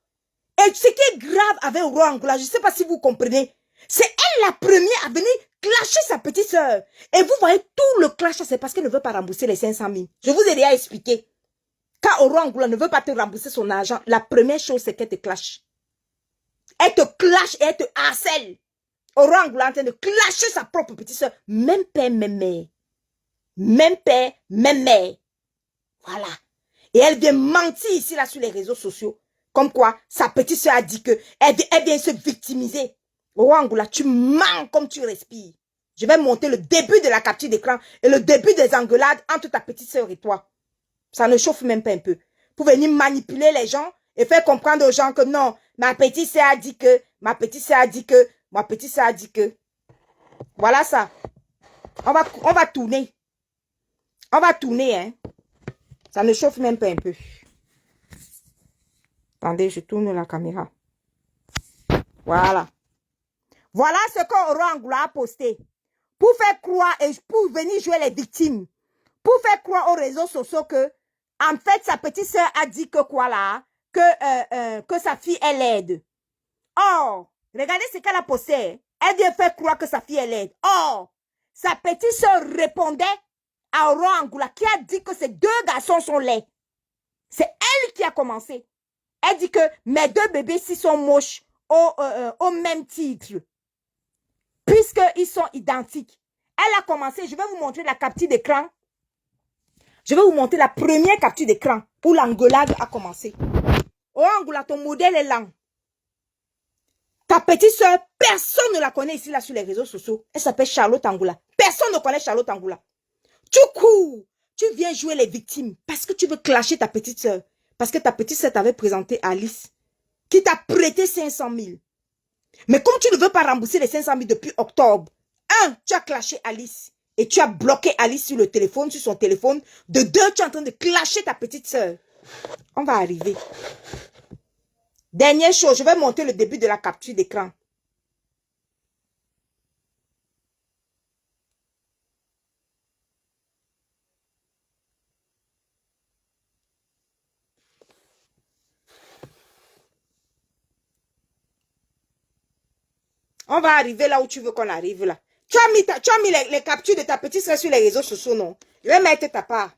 Et ce qui est grave avec Rwangula, je ne sais pas si vous comprenez, c'est elle la première à venir clasher sa petite soeur. Et vous voyez, tout le clash, c'est parce qu'elle ne veut pas rembourser les 500 000. Je vous ai déjà expliqué. Quand Rwangula ne veut pas te rembourser son argent, la première chose, c'est qu'elle te clash. Elle te clash et elle te harcèle. Rwangula est en train de clasher sa propre petite soeur. Même père, même mère. Même père, même mère. Voilà. Et elle vient mentir ici, là, sur les réseaux sociaux. Comme quoi, sa petite soeur a dit que elle vient se victimiser. Rwangula, tu mens comme tu respires. Je vais monter le début de la capture d'écran et le début des engueulades entre ta petite soeur et toi. Ça ne chauffe même pas un peu. Pour venir manipuler les gens et faire comprendre aux gens que non, ma petite soeur a dit que, ma petite soeur a dit que, ma petite soeur a dit que. Voilà ça. On va tourner. On va tourner, hein. Ça ne chauffe même pas un peu. Attendez, je tourne la caméra. Voilà. Voilà ce que Rwangula a posté. Pour faire croire et pour venir jouer les victimes. Pour faire croire aux réseaux sociaux que, en fait, sa petite soeur a dit que quoi là? Que sa fille est laide. Or, regardez ce qu'elle a posté. Elle vient faire croire que sa fille est laide. Or, sa petite soeur répondait à Rwangula qui a dit que ces 2 garçons sont laids. C'est elle qui a commencé. Elle dit que mes 2 bébés-ci sont moches au même titre. Puisqu'ils sont identiques. Elle a commencé, je vais vous montrer la capture d'écran. Je vais vous montrer la première capture d'écran où l'engueulade a commencé. Oh Angoula, ton modèle est lent. Ta petite soeur, personne ne la connaît ici là sur les réseaux sociaux. Elle s'appelle Charlotte Angoula. Personne ne connaît Charlotte Angoula. Tu cours, tu viens jouer les victimes parce que tu veux clasher ta petite soeur. Parce que ta petite soeur t'avait présenté Alice qui t'a prêté 500 000. Mais comme tu ne veux pas rembourser les 500 000 depuis octobre, 1, tu as clashé Alice et tu as bloqué Alice sur le téléphone, sur son téléphone. De 2, tu es en train de clasher ta petite soeur. On va arriver. Dernière chose, je vais monter le début de la capture d'écran. On va arriver là où tu veux qu'on arrive là. Tu as mis les captures de ta petite soeur sur les réseaux sociaux, non? Je vais mettre ta part.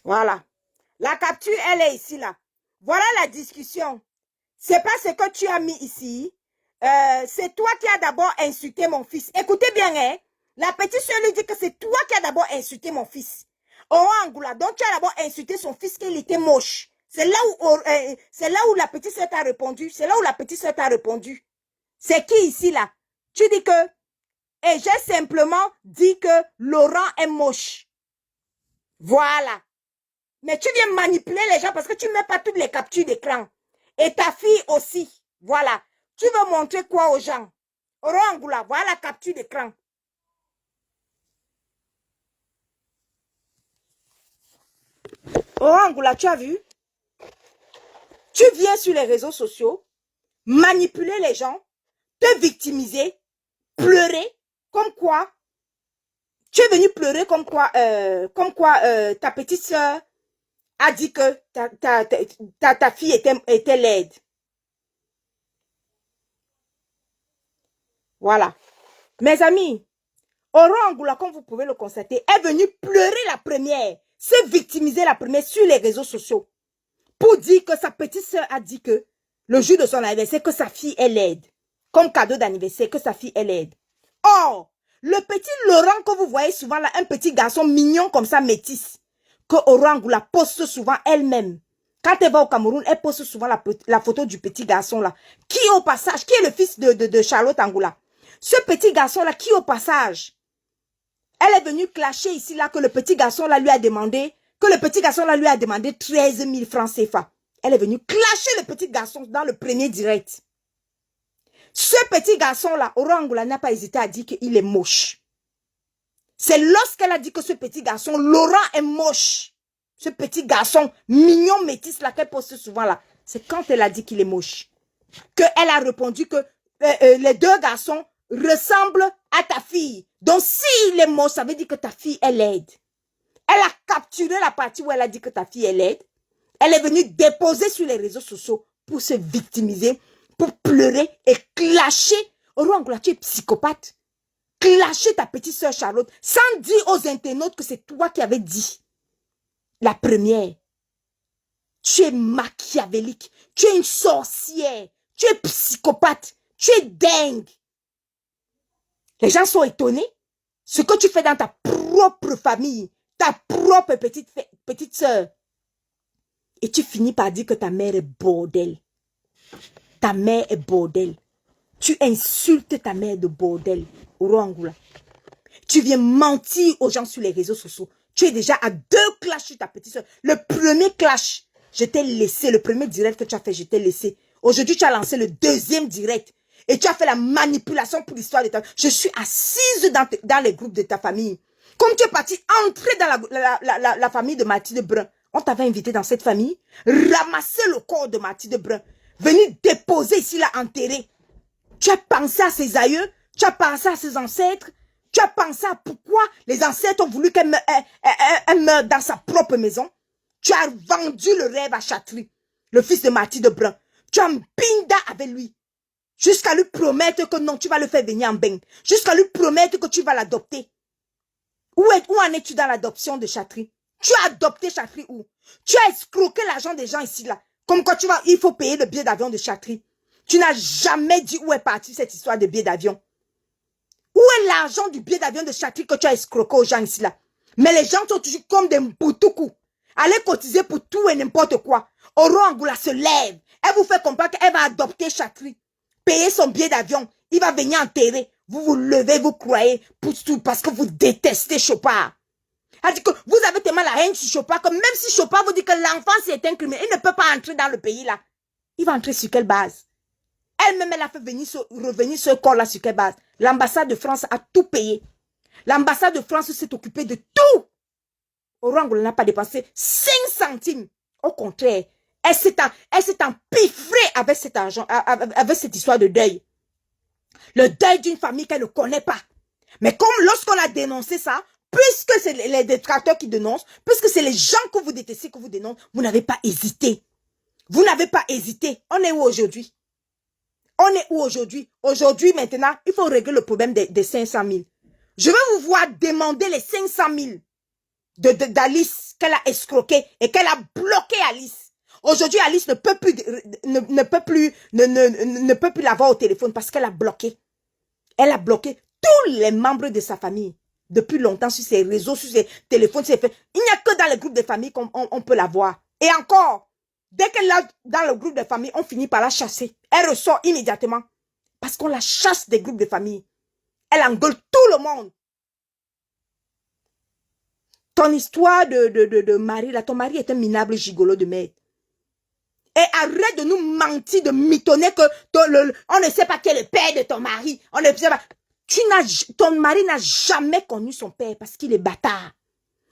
Voilà. La capture, elle est ici, là. Voilà la discussion. C'est pas ce que tu as mis ici. C'est toi qui as d'abord insulté mon fils. Écoutez bien, hein. La petite soeur lui dit que c'est toi qui as d'abord insulté mon fils. Oh, Angoula. Donc, tu as d'abord insulté son fils qu'il était moche. C'est là où la petite soeur t'a répondu. C'est là où la petite soeur t'a répondu. C'est qui ici, là? Tu dis que... Et j'ai simplement dit que Laurent est moche. Voilà. Mais tu viens manipuler les gens parce que tu ne mets pas toutes les captures d'écran. Et ta fille aussi. Voilà. Tu veux montrer quoi aux gens? Orangoula, voilà la capture d'écran. Orangoula, tu as vu? Tu viens sur les réseaux sociaux, manipuler les gens, te victimiser, pleurer, comme quoi? Tu es venu pleurer comme quoi ta petite soeur a dit que ta fille était laide. Voilà. Mes amis, Orangoula, comme vous pouvez le constater, est venue pleurer la première, se victimiser la première sur les réseaux sociaux. Pour dire que sa petite soeur a dit que le jour de son anniversaire, que sa fille est laide. Comme cadeau d'anniversaire, que sa fille est laide. Or, le petit Laurent que vous voyez souvent là, un petit garçon mignon comme ça, métis, que Orangoula poste souvent elle-même. Quand elle va au Cameroun, elle poste souvent la photo du petit garçon là. Qui au passage, qui est le fils de Charlotte Angoula. Ce petit garçon là, qui au passage, elle est venue clasher ici là que le petit garçon là lui a demandé, 13 000 francs CFA. Elle est venue clasher le petit garçon dans le premier direct. Ce petit garçon-là, Orangoula n'a pas hésité à dire qu'il est moche. C'est lorsqu'elle a dit que ce petit garçon, Laurent, est moche. Ce petit garçon mignon métis là qu'elle poste souvent là. C'est quand elle a dit qu'il est moche. Qu'elle a répondu que les deux garçons ressemblent à ta fille. Donc s'il est moche, ça veut dire que ta fille est laide. Elle a capturé la partie où elle a dit que ta fille est laide. Elle est venue déposer sur les réseaux sociaux pour se victimiser, pour pleurer et clasher. Orangoula, tu es psychopathe. Clasher ta petite soeur Charlotte sans dire aux internautes que c'est toi qui avais dit. La première. Tu es machiavélique. Tu es une sorcière. Tu es psychopathe. Tu es dingue. Les gens sont étonnés. Ce que tu fais dans ta propre famille, ta propre petite soeur. Et tu finis par dire que ta mère est bordel. Ta mère est bordel. Tu insultes ta mère de bordel. Orangoula. Tu viens mentir aux gens sur les réseaux sociaux. Tu es déjà à 2 clashs sur ta petite soeur. Le premier clash, je t'ai laissé. Le premier direct que tu as fait, je t'ai laissé. Aujourd'hui, tu as lancé le deuxième direct. Et tu as fait la manipulation pour l'histoire de ta... Je suis assise dans les groupes de ta famille. Comme tu es parti entrer dans la famille de Mathilde Brun. On t'avait invité dans cette famille. Ramasser le corps de Mathilde Brun. Venir déposer ici, là, enterré. Tu as pensé à ses aïeux. Tu as pensé à ses ancêtres. Tu as pensé à pourquoi les ancêtres ont voulu qu'elle meure dans sa propre maison. Tu as vendu le rêve à Chatry, le fils de Mathilde Brun. Tu as pinda avec lui. Jusqu'à lui promettre que non, tu vas le faire venir en bain. Jusqu'à lui promettre que tu vas l'adopter. Où en es-tu dans l'adoption de Chatry? Tu as adopté Chatry où? Tu as escroqué l'argent des gens ici là. Comme quand tu vas, il faut payer le billet d'avion de Chatry. Tu n'as jamais dit où est partie cette histoire de billet d'avion. Où est l'argent du billet d'avion de Chatry que tu as escroqué aux gens ici là? Mais les gens sont toujours comme des mboutoukou. Allez cotiser pour tout et n'importe quoi. Orangoula se lève. Elle vous fait comprendre qu'elle va adopter Chatry. Payer son billet d'avion. Il va venir enterrer. Vous vous levez, vous croyez pour tout parce que vous détestez Chopard. Elle dit que vous avez tellement la haine sur Chopard que même si Chopard vous dit que l'enfant c'est un criminel, il ne peut pas entrer dans le pays là. Il va entrer sur quelle base? Elle-même, elle a fait revenir ce corps là sur quelle base? L'ambassade de France a tout payé. L'ambassade de France s'est occupée de tout. Orangoula n'a pas dépensé 5 centimes. Au contraire, elle s'est empiffrée avec cet argent, avec cette histoire de deuil. Le deuil d'une famille qu'elle ne connaît pas. Mais comme lorsqu'on a dénoncé ça, puisque c'est les détracteurs qui dénoncent, puisque c'est les gens que vous détestez que vous dénoncez, vous n'avez pas hésité. Vous n'avez pas hésité. On est où aujourd'hui? On est où aujourd'hui? Aujourd'hui, maintenant, il faut régler le problème des 500 000. Je vais vous voir demander les 500 000 d'Alice qu'elle a escroqué et qu'elle a bloqué Alice. Aujourd'hui, Alice ne peut plus l'avoir au téléphone parce qu'elle a bloqué. Elle a bloqué tous les membres de sa famille depuis longtemps sur ses réseaux, sur ses téléphones, sur ses faits. Il n'y a que dans les groupes de famille qu'on peut la voir. Et encore, dès qu'elle est dans le groupe de famille, on finit par la chasser. Elle ressort immédiatement parce qu'on la chasse des groupes de famille. Elle engueule tout le monde. Ton histoire de mari, là, ton mari est un minable gigolo de merde. Et arrête de nous mentir, de mitonner que on ne sait pas qui est le père de ton mari. On ne sait pas. Ton mari n'a jamais connu son père parce qu'il est bâtard.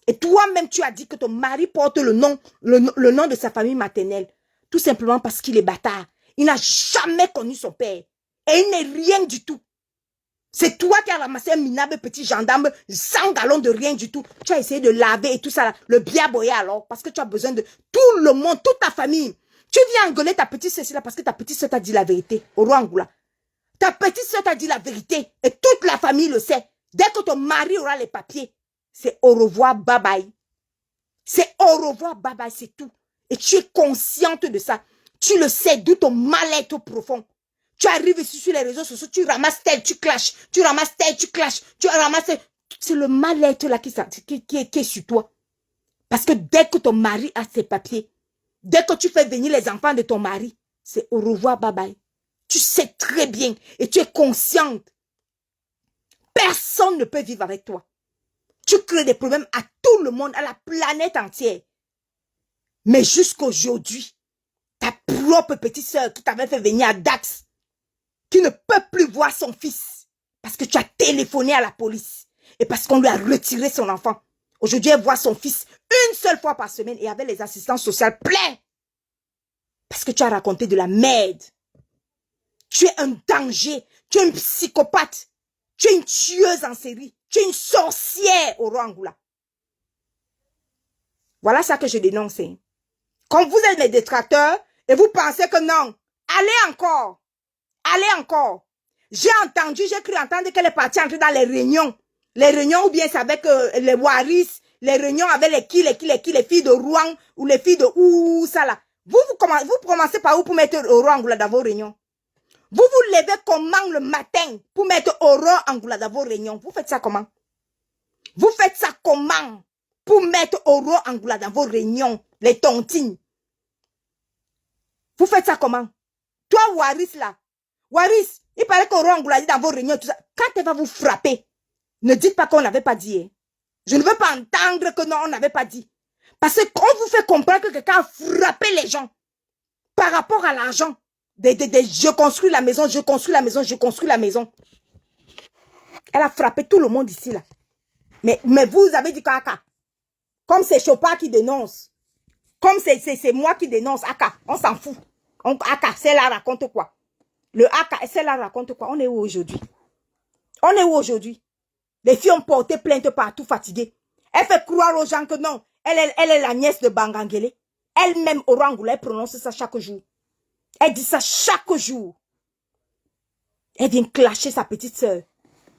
Et toi-même, tu as dit que ton mari porte le nom de sa famille maternelle. Tout simplement parce qu'il est bâtard. Il n'a jamais connu son père. Et il n'est rien du tout. C'est toi qui as ramassé un minable petit gendarme, 100 gallons de rien du tout. Tu as essayé de laver et tout ça, là, le bien boyer alors, parce que tu as besoin de tout le monde, toute ta famille. Tu viens engueuler ta petite sœur là parce que ta petite sœur t'a dit la vérité, au roi Angoula. Ta petite sœur t'a dit la vérité et toute la famille le sait. Dès que ton mari aura les papiers, c'est au revoir, bye bye. C'est au revoir, bye bye, c'est tout. Et tu es consciente de ça. Tu le sais, d'où ton mal-être profond. Tu arrives ici sur les réseaux sociaux, tu ramasses tel, tu clashes. Tu ramasses tel, tu clashes. Tu ramasses tel. C'est le mal-être là qui est sur toi. Parce que dès que ton mari a ses papiers, dès que tu fais venir les enfants de ton mari, c'est au revoir, bye bye. Tu sais très bien et tu es consciente. Personne ne peut vivre avec toi. Tu crées des problèmes à tout le monde, à la planète entière. Mais jusqu'aujourd'hui, ta propre petite sœur qui t'avait fait venir à Dax, qui ne peut plus voir son fils parce que tu as téléphoné à la police et parce qu'on lui a retiré son enfant. Aujourd'hui, elle voit son fils une seule fois par semaine et avec les assistantes sociales pleines. Parce que tu as raconté de la merde. Tu es un danger. Tu es un psychopathe. Tu es une tueuse en série. Tu es une sorcière au roi Angoula. Voilà ça que je dénonce. Quand vous êtes mes détracteurs et vous pensez que non, allez encore. Allez encore. J'ai cru entendre qu'elle est partie entrer dans les réunions. Les réunions ou bien c'est avec les Waris, les réunions avec les filles de Rouen ou les filles de où ça là. Vous commencez par où pour mettre Aurore Angoula dans vos réunions? Vous levez comment le matin pour mettre Aurore Angoula dans vos réunions? Vous faites ça comment? Vous faites ça comment pour mettre Aurore Angoula dans vos réunions, les tontines? Vous faites ça comment? Toi, Waris là. Waris, il paraît qu'Aurore Angoula dit dans vos réunions, tout ça. Quand elle va vous frapper, ne dites pas qu'on n'avait pas dit. Hein. Je ne veux pas entendre que non, on n'avait pas dit. Parce que quand on vous fait comprendre que quelqu'un a frappé les gens par rapport à l'argent, je construis la maison, je construis la maison, je construis la maison. Elle a frappé tout le monde ici là. Mais vous avez dit qu'Aka, comme c'est Chopin qui dénonce, comme c'est moi qui dénonce, Aka, on s'en fout. Aka, celle-là raconte quoi? Le Aka, celle-là raconte quoi? On est où aujourd'hui? On est où aujourd'hui? Les filles ont porté plainte partout fatiguées. Elle fait croire aux gens que non, elle est la nièce de Bangangele. Elle-même, Aurore Angoula, elle prononce ça chaque jour. Elle dit ça chaque jour. Elle vient clasher sa petite sœur.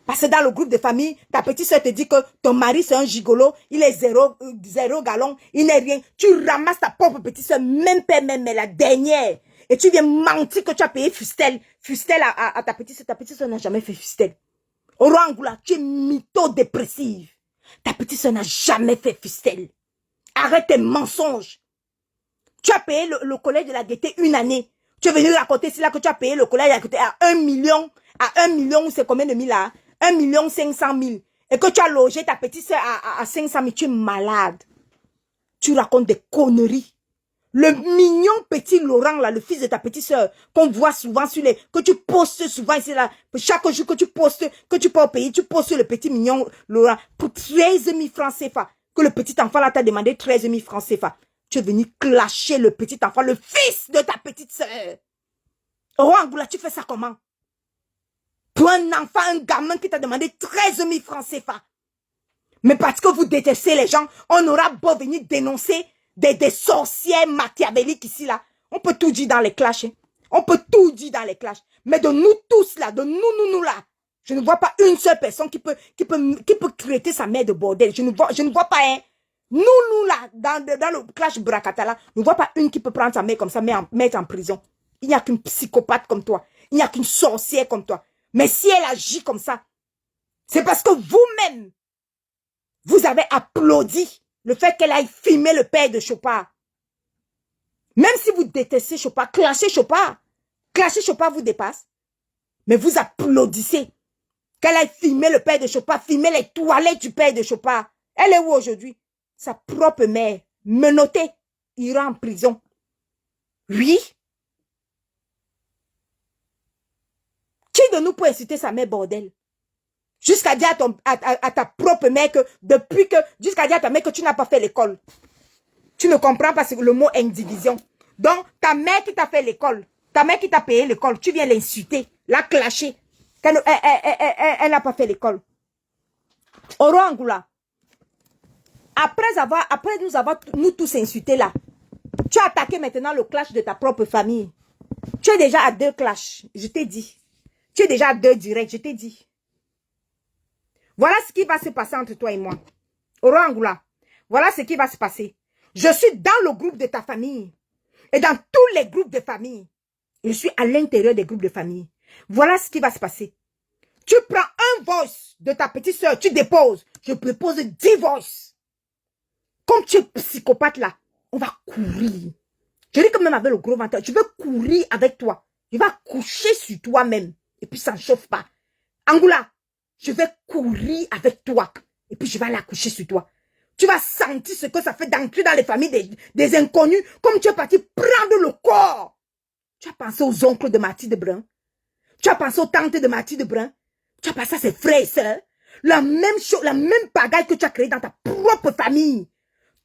Parce que dans le groupe de famille, ta petite sœur te dit que ton mari c'est un gigolo, il est zéro gallon, il n'est rien. Tu ramasses ta propre petite sœur, même père, même la dernière. Et tu viens mentir que tu as payé Fustel. Fustel à ta petite sœur. Ta petite sœur n'a jamais fait Fustel. Aurore Angoula, tu es mytho-dépressive. Ta petite sœur n'a jamais fait Fustel. Arrête tes mensonges. Tu as payé le collège de la gaieté une année. Tu es venu raconter ici là que tu as payé le collège de la gaieté à 1 million. À 1 million, c'est combien de mille là? 1 500 000. Et que tu as logé ta petite sœur à 500 000. Tu es malade. Tu racontes des conneries. Le mignon petit Laurent là, le fils de ta petite sœur, qu'on voit souvent sur les, que tu postes souvent ici là, chaque jour que tu postes, que tu peux au pays, tu postes le petit mignon Laurent pour 13 000 francs CFA. Que le petit enfant là t'a demandé 13 000 francs CFA. Tu es venu clasher le petit enfant, le fils de ta petite sœur. Aurore Angoula, tu fais ça comment? Pour un enfant, un gamin qui t'a demandé 13 000 francs CFA. Mais parce que vous détestez les gens, on aura beau venir dénoncer des sorcières machiavéliques ici là. On peut tout dire dans les clashs. Hein. On peut tout dire dans les clashs. Mais de nous tous là, de nous là, je ne vois pas une seule personne qui peut traiter sa mère de bordel. Je ne vois pas un. Nous là, dans le clash Brakatala, je ne vois pas une qui peut prendre sa mère comme ça, mettre en prison. Il n'y a qu'une psychopathe comme toi. Il n'y a qu'une sorcière comme toi. Mais si elle agit comme ça, c'est parce que vous-même, vous avez applaudi le fait qu'elle aille filmer le père de Chopard. Même si vous détestez Chopard, clasher Chopard vous dépasse. Mais vous applaudissez qu'elle aille filmer le père de Chopard, filmer les toilettes du père de Chopard. Elle est où aujourd'hui? Sa propre mère, menottée, ira en prison. Oui. Qui de nous peut inciter sa mère bordel? Jusqu'à dire à ta propre mère que, jusqu'à dire à ta mère que tu n'as pas fait l'école. Tu ne comprends pas le mot indivision. Donc, ta mère qui t'a fait l'école, ta mère qui t'a payé l'école, tu viens l'insulter, la clasher. Elle n'a pas fait l'école. Oro Angoula. Après nous tous insultés là, tu as attaqué maintenant le clash de ta propre famille. Tu es déjà à 2 clashs, je t'ai dit. Tu es déjà à 2 directs, je t'ai dit. Voilà ce qui va se passer entre toi et moi. Oro Angoula. Voilà ce qui va se passer. Je suis dans le groupe de ta famille. Et dans tous les groupes de famille. Je suis à l'intérieur des groupes de famille. Voilà ce qui va se passer. Tu prends un voice de ta petite soeur, tu déposes. Je dépose 10 voices. Comme tu es psychopathe là, on va courir. Je dis que même avec le gros ventre, je veux courir avec toi. Je vais coucher sur toi-même. Et puis ça ne chauffe pas. Angoula, je vais courir avec toi. Et puis je vais aller coucher sur toi. Tu vas sentir ce que ça fait d'entrer dans les familles des inconnus. Comme tu es parti prendre le corps. Tu as pensé aux oncles de Mathilde Brun. Tu as pensé aux tantes de Mathilde Brun. Tu as pensé à ses frères et sœurs. La même chose, la même bagaille que tu as créée dans ta propre famille.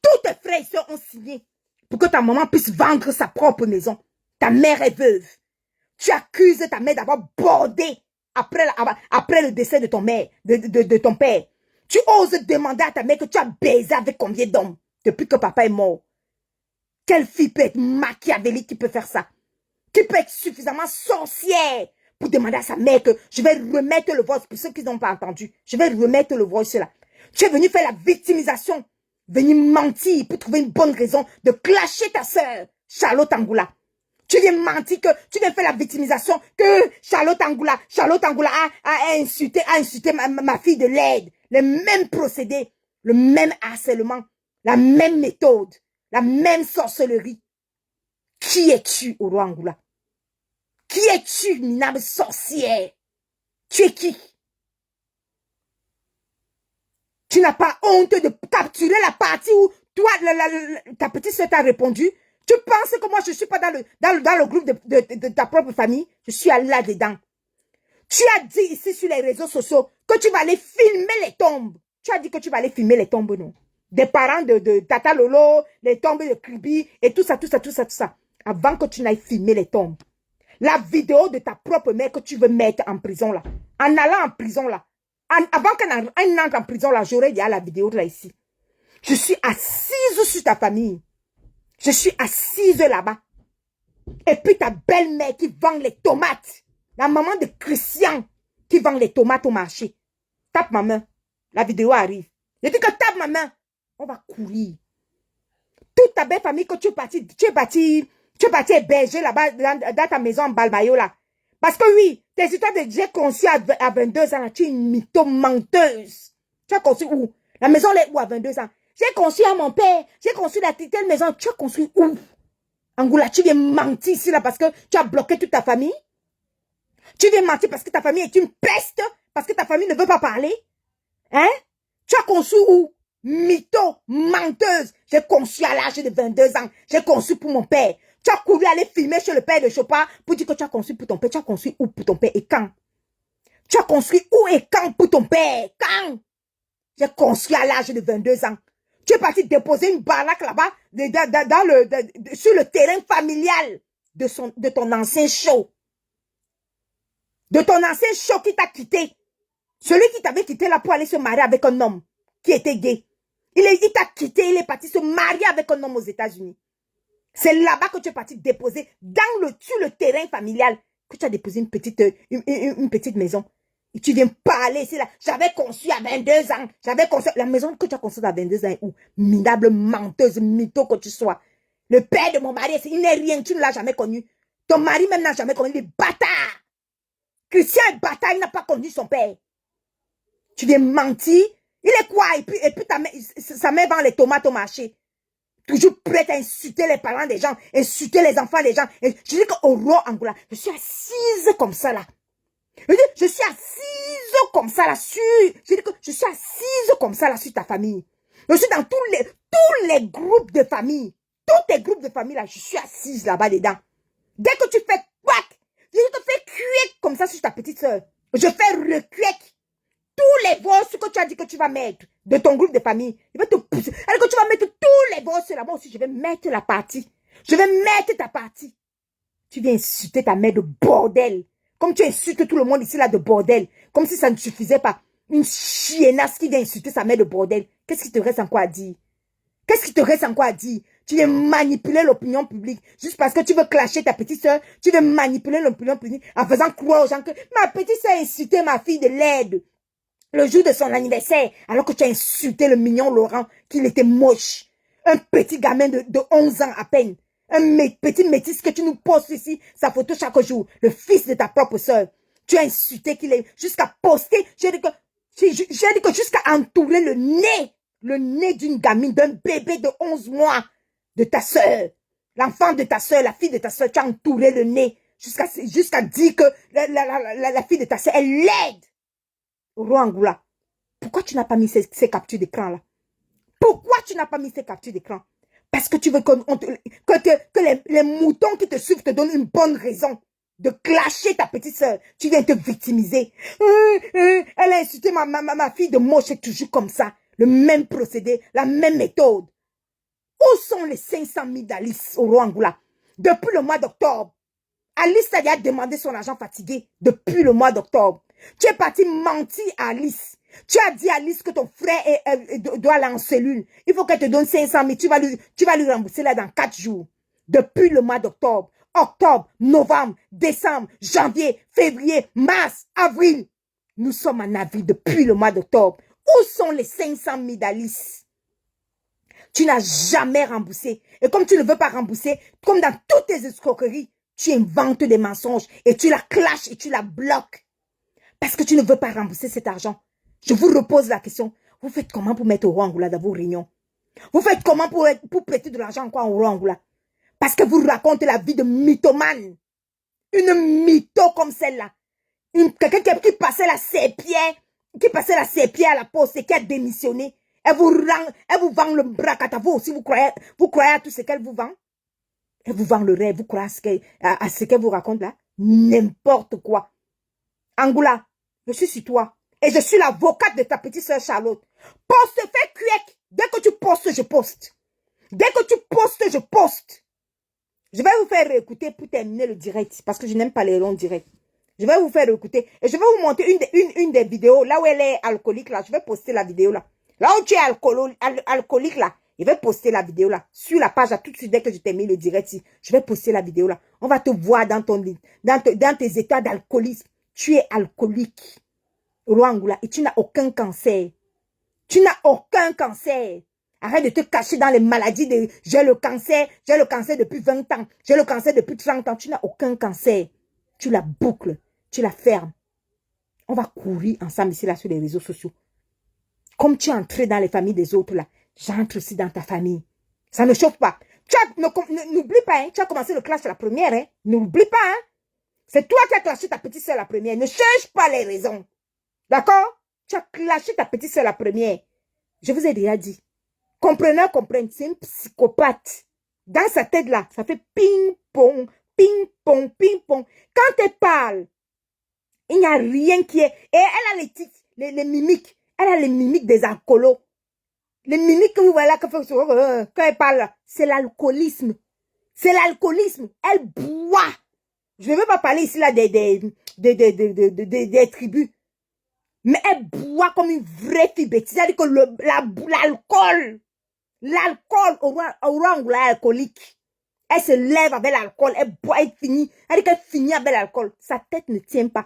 Tous tes frères et sœurs ont signé pour que ta maman puisse vendre sa propre maison. Ta mère est veuve. Tu accuses ta mère d'avoir bordé après le décès de de ton père. Tu oses demander à ta mère que tu as baisé avec combien d'hommes depuis que papa est mort. Quelle fille peut être machiavélique qui peut faire ça? Qui peut être suffisamment sorcière pour demander à sa mère que je vais remettre le voice, pour ceux qui n'ont pas entendu, je vais remettre le voice là. Tu es venu faire la victimisation, venir mentir pour trouver une bonne raison de clasher ta sœur, Charlotte Angoula. Tu viens mentir que, tu viens faire la victimisation que Charlotte Angoula a insulté ma fille de l'aide. Le même procédé, le même harcèlement, la même méthode, la même sorcellerie. Qui es-tu, Oro Angoula? Qui es-tu, minable sorcière? Tu es qui? Tu n'as pas honte de capturer la partie où toi, ta petite soeur t'a répondu? Tu penses que moi, je ne suis pas dans le groupe de ta propre famille? Je suis là-dedans. Tu as dit ici sur les réseaux sociaux que tu vas aller filmer les tombes. Tu as dit que tu vas aller filmer les tombes, non? Des parents de Tata Lolo, les tombes de Kribi et tout ça. Avant que tu n'ailles filmer les tombes. La vidéo de ta propre mère que tu veux mettre en prison là. En allant en prison là. Avant qu'elle entre en prison là, j'aurais dit la vidéo là ici. Je suis assise sur ta famille. Je suis assise là-bas. Et puis ta belle-mère qui vend les tomates. La maman de Christian qui vend les tomates au marché. Tape ma main. La vidéo arrive. Je dis que tape ma main. On va courir. Toute ta belle famille que tu es parti héberger là-bas dans ta maison en Balbayo là. Parce que oui, tes histoires de j'ai conçu à 22 ans là, tu es une mytho-menteuse. Tu as conçu où? La maison là où à 22 ans? J'ai conçu à mon père. J'ai conçu la telle maison. Tu as construit où? Angoula, tu viens mentir ici là parce que tu as bloqué toute ta famille. Tu viens mentir parce que ta famille est une peste. Parce que ta famille ne veut pas parler. Hein? Tu as conçu où? Mytho, menteuse. J'ai conçu à l'âge de 22 ans. J'ai conçu pour mon père. Tu as couru aller filmer chez le père de Chopard pour dire que tu as conçu pour ton père. Tu as conçu où pour ton père et quand? Tu as construit où et quand pour ton père? Quand? J'ai construit à l'âge de 22 ans. Tu es parti déposer une baraque là-bas sur le terrain familial de ton ancien show. De ton ancien show qui t'a quitté. Celui qui t'avait quitté là pour aller se marier avec un homme qui était gay. Il t'a quitté, il est parti se marier avec un homme aux États-Unis. C'est là-bas que tu es parti déposer, sur le terrain familial, que tu as déposé une petite maison. Et tu viens parler ici là. J'avais conçu à 22 ans. J'avais conçu. La maison que tu as construite à 22 ans est où? Minable menteuse, mytho que tu sois. Le père de mon mari, il n'est rien. Tu ne l'as jamais connu. Ton mari même n'a jamais connu. Il est bâtard. Christian est bâtard. Il n'a pas connu son père. Tu viens mentir. Il est quoi? Et puis sa mère vend les tomates au marché. Toujours prête à insulter les parents des gens. Insulter les enfants des gens. Et je dis qu'au roi Angola, je suis assise comme ça là. Je suis assise comme ça là sur. Je dis que je suis assise comme ça là sur ta famille. Je suis dans tous les groupes de famille. Tous tes groupes de famille là, je suis assise là-bas dedans. Dès que tu fais quack, je te fais cuic comme ça sur ta petite soeur. Je fais recuic. Tous les voix que tu as dit que tu vas mettre de ton groupe de famille, je vais te pousser. Alors que tu vas mettre tous les voix là-bas aussi, je vais mettre la partie. Je vais mettre ta partie. Tu viens insulter ta mère de bordel. Comme tu insultes tout le monde ici là de bordel. Comme si ça ne suffisait pas. Une chiennasse qui vient insulter sa mère de bordel. Qu'est-ce qui te reste encore à dire? Qu'est-ce qui te reste encore à dire? Tu viens manipuler l'opinion publique. Juste parce que tu veux clasher ta petite soeur. Tu veux manipuler l'opinion publique en faisant croire aux gens que ma petite soeur a insulté ma fille de l'aide. Le jour de son anniversaire. Alors que tu as insulté le mignon Laurent. Qu'il était moche. Un petit gamin de 11 ans à peine. Un petit métis que tu nous postes ici, sa photo chaque jour, le fils de ta propre soeur. Tu as insulté qu'il est, jusqu'à poster, j'ai dit que jusqu'à entourer le nez d'une gamine, d'un bébé de 11 mois, de ta soeur, l'enfant de ta soeur, la fille de ta soeur, tu as entouré le nez, jusqu'à dire que la fille de ta soeur, elle l'aide. Rwangula, pourquoi tu n'as pas mis ces captures d'écran là? Pourquoi tu n'as pas mis ces captures d'écran? Parce que tu veux que les moutons qui te suivent te donnent une bonne raison de clasher ta petite soeur. Tu viens te victimiser. Elle a insulté ma fille de moche. C'est toujours comme ça. Le même procédé, la même méthode. Où sont les 500 000 d'Alice au Rwanda? Depuis le mois d'octobre. Alice a demandé son argent fatigué depuis le mois d'octobre. Tu es parti mentir à Alice. Tu as dit à Alice que ton frère doit aller en cellule. Il faut qu'elle te donne 500 000. Tu vas lui rembourser là dans 4 jours. Depuis le mois d'octobre. Octobre, novembre, décembre, janvier, février, mars, avril. Nous sommes en avril depuis le mois d'octobre. Où sont les 500 000 d'Alice? Tu n'as jamais remboursé. Et comme tu ne veux pas rembourser, comme dans toutes tes escroqueries, tu inventes des mensonges et tu la clashes et tu la bloques. Parce que tu ne veux pas rembourser cet argent. Je vous repose la question. Vous faites comment pour mettre au Rwanda dans vos réunions? Vous faites comment pour prêter de l'argent encore au Rwanda? Parce que vous racontez la vie de mythomane. Une mytho comme celle-là. Quelqu'un qui passait la sépière à la poste et qui a démissionné. Elle vous vend le bracat à vous aussi. Vous croyez à tout ce qu'elle vous vend? Elle vous vend le rêve. Vous croyez à ce qu'elle vous raconte là? N'importe quoi. Angoula, je suis sur toi. Et je suis l'avocate de ta petite soeur Charlotte. Poste, fais cuec. Dès que tu postes, je poste. Dès que tu postes, je poste. Je vais vous faire écouter pour terminer le direct. Parce que je n'aime pas les longs directs. Je vais vous faire écouter. Et je vais vous montrer une des vidéos. Là où elle est alcoolique là. Je vais poster la vidéo là. Là où tu es alcoolique là. Je vais poster la vidéo là. Sur la page là. Tout de suite dès que je termine le direct. Je vais poster la vidéo là. On va te voir dans tes états d'alcoolisme. Tu es alcoolique. Rwanda, et tu n'as aucun cancer. Tu n'as aucun cancer. Arrête de te cacher dans les maladies de j'ai le cancer depuis 20 ans, j'ai le cancer depuis 30 ans. Tu n'as aucun cancer. Tu la boucles, tu la fermes. On va courir ensemble ici là sur les réseaux sociaux. Comme tu es entré dans les familles des autres là, j'entre aussi dans ta famille. Ça ne chauffe pas. N'oublie pas, hein, tu as commencé le clash la première. Hein. N'oublie pas. Hein. C'est toi qui as clashé ta petite soeur la première. Ne cherche pas les raisons. D'accord? Tu as clashé ta petite soeur la première. Je vous ai déjà dit. Comprenez, c'est une psychopathe. Dans sa tête là, ça fait ping-pong, ping-pong, ping-pong. Quand elle parle, il n'y a rien qui est... Et elle a les tics, les mimiques. Elle a les mimiques des alcoolos. Les mimiques que vous voyez là, quand elle parle, c'est l'alcoolisme. C'est l'alcoolisme. Elle boit. Je ne veux pas parler ici là des tribus. Mais elle boit comme une vraie fille bêtise. C'est-à-dire que l'alcool au Rwanda est alcoolique. Elle se lève avec l'alcool, elle boit, elle finit. Elle dit qu'elle finit avec l'alcool. Sa tête ne tient pas.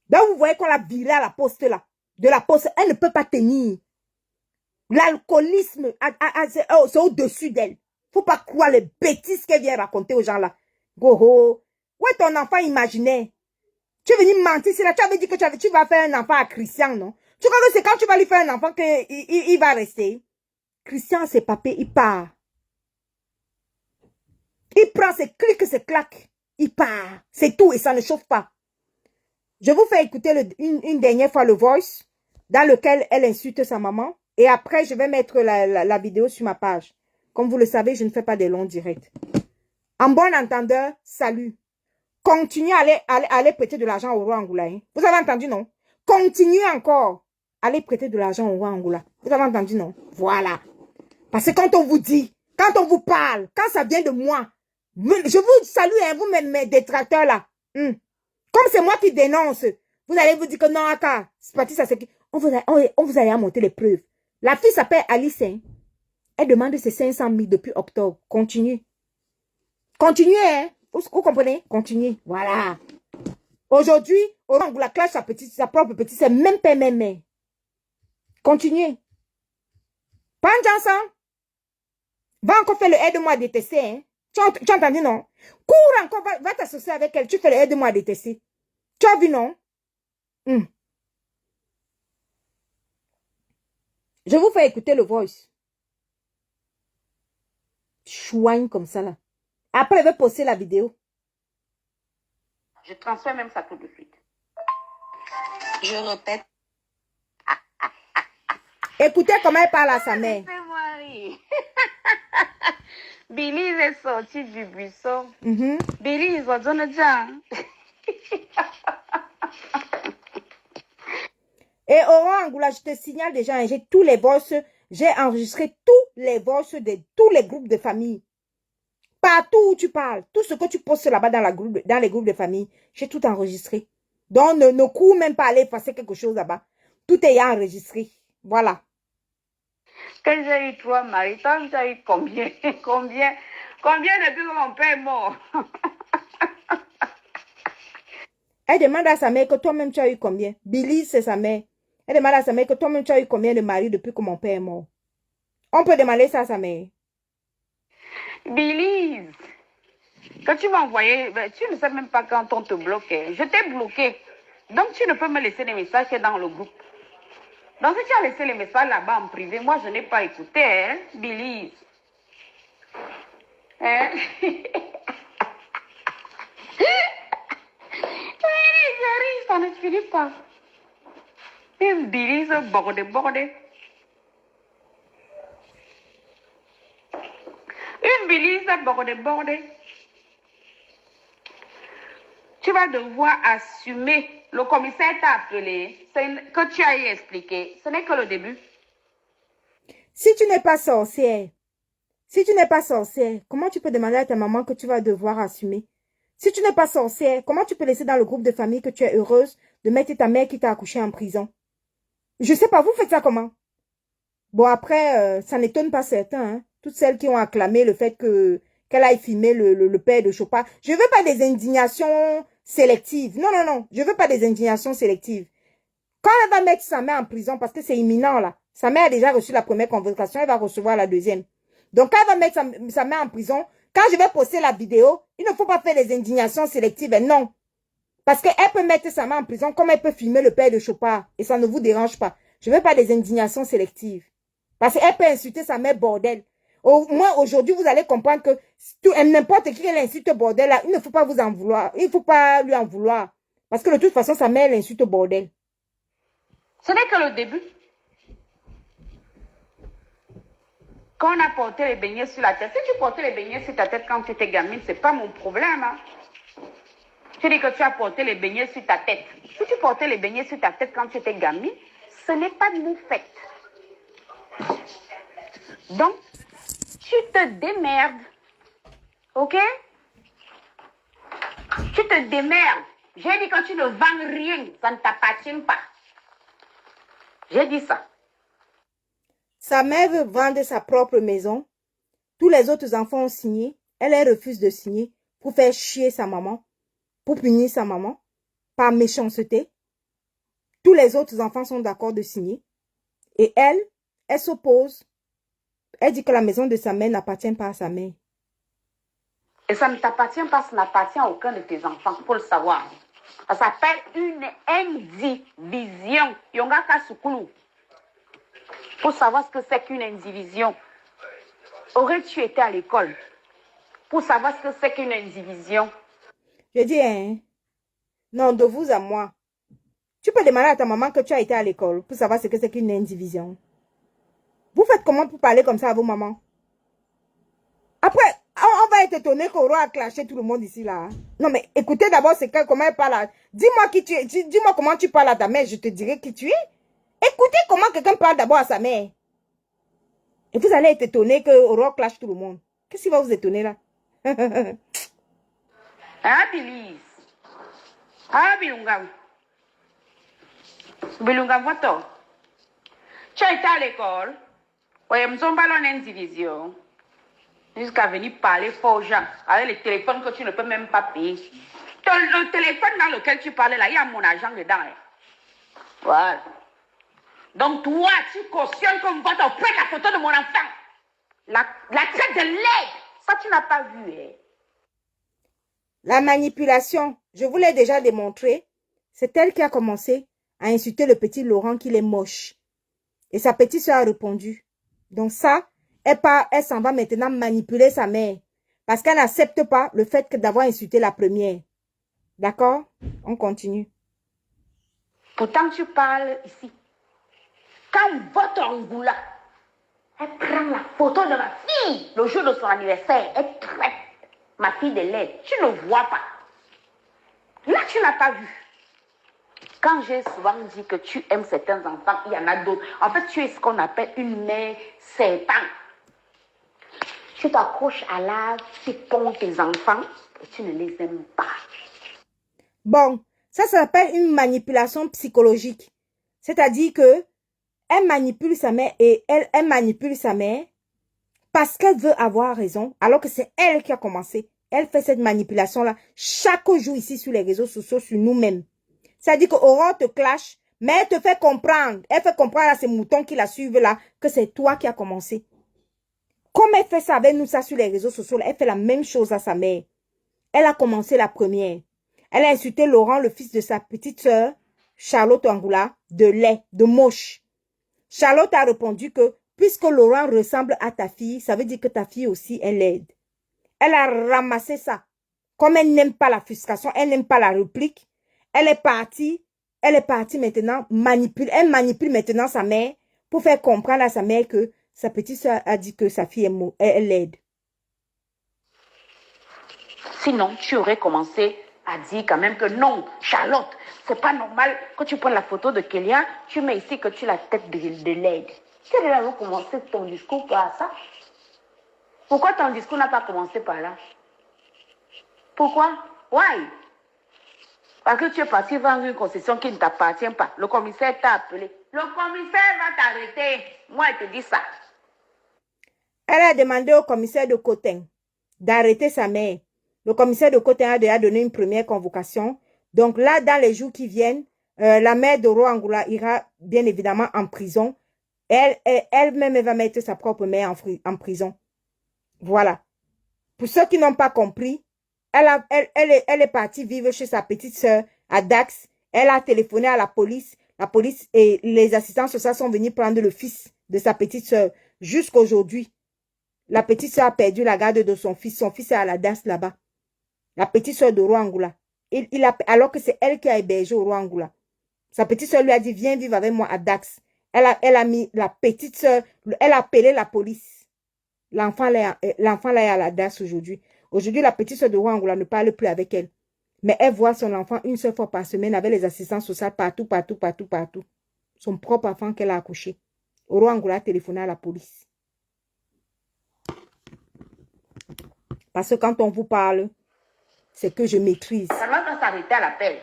Donc, vous voyez qu'on l'a virée à la poste là. De la poste, elle ne peut pas tenir. L'alcoolisme, c'est au-dessus d'elle. Faut pas croire les bêtises qu'elle vient raconter aux gens là. Goho. Où est ton enfant imaginaire? Tu es venu mentir, c'est là, tu avais dit que tu vas faire un enfant à Christian, non? Tu crois que c'est quand tu vas lui faire un enfant qu'il va rester? Christian, ses papiers, il part. Il prend ses clics, ses claques. Il part. C'est tout et ça ne chauffe pas. Je vous fais écouter une dernière fois le voice dans lequel elle insulte sa maman. Et après, je vais mettre la vidéo sur ma page. Comme vous le savez, je ne fais pas des longs directs. En bon entendeur, salut. Continuez à aller prêter de l'argent au roi Angoula. Hein. Vous avez entendu, non? Continuez encore à aller prêter de l'argent au roi Angoula. Vous avez entendu, non? Voilà. Parce que quand on vous dit, quand on vous parle, quand ça vient de moi, je vous salue, hein, vous mes détracteurs là. Comme c'est moi qui dénonce, vous allez vous dire que non, Aka, c'est parti, ça c'est qui. On vous a montré les preuves. La fille s'appelle Alice. Hein. Elle demande ses 500 000 depuis octobre. Continue. Continuez, hein. Vous comprenez? Continuez. Voilà. Aujourd'hui, on la classe sa propre petite, c'est même père, même mère. Continuez. Pas ensemble. Va encore faire le aide-moi à détester, hein. Tu as entendu, non? Cours encore, va t'associer avec elle. Tu fais le aide-moi à détester. Tu as vu, non? Je vous fais écouter le voice. Chouigne comme ça, là. Après, elle va poster la vidéo. Je transfère même ça tout de suite. Je répète. Écoutez comment elle parle à sa mère. Laissez-moi rire. Billy est sorti du buisson. Billy, il va donner déjà. Et Oran Angoula, je te signale déjà, hein, j'ai tous les voices, j'ai enregistré tous les voices de tous les groupes de famille. Partout où tu parles, tout ce que tu postes là-bas dans les groupes de famille, j'ai tout enregistré. Donc, ne cours même pas aller passer quelque chose là-bas. Tout est enregistré. Voilà. Quand j'ai eu 3 maris, toi, tu as eu combien? Combien depuis que mon père est mort? Elle demande à sa mère que toi-même tu as eu combien? Billy, c'est sa mère. Elle demande à sa mère que toi-même tu as eu combien de maris depuis que mon père est mort? On peut demander ça à sa mère. Billy, quand tu m'as envoyé, tu ne sais même pas quand on te bloquait. Je t'ai bloqué. Donc tu ne peux me laisser des messages que dans le groupe. Donc si tu as laissé les messages là-bas en privé, moi je n'ai pas écouté, hein, Billy. Hein? Ça ne finit pas. Une Billy, bordé. Une Billy, bordé. Tu vas devoir assumer. Le commissaire t'a appelé. Que tu as expliqué. Ce n'est que le début. Si tu n'es pas sorcière, comment tu peux demander à ta maman que tu vas devoir assumer? Si tu n'es pas sorcière, comment tu peux laisser dans le groupe de famille que tu es heureuse de mettre ta mère qui t'a accouché en prison? Je sais pas, vous faites ça comment? Bon, après, ça n'étonne pas certains, hein. Toutes celles qui ont acclamé le fait qu'elle aille filmer le père de Chopin. Je veux pas des indignations sélectives. Non. Je veux pas des indignations sélectives. Quand elle va mettre sa mère en prison, parce que c'est imminent, là. Sa mère a déjà reçu la première convocation, elle va recevoir la deuxième. Donc, quand elle va mettre sa mère en prison, quand je vais poster la vidéo, il ne faut pas faire des indignations sélectives. Non. Parce qu'elle peut mettre sa mère en prison comme elle peut filmer le père de Chopin. Et ça ne vous dérange pas. Je ne veux pas des indignations sélectives. Parce qu'elle peut insulter sa mère bordel. Au moins, aujourd'hui, vous allez comprendre que n'importe qui elle insulte bordel, là, il ne faut pas vous en vouloir. Il ne faut pas lui en vouloir. Parce que de toute façon, sa mère l'insulte bordel. Ce n'est que le début. Quand on a porté les beignets sur la tête, si tu portais les beignets sur ta tête quand tu étais gamine, ce n'est pas mon problème. Hein. Tu dis que tu as porté les beignets sur ta tête. Si tu portais les beignets sur ta tête quand tu étais gamine, ce n'est pas de mon fait. Donc, tu te démerdes. Ok? Tu te démerdes. J'ai dit que tu ne vends rien, ça ne t'appartient pas. J'ai dit ça. Sa mère veut vendre sa propre maison. Tous les autres enfants ont signé. elle refuse de signer pour faire chier sa maman, pour punir sa maman, par méchanceté. Tous les autres enfants sont d'accord de signer. Et elle s'oppose. Elle dit que la maison de sa mère n'appartient pas à sa mère. Et ça ne t'appartient pas, ça n'appartient à aucun de tes enfants, il faut le savoir. Ça s'appelle une indivision. Yonga Kasukulu. Pour savoir ce que c'est qu'une indivision. Aurais-tu été à l'école pour savoir ce que c'est qu'une indivision? Je dis, hein, non, de vous à moi. Tu peux demander à ta maman que tu as été à l'école pour savoir ce que c'est qu'une indivision. Vous faites comment pour parler comme ça à vos mamans? Après, on va être étonné qu'Oro a clashé tout le monde ici, là. Non, mais écoutez d'abord comment elle parle. Dis-moi qui tu es. Dis-moi comment tu parles à ta mère, je te dirai qui tu es. Écoutez comment quelqu'un parle d'abord à sa mère. Et vous allez être étonné qu'Oro clash tout le monde. Qu'est-ce qui va vous étonner, là? Ah, Billy. Ah, Bilunga. Bilunga, voto. Tu as été à l'école. Oui, nous sommes ballon en division. Jusqu'à venir parler fort aux gens. Avec les téléphones que tu ne peux même pas payer. Le téléphone dans lequel tu parlais là, il y a mon argent dedans. Hein. Voilà. Donc toi, tu cautionnes comme vote prête la photo de mon enfant. La traite de l'aide. Ça, tu n'as pas vu. Hein. La manipulation, je vous l'ai déjà démontré. C'est elle qui a commencé à insulter le petit Laurent qu'il est moche. Et sa petite soeur a répondu. Donc ça, elle s'en va maintenant manipuler sa mère. Parce qu'elle n'accepte pas le fait d'avoir insulté la première. D'accord? On continue. Pourtant, tu parles ici. Quand votre Angoula, elle prend la photo de ma fille le jour de son anniversaire, elle traite ma fille de l'aide. Tu ne vois pas. Là, tu n'as pas vu. Quand j'ai souvent dit que tu aimes certains enfants, il y en a d'autres. En fait, tu es ce qu'on appelle une mère serpent. Tu t'accroches à l'âge, tu ponds tes enfants et tu ne les aimes pas. Bon, ça s'appelle une manipulation psychologique. C'est-à-dire que elle manipule sa mère et elle manipule sa mère parce qu'elle veut avoir raison, alors que c'est elle qui a commencé. Elle fait cette manipulation-là chaque jour ici sur les réseaux sociaux, sur nous-mêmes. C'est-à-dire qu'Aurore te clash, mais elle te fait comprendre. Elle fait comprendre à ces moutons qui la suivent là que c'est toi qui as commencé. Comme elle fait ça avec nous, ça sur les réseaux sociaux, elle fait la même chose à sa mère. Elle a commencé la première. Elle a insulté Laurent, le fils de sa petite sœur, Charlotte Angoula, de laid, de moche. Charlotte a répondu que puisque Laurent ressemble à ta fille, ça veut dire que ta fille aussi est laide. Elle a ramassé ça. Comme elle n'aime pas la frustration, elle n'aime pas la réplique, elle est partie maintenant, elle manipule maintenant sa mère pour faire comprendre à sa mère que sa petite soeur a dit que sa fille est laide. Sinon, tu aurais commencé à dire quand même que non, Charlotte, c'est pas normal que tu prennes la photo de Kélia, tu mets ici que tu as la tête de l'aide. Tu aurais commencé ton discours par ça. Pourquoi ton discours n'a pas commencé par là? Pourquoi? Why? Parce que tu es parti vendre une concession qui ne t'appartient pas. Le commissaire t'a appelé. Le commissaire va t'arrêter. Moi, je te dis ça. Elle a demandé au commissaire de Cotin d'arrêter sa mère. Le commissaire de Cotin a déjà donné une première convocation. Donc là, dans les jours qui viennent, la mère d'Oro Angoula ira bien évidemment en prison. Elle-même va mettre sa propre mère en prison. Voilà. Pour ceux qui n'ont pas compris, elle est partie vivre chez sa petite sœur à Dax. Elle a téléphoné à la police. La police et les assistants sociaux sont venus prendre le fils de sa petite sœur. Jusqu'aujourd'hui, la petite sœur a perdu la garde de son fils. Son fils est à la Dax là-bas. La petite sœur de Angoula. Alors que c'est elle qui a hébergé au Angoula. Sa petite sœur lui a dit, viens vivre avec moi à Dax. Elle a mis la petite sœur, elle a appelé la police. L'enfant là est à la Dax aujourd'hui. Aujourd'hui, la petite sœur de Angoula ne parle plus avec elle. Mais elle voit son enfant une seule fois par semaine avec les assistants sociaux partout. Son propre enfant qu'elle a accouché. Oro Angoula a téléphoné à la police. Parce que quand on vous parle, c'est que je maîtrise. Ça va pas s'arrêter à l'appel.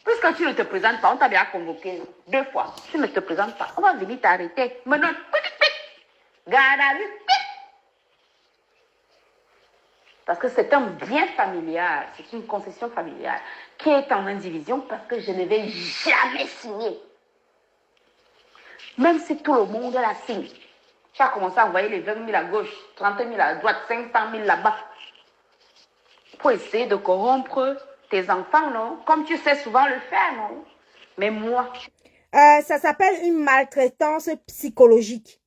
Puisque tu ne te présentes pas, on t'a bien convoqué 2 fois. Tu ne te présentes pas, on va venir t'arrêter. Maintenant, garde à vue, Parce que c'est un bien familial, c'est une concession familiale qui est en indivision parce que je ne vais jamais signer. Même si tout le monde la signe. Tu as commencé à envoyer les 20 000 à gauche, 30 000 à droite, 500 000 là-bas. Pour essayer de corrompre tes enfants, non? Comme tu sais souvent le faire, non? Mais moi... Ça s'appelle une maltraitance psychologique.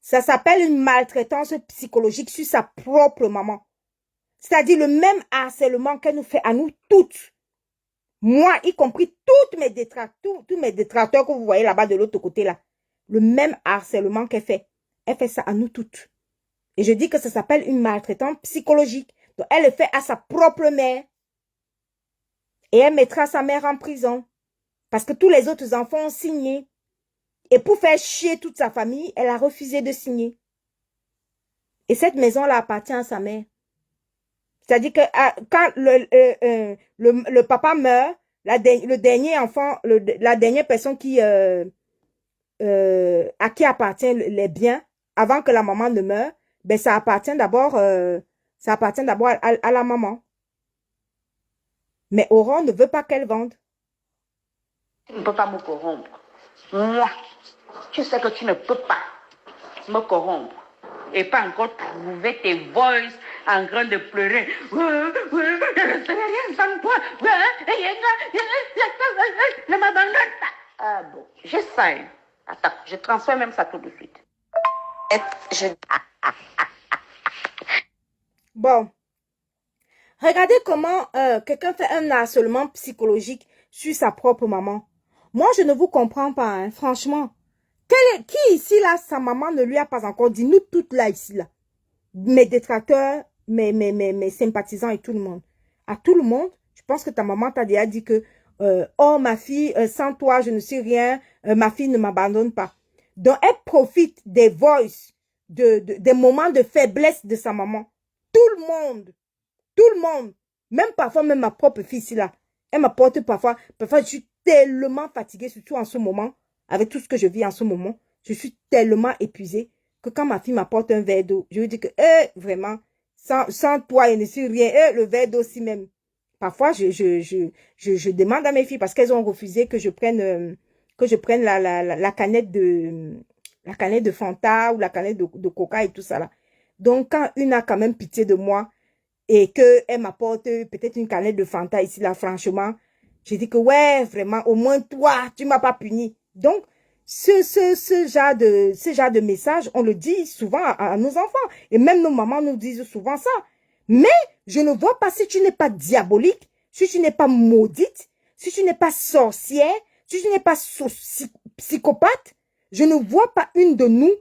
Ça s'appelle une maltraitance psychologique sur sa propre maman. C'est-à-dire le même harcèlement qu'elle nous fait à nous toutes. Moi, y compris tous mes détracteurs que vous voyez là-bas de l'autre côté là. Le même harcèlement qu'elle fait. Elle fait ça à nous toutes. Et je dis que ça s'appelle une maltraitance psychologique. Donc, elle le fait à sa propre mère. Et elle mettra sa mère en prison. Parce que tous les autres enfants ont signé. Et pour faire chier toute sa famille, elle a refusé de signer. Et cette maison-là appartient à sa mère. C'est-à-dire que quand le papa meurt, le dernier enfant, la dernière personne qui, à qui appartient les biens, avant que la maman ne meure, ben ça appartient d'abord à la maman. Mais Aurore ne veut pas qu'elle vende. Tu ne peux pas me corrompre. Moi, tu sais que tu ne peux pas me corrompre. Et pas encore trouver tes voices en train de pleurer. Je ne sais rien sans toi. Ne m'abandonne pas. Ah bon, j'essaie. Attends, je transfère même ça tout de suite. Bon. Regardez comment quelqu'un fait un harcèlement psychologique sur sa propre maman. Moi, je ne vous comprends pas, hein, franchement. Qui ici, là, sa maman ne lui a pas encore dit, nous toutes là, ici, là, mes détracteurs, mes sympathisants et tout le monde. À tout le monde, je pense que ta maman t'a déjà dit que, oh, ma fille, sans toi, je ne suis rien, ma fille ne m'abandonne pas. Donc, elle profite des voices, des moments de faiblesse de sa maman. Tout le monde, même parfois, même ma propre fille ici, là, elle m'apporte parfois, je suis tellement fatiguée, surtout en ce moment, avec tout ce que je vis en ce moment, je suis tellement épuisée que quand ma fille m'apporte un verre d'eau, je lui dis que, vraiment, sans toi, il ne suis rien, le verre d'eau aussi même. Parfois, je demande à mes filles, parce qu'elles ont refusé que je prenne la canette de Fanta ou la canette de Coca et tout ça là. Donc, quand une a quand même pitié de moi, et qu'elle m'apporte peut-être une canette de Fanta ici, là, franchement, j'ai dit que, ouais, vraiment, au moins toi, tu m'as pas puni. Donc, ce genre de message, on le dit souvent à nos enfants. Et même nos mamans nous disent souvent ça. Mais, je ne vois pas si tu n'es pas diabolique, si tu n'es pas maudite, si tu n'es pas sorcière, si tu n'es pas psychopathe, je ne vois pas une de nous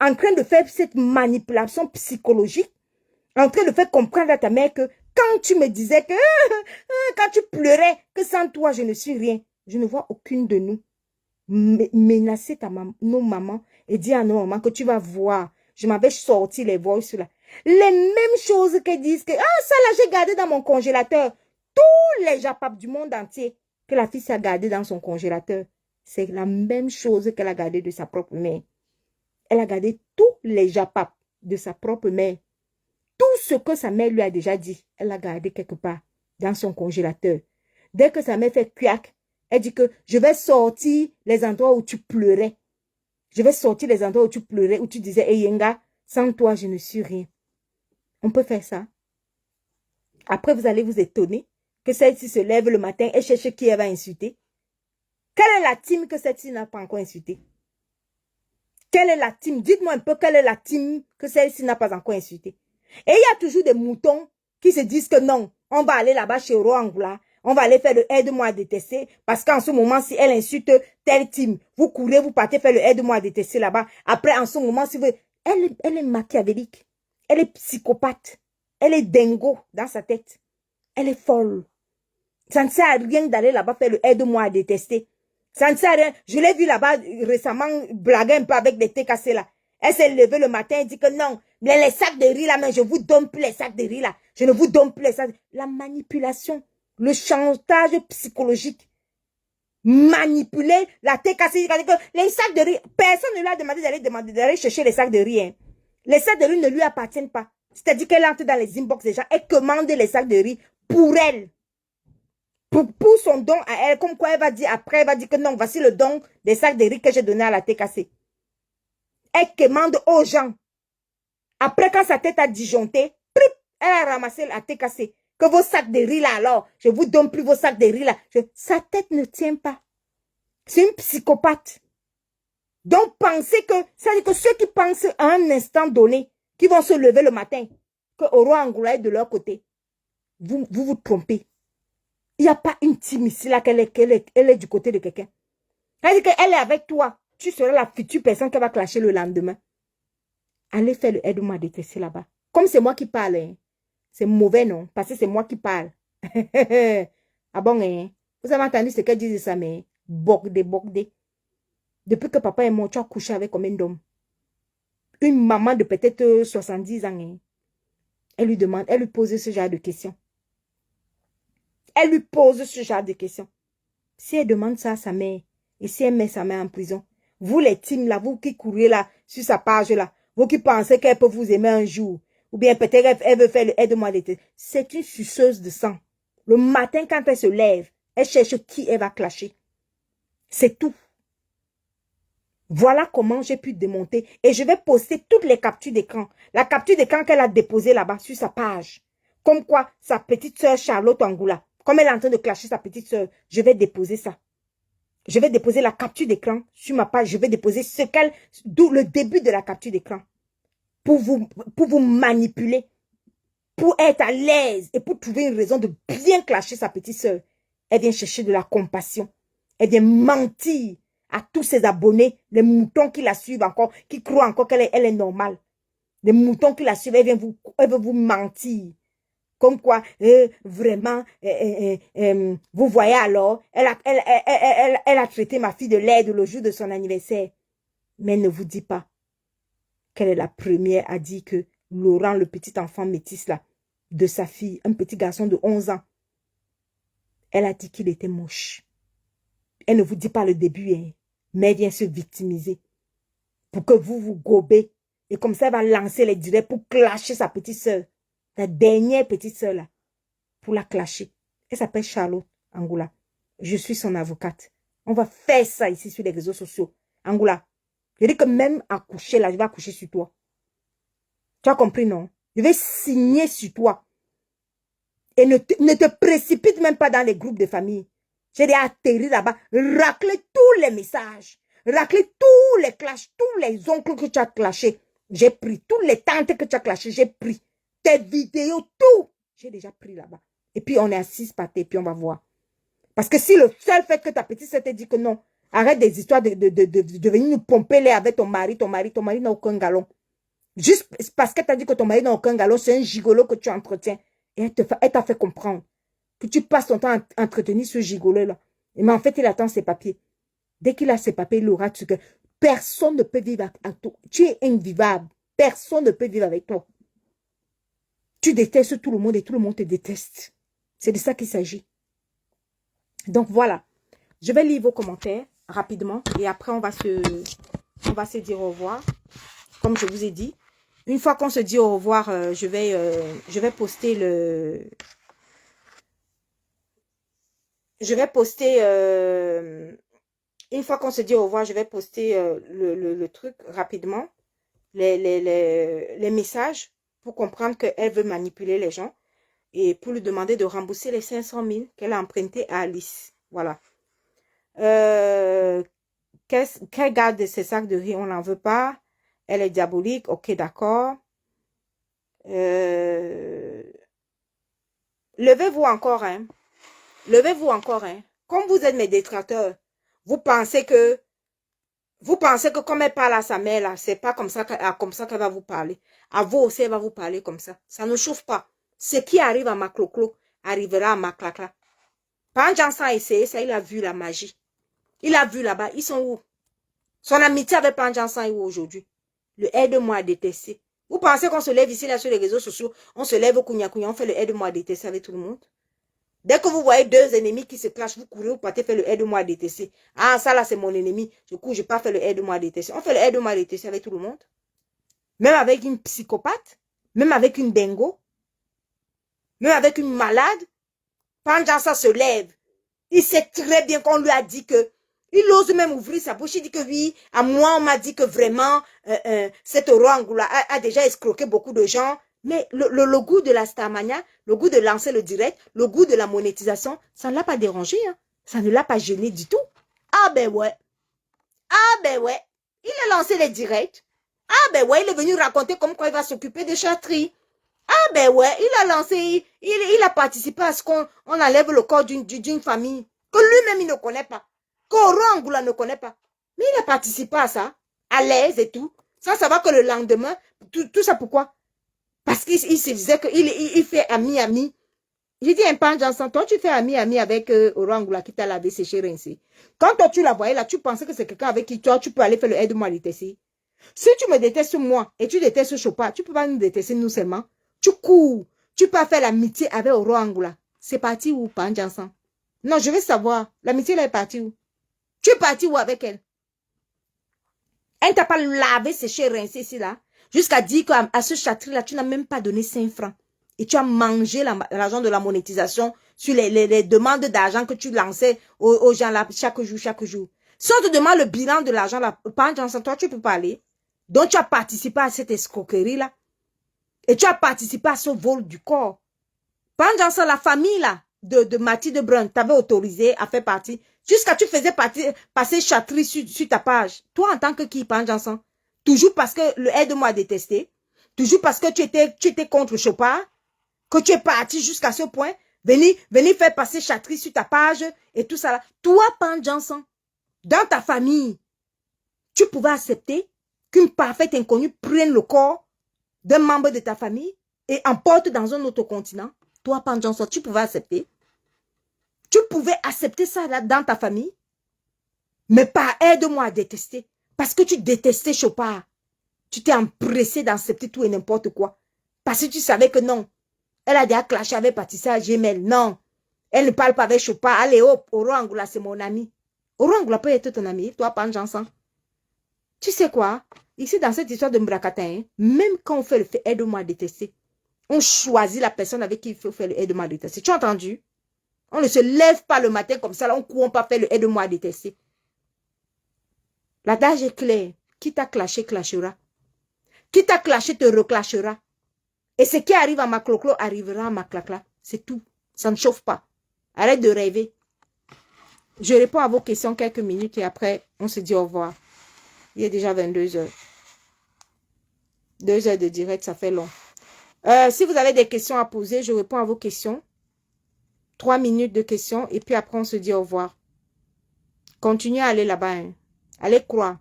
en train de faire cette manipulation psychologique, en train de faire comprendre à ta mère que quand tu me disais que, quand tu pleurais, que sans toi, je ne suis rien, je ne vois aucune de nous menacer nos mamans et dire à nos mamans que tu vas voir, je m'avais sorti les voices là. Les mêmes choses qu'elles disent que, ça là, j'ai gardé dans mon congélateur. Tous les japapes du monde entier que la fille s'est gardé dans son congélateur, c'est la même chose qu'elle a gardé de sa propre mère. Elle a gardé tous les japapes de sa propre mère. Tout ce que sa mère lui a déjà dit, elle l'a gardé quelque part dans son congélateur. Dès que sa mère fait cuac, elle dit que je vais sortir les endroits où tu pleurais. Je vais sortir les endroits où tu pleurais, où tu disais, hey Yenga, sans toi, je ne suis rien. On peut faire ça. Après, vous allez vous étonner que celle-ci se lève le matin et cherche qui elle va insulter. Quelle est la team que celle-ci n'a pas encore insultée? Quelle est la team? Dites-moi un peu quelle est la team que celle-ci n'a pas encore insultée. Et il y a toujours des moutons qui se disent que non, on va aller là-bas chez Roangula, on va aller faire le aide-moi à détester, parce qu'en ce moment, si elle insulte telle team, vous courez, vous partez faire le aide-moi à détester là-bas. Après, en ce moment, si vous... Elle est machiavélique, elle est psychopathe, elle est dingo dans sa tête, elle est folle. Ça ne sert à rien d'aller là-bas faire le aide-moi à détester. Ça ne sert à rien. Je l'ai vu là-bas récemment blaguer un peu avec des thés cassés là. Elle s'est levée le matin et dit que non, mais les sacs de riz là, mais je vous donne plus les sacs de riz là. Je ne vous donne plus les sacs. La manipulation, le chantage psychologique. Manipuler la thé cassée. Les sacs de riz, personne ne lui a demandé d'aller chercher les sacs de riz. Hein. Les sacs de riz ne lui appartiennent pas. C'est-à-dire qu'elle entre dans les inbox des gens, elle commande les sacs de riz pour elle. Pour son don à elle, comme quoi elle va dire après, elle va dire que non, voici le don des sacs de riz que j'ai donné à la TKC. Elle commande aux gens. Après, quand sa tête a disjoncté, elle a ramassé la TKC. Que vos sacs de riz là, alors, je vous donne plus vos sacs de riz là. Sa tête ne tient pas. C'est une psychopathe. Donc, pensez que, c'est-à-dire que ceux qui pensent à un instant donné, qui vont se lever le matin, que Aurore Angoula est de leur côté, vous trompez. Il n'y a pas une team ici là qu'elle est du côté de quelqu'un. C'est-à-dire qu'elle est avec toi. Tu seras la future personne qui va clasher le lendemain. Allez faire le aide-moi à détester là-bas. Comme c'est moi qui parle, hein. C'est mauvais, non? Parce que c'est moi qui parle. Ah bon, hein? Vous avez entendu ce qu'elle disait ça, mais bordé. Depuis que papa est mort, tu as couché avec combien d'hommes? Une maman de peut-être 70 ans, hein? Elle lui pose ce genre de questions. Elle lui pose ce genre de questions. Si elle demande ça à sa mère, et si elle met sa mère en prison, vous les teams là, vous qui courez là, sur sa page là, vous qui pensez qu'elle peut vous aimer un jour, ou bien peut-être elle veut faire le aide-moi d'été, c'est une suceuse de sang. Le matin, quand elle se lève, elle cherche qui elle va clasher. C'est tout. Voilà comment j'ai pu démonter. Et je vais poster toutes les captures d'écran. La capture d'écran qu'elle a déposée là-bas sur sa page. Comme quoi, sa petite sœur Charlotte Angoula, comme elle est en train de clasher sa petite sœur, je vais déposer ça. Je vais déposer la capture d'écran sur ma page. Je vais déposer d'où le début de la capture d'écran. Pour vous manipuler. Pour être à l'aise et pour trouver une raison de bien clasher sa petite sœur. Elle vient chercher de la compassion. Elle vient mentir à tous ses abonnés, les moutons qui la suivent encore, qui croient encore qu'elle est normale. Les moutons qui la suivent, elle veut vous mentir. Comme quoi, vraiment, vous voyez alors, elle a traité ma fille de laide le jour de son anniversaire. Mais elle ne vous dit pas qu'elle est la première à dire que Laurent, le petit enfant métis là, de sa fille, un petit garçon de 11 ans, elle a dit qu'il était moche. Elle ne vous dit pas le début, hein, mais elle vient se victimiser pour que vous gobez. Et comme ça, elle va lancer les directs pour clasher sa petite soeur. La dernière petite soeur là, pour la clasher. Elle s'appelle Charlotte Angoula. Je suis son avocate. On va faire ça ici sur les réseaux sociaux. Angoula, je dis que même à coucher là, je vais accoucher sur toi. Tu as compris, non? Je vais signer sur toi. Et ne te précipite même pas dans les groupes de famille. J'ai déjà atterri là-bas, racler tous les messages, racler tous les clashs, tous les oncles que tu as clashés. J'ai pris, tous les tantes que tu as clashées, j'ai pris. Tes vidéos, tout. J'ai déjà pris là-bas. Et puis on est à 6 pâtés, puis on va voir. Parce que si le seul fait que ta petite sœur te dit que non, arrête des histoires de venir nous pomper l'air avec ton mari n'a aucun galon. Juste parce qu'elle t'a dit que ton mari n'a aucun galon, c'est un gigolo que tu entretiens. Et elle t'a fait comprendre que tu passes ton temps à entretenir ce gigolo-là. Mais en fait, il attend ses papiers. Dès qu'il a ses papiers, il aura tout ce que... Personne ne peut vivre avec toi. Tu es invivable. Personne ne peut vivre avec toi. Tu détestes tout le monde et tout le monde te déteste. C'est de ça qu'il s'agit. Donc voilà. Je vais lire vos commentaires rapidement. Et après, on va se dire au revoir. Comme je vous ai dit. Une fois qu'on se dit au revoir, je vais poster le... une fois qu'on se dit au revoir, je vais poster le truc rapidement. Les messages pour comprendre qu'elle veut manipuler les gens. Et pour lui demander de rembourser les 500 000 qu'elle a emprunté à Alice. Voilà. Qu'elle garde ses sacs de riz, on n'en veut pas. Elle est diabolique, ok, d'accord. Levez-vous encore, hein. Levez-vous encore, hein. Comme vous êtes mes détracteurs, vous pensez que comme elle parle à sa mère, là, c'est pas comme ça qu'elle va vous parler. À vous aussi, elle va vous parler comme ça. Ça ne chauffe pas. Ce qui arrive à ma clo-clo arrivera à ma clacla. Panjansan a essayé ça, il a vu la magie. Il a vu là-bas, ils sont où? Son amitié avec Panjansan est où aujourd'hui? Le aide-moi à détester. Vous pensez qu'on se lève ici, là, sur les réseaux sociaux, on se lève au kounya, on fait le aide-moi à détester avec tout le monde? Dès que vous voyez deux ennemis qui se clashent, vous courez, vous partez faire le aide-moi à détester. Ah, ça là, c'est mon ennemi. Du coup, je pars faire le aide-moi à détester. On fait le aide-moi à détester avec tout le monde. Même avec une psychopathe. même avec une dingo, même avec une malade, Panjansa se lève. Il sait très bien qu'on lui a dit que, il ose même ouvrir sa bouche, il dit que oui, à moi on m'a dit que vraiment, cet Orangula a déjà escroqué beaucoup de gens, mais le goût de la Starmania, le goût de lancer le direct, le goût de la monétisation, ça ne l'a pas dérangé, hein. Ça ne l'a pas gêné du tout. Ah ben ouais, il a lancé les directs. Ah ben ouais, il est venu raconter comme quoi il va s'occuper de Chatri. Ah ben ouais, il a lancé, il a participé à ce qu'on enlève le corps d'une famille que lui-même il ne connaît pas, qu'Orangula ne connaît pas. Mais il a participé à ça, à l'aise et tout. Sans savoir que le lendemain, tout ça pourquoi? Parce qu'il se disait qu'il fait ami. J'ai dit un pan Johnson, toi tu fais ami avec Orangula qui t'a lavé séché rincé. Quand toi tu la voyais là, tu pensais que c'est quelqu'un avec qui toi tu peux aller faire le aide-moi à détester. Si tu me détestes moi et tu détestes Chopa, tu peux pas nous détester nous seulement. Tu cours, tu peux faire l'amitié avec Orangula. C'est parti où, pan Johnson? Non, je veux savoir, l'amitié là est partie où? Tu es parti où avec elle? Elle t'a pas lavé séché rincé ici là, jusqu'à dire qu'à ce château là, tu n'as même pas donné 5 francs. Et tu as mangé l'argent de la monétisation sur les demandes d'argent que tu lançais aux gens là chaque jour. Si on te demande le bilan de l'argent là, par exemple, toi, tu peux parler. Donc, tu as participé à cette escroquerie là. Et tu as participé à ce vol du corps. Par exemple, la famille là, de Mathilde Brun t'avait autorisé à faire partie. Jusqu'à tu faisais passer Chatri sur ta page. Toi, en tant que qui, par exemple, toujours parce que le aide-moi à détester. Toujours parce que tu étais contre Chopard. Que tu es parti jusqu'à ce point, venir faire passer Chatri sur ta page et tout ça là. Toi, Pan Johnson, dans ta famille, tu pouvais accepter qu'une parfaite inconnue prenne le corps d'un membre de ta famille et emporte dans un autre continent. Toi, Pan Johnson, tu pouvais accepter. Tu pouvais accepter ça là dans ta famille, mais pas aide-moi à détester. Parce que tu détestais Chopard. Tu t'es empressé d'accepter tout et n'importe quoi. Parce que tu savais que non. Elle a déjà clashé avec Patricia Gmail. Non. Elle ne parle pas avec Chopin. Allez, hop, Orangula, c'est mon ami. Orangula peut être ton ami, toi, Pan Johnson. Tu sais quoi? Ici, dans cette histoire de Mbrakatin, même quand on fait le fait aide-moi à détester, on choisit la personne avec qui il faut faire le aide-moi à détester. Tu as entendu? On ne se lève pas le matin comme ça, là, on ne court pas faire le aide-moi à détester. L'adage est clair. Qui t'a clashé, clashera. Qui t'a clashé, te reclashera. Et ce qui arrive à ma cloclo arrivera à ma clacla. C'est tout. Ça ne chauffe pas. Arrête de rêver. Je réponds à vos questions quelques minutes et après, on se dit au revoir. Il est déjà 22 heures. 2 heures de direct, ça fait long. Si vous avez des questions à poser, je réponds à vos questions. 3 minutes de questions et puis après, on se dit au revoir. Continuez à aller là-bas. Hein. Allez croire.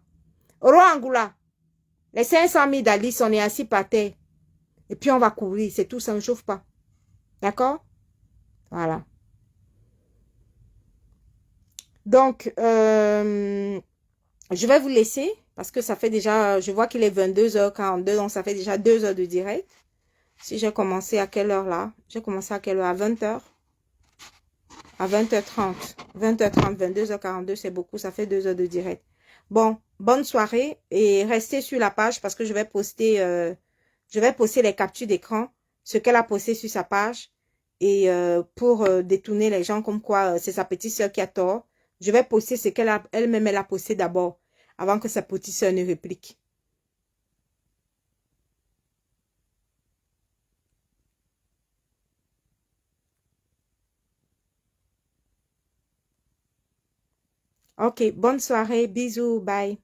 Orangula, les 500 000 d'Alice, on est assis par terre. Et puis, on va courir. C'est tout, ça ne chauffe pas. D'accord? Voilà. Donc, je vais vous laisser parce que ça fait déjà, je vois qu'il est 22h42, donc ça fait déjà 2 heures de direct. Si j'ai commencé à quelle heure là? J'ai commencé à quelle heure? À 20h? À 20h30. 20h30, 22h42, c'est beaucoup, ça fait 2 heures de direct. Bon, bonne soirée et restez sur la page parce que je vais poster les captures d'écran, ce qu'elle a posté sur sa page et pour détourner les gens comme quoi c'est sa petite soeur qui a tort. Je vais poster ce qu'elle-même elle a posté d'abord, avant que sa petite soeur ne réplique. Ok, bonne soirée, bisous, bye.